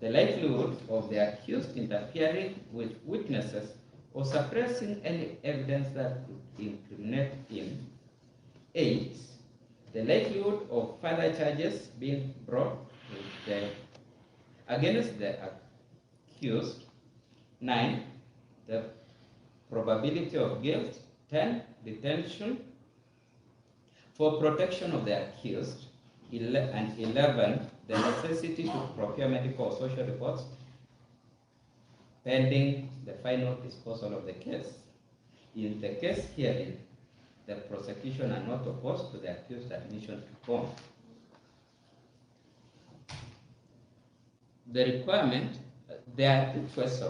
the likelihood of the accused interfering with witnesses or suppressing any evidence that could incriminate him. 8, the likelihood of further charges being brought against the accused. 9, the probability of guilt. 10, detention for protection of the accused. And 11, the necessity to procure medical or social reports pending the final disposal of the case. In the case hearing, the prosecution are not opposed to the accused admission to bond. The requirement, the request,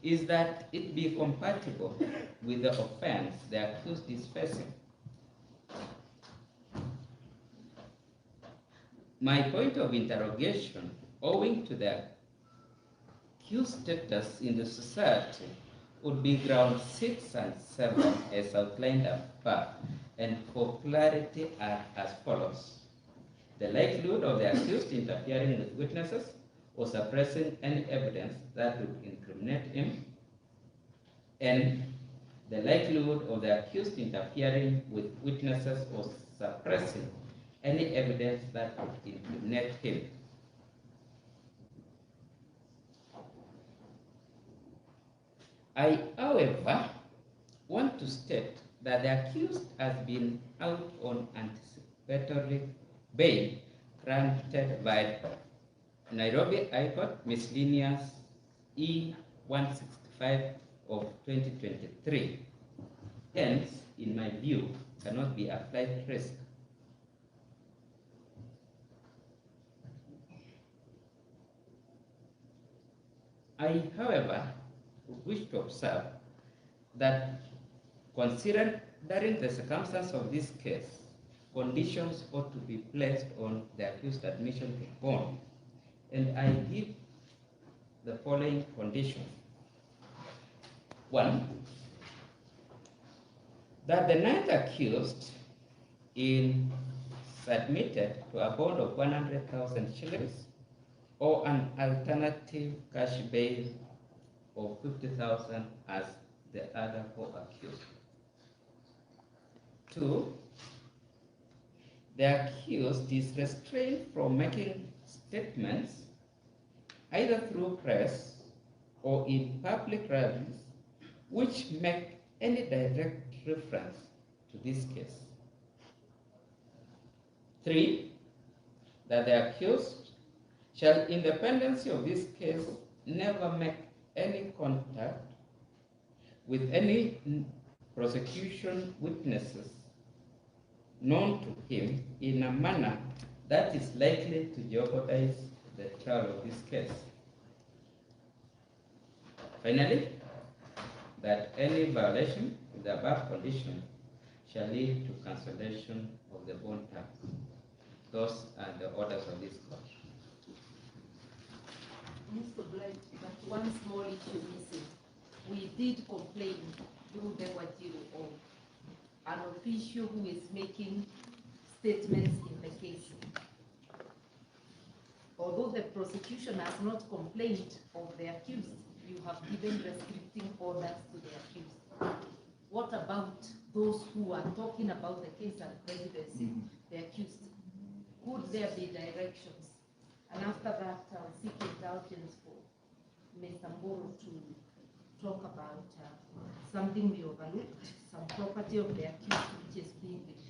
is that it be compatible with the offense the accused is facing. My point of interrogation, owing to the accused status in the society, would be ground 6 and 7 as outlined above, and for clarity are as follows. The likelihood of the accused interfering with witnesses or suppressing any evidence that would incriminate him, and the likelihood of the accused interfering with witnesses or suppressing any evidence that would incriminate him. I, however, want to state that the accused has been out on anticipatory bail granted by Nairobi High Court Miscellaneous E-165 of 2023. Hence, in my view, cannot be applied risk. I, however, wish to observe that considering the circumstance of this case, conditions ought to be placed on the accused admission to bond, and I give the following conditions. 1, that the ninth accused in submitted to a bond of 100,000 shillings or an alternative cash bail of 50,000 as the other 4 accused. 2, the accused is restrained from making statements either through press or in public rallies which make any direct reference to this case. 3, that the accused shall, in the pendency of this case, never make any contact with any prosecution witnesses known to him in a manner that is likely to jeopardize the trial of this case. Finally, that any violation the above condition shall lead to cancellation of the bond term. Those are the orders of this court. Mr. Blight, but one small issue missing. We did complain through the Wajiro of an official who is making statements in the case. Although the prosecution has not complained of the accused, you have given restricting orders to the accused. What about those who are talking about the case and presidency, the accused? Could there be directions? And after that, I'll seek indulgence for Mr. Mboro to talk about something we overlooked, some property of the accused which is being withheld.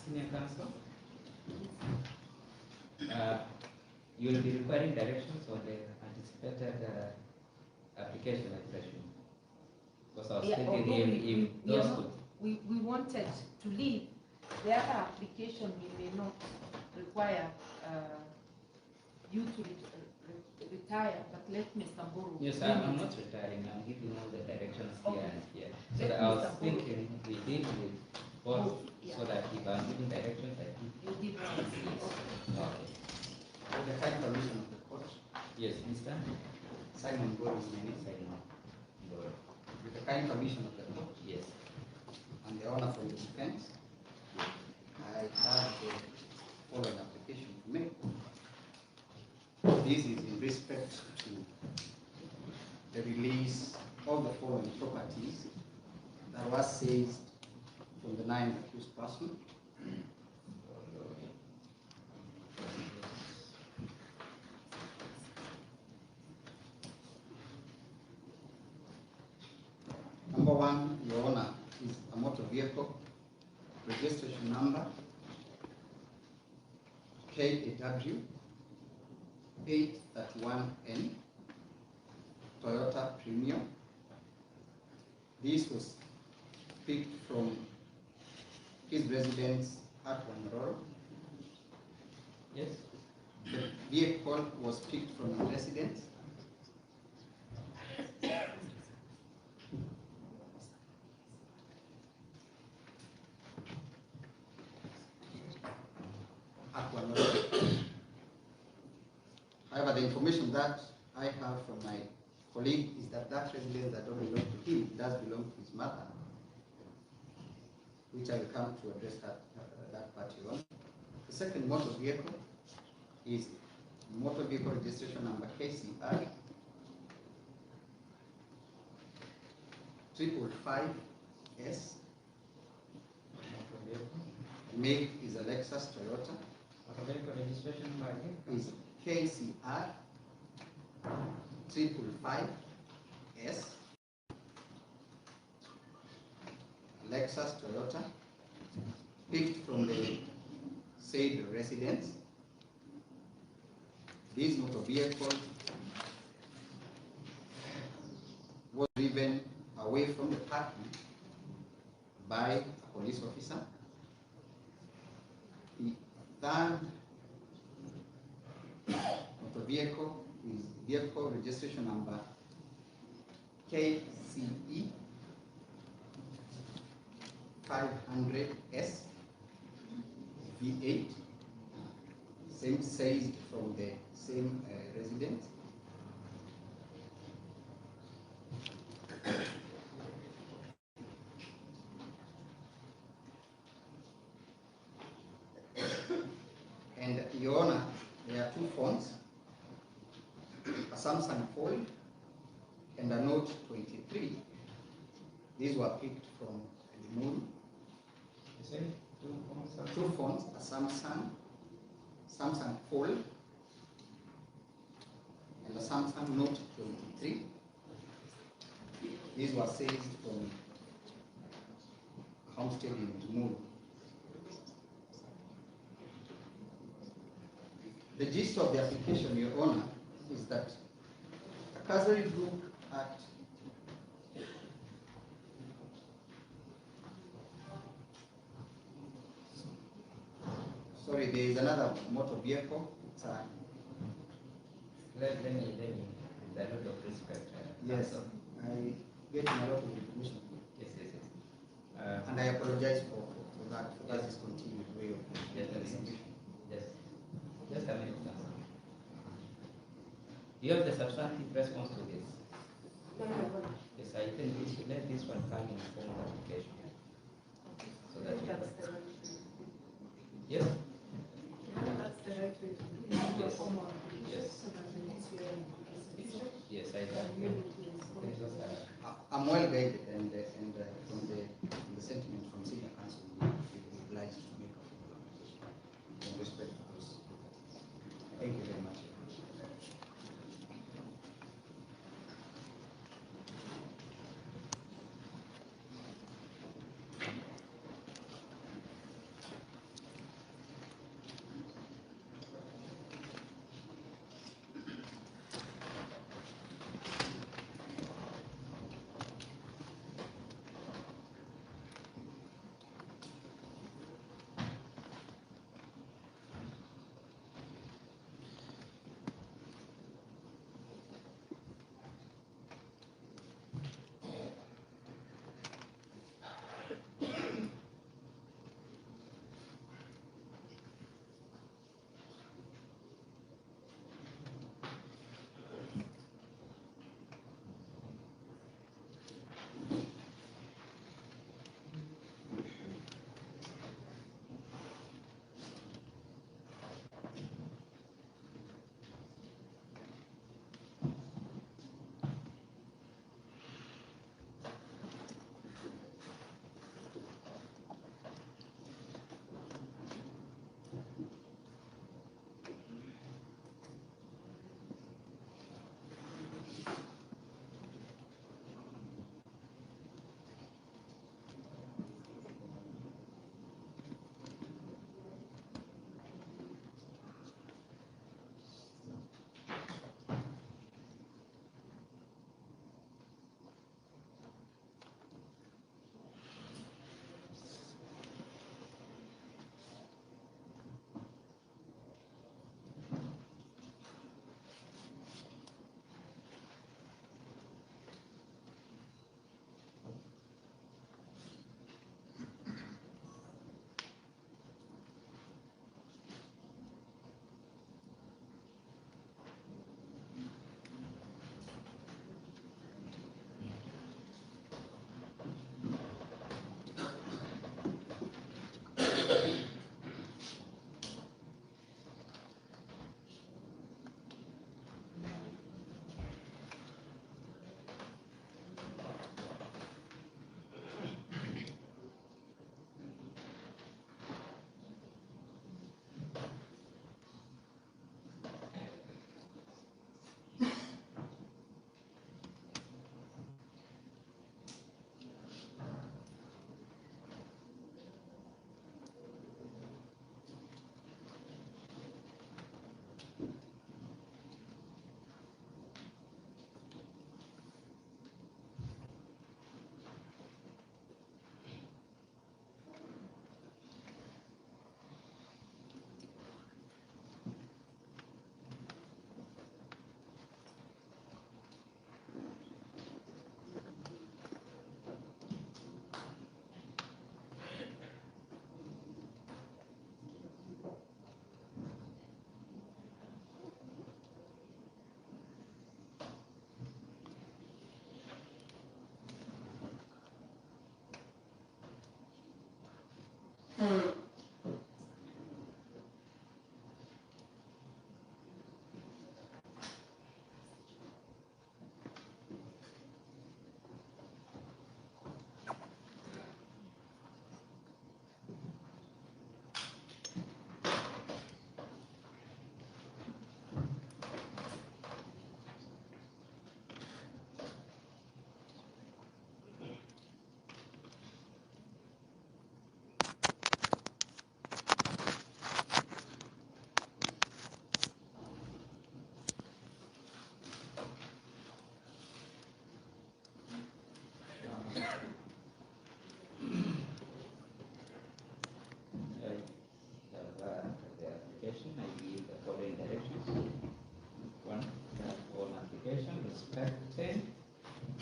Senior counsel, you will be requiring directions on the anticipated application expression. Because I was thinking if those would. We wanted to leave the other application. We may not require you to retire, but let Mr. Mboro. Yes, I'm not retiring. I'm giving all the directions here and here. So that I was thinking we did with both, so that if I'm giving directions, I give. You give us. Okay. With the kind permission of the court. Yes, Mr. Simon Mboro is my name. Simon Mboro. With the kind permission of the court. Yes. And the honor from the defense, I have the following application to make. This is in respect to the release of the following properties that was seized from the 9 accused person. Number one, Your Honor, is a motor vehicle registration number KAW 831N Toyota Premium. This was picked from his residence at Wanroro. Yes. The vehicle was picked from his residence. At Wanroro. However, the information that I have from my colleague is that that residence that don't belong to him does belong to his mother, which I will come to address that part on. The second motor vehicle is motor vehicle registration number KCI 555S. Make is a Lexus Toyota. Motor vehicle registration number is KCR 555S. Lexus Toyota, picked from the said residence. This motor vehicle was driven away from the parking by a police officer. The third motor vehicle is vehicle registration number KCE 500S V8, same seized from the same residence. phones, a Samsung Fold, and a Note 23. These were picked from the moon. Two phones, a Samsung Fold, and a Samsung Note 23. These were seized from a homestead in Limuru. The gist of the application, Your Honor, is that a cursory look at there is another motor vehicle. It's a, Let me, with a lot of respect. yes, I get a lot of information. Yes. And I apologize for that discontinued way of execution. Yes. Just a minute, sir. Do you have the substantive response to this? No. Yes, I think we should let this one come in form of application. So that we yes? That's the right way to do it. Yes. Yes. So that the next year Yes, I do. I'm well guided, and from the sentiment from senior council, we will be obliged to make a full application in respect to those. Thank you very much.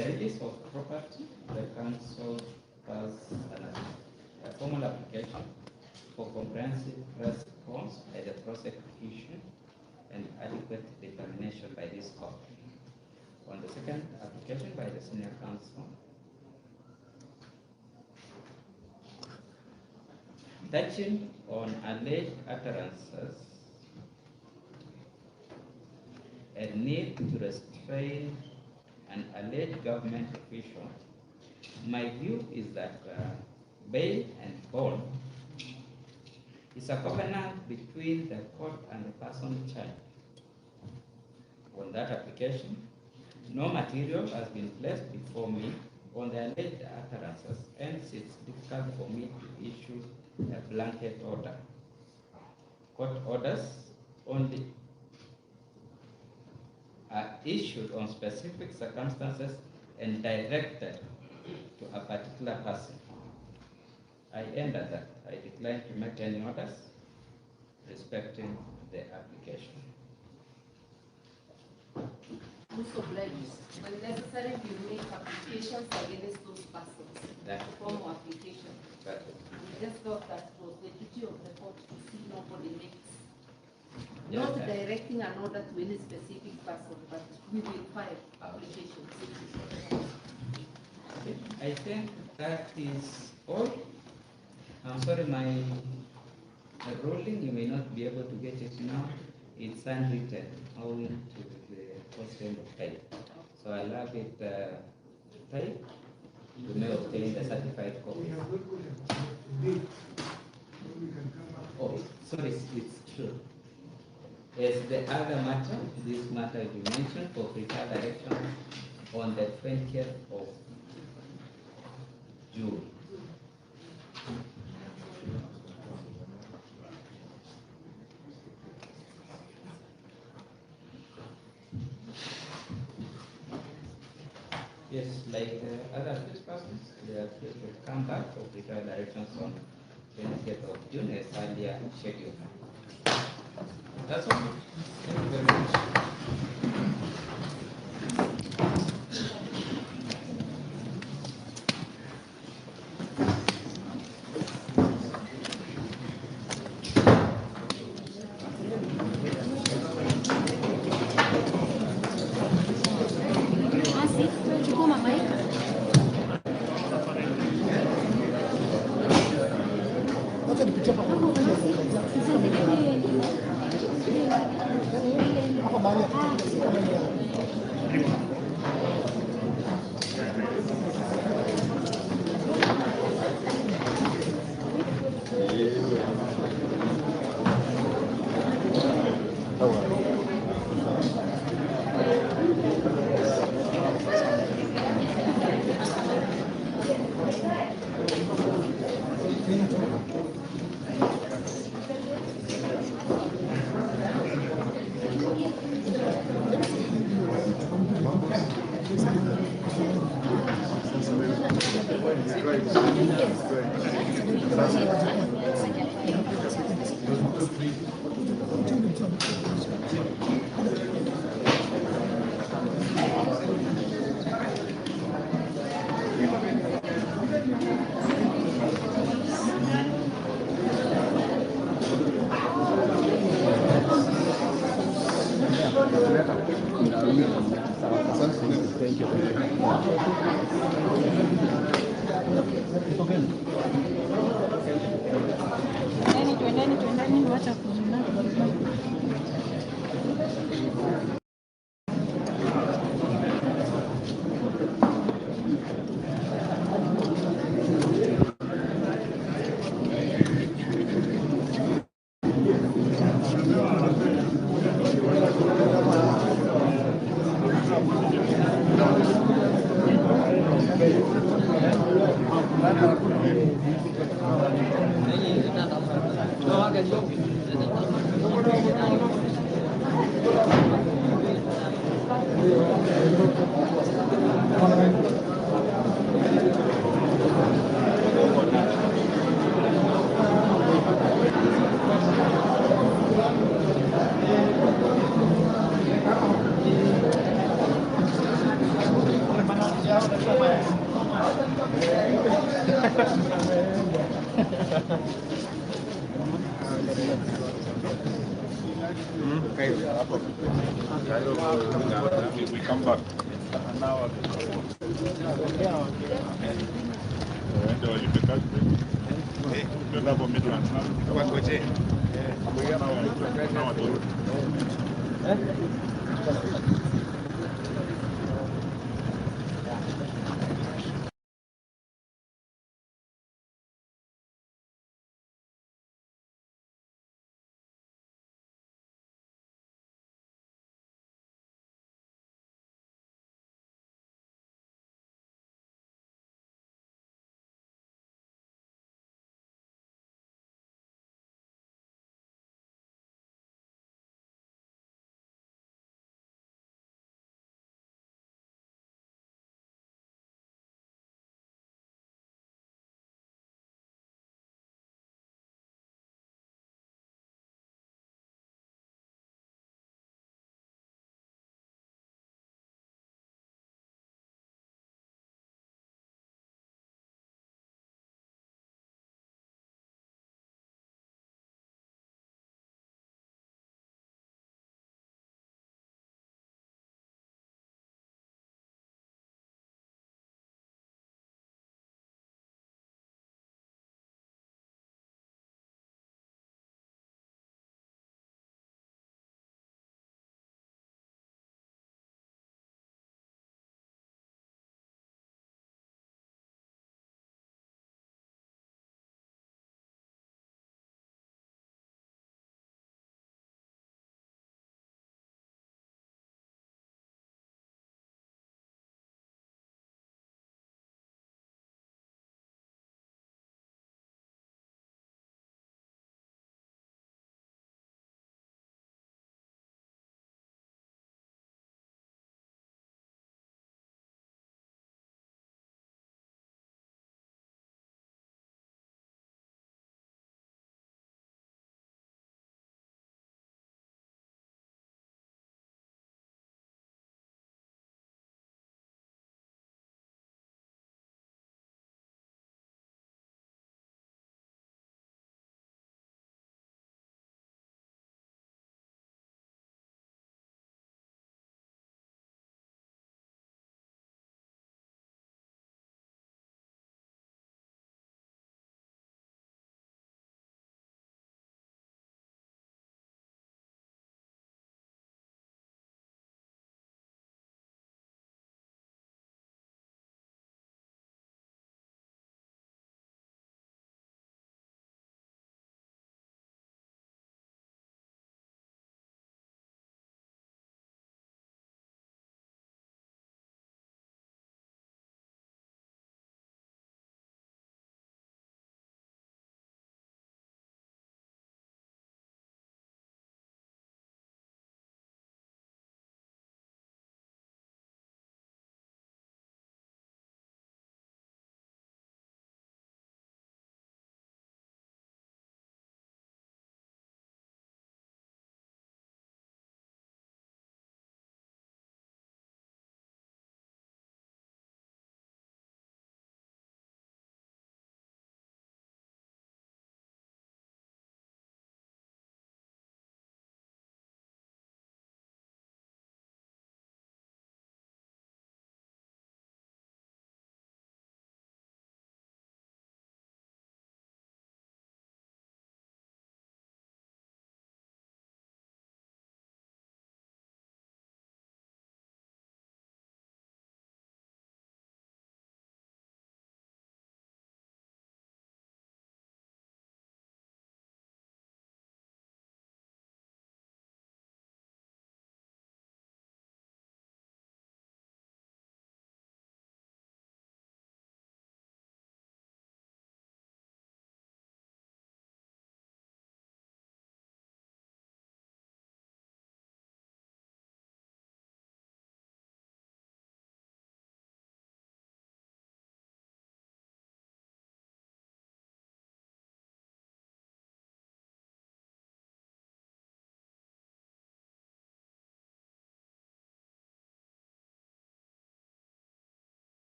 the release of property, the council has a formal application for comprehensive response by the prosecution and adequate determination by this court. On the second application by the senior counsel, touching on alleged utterances and need to restrain an alleged government official, my view is that bail and bond is a covenant between the court and the person charged. On that application, no material has been placed before me on the alleged utterances, and it's difficult for me to issue a blanket order. Court orders only are issued on specific circumstances and directed to a particular person. I end at that. I decline to make any orders respecting the application. Also, when necessary, you make applications against those persons. That form of application. We just thought that was the duty of the court to see nobody makes. Not directing an order to any specific person, but we will file applications. I think that is all. I'm sorry, my ruling, you may not be able to get it now. It's handwritten owing to the constraint of time. So I'll have it typed. You may obtain the certified copy. Oh, sorry, it's true. As the other matter, this matter will be mentioned for pretrial direction on the 20th of June. Yes, like other accused persons, the accused will come back for pretrial directions on 20th of June as earlier scheduled. That's all. Thank you very much. We come back. Ndio walipe kazi. Ndio hapo Midland. Kwa koche. Na watu.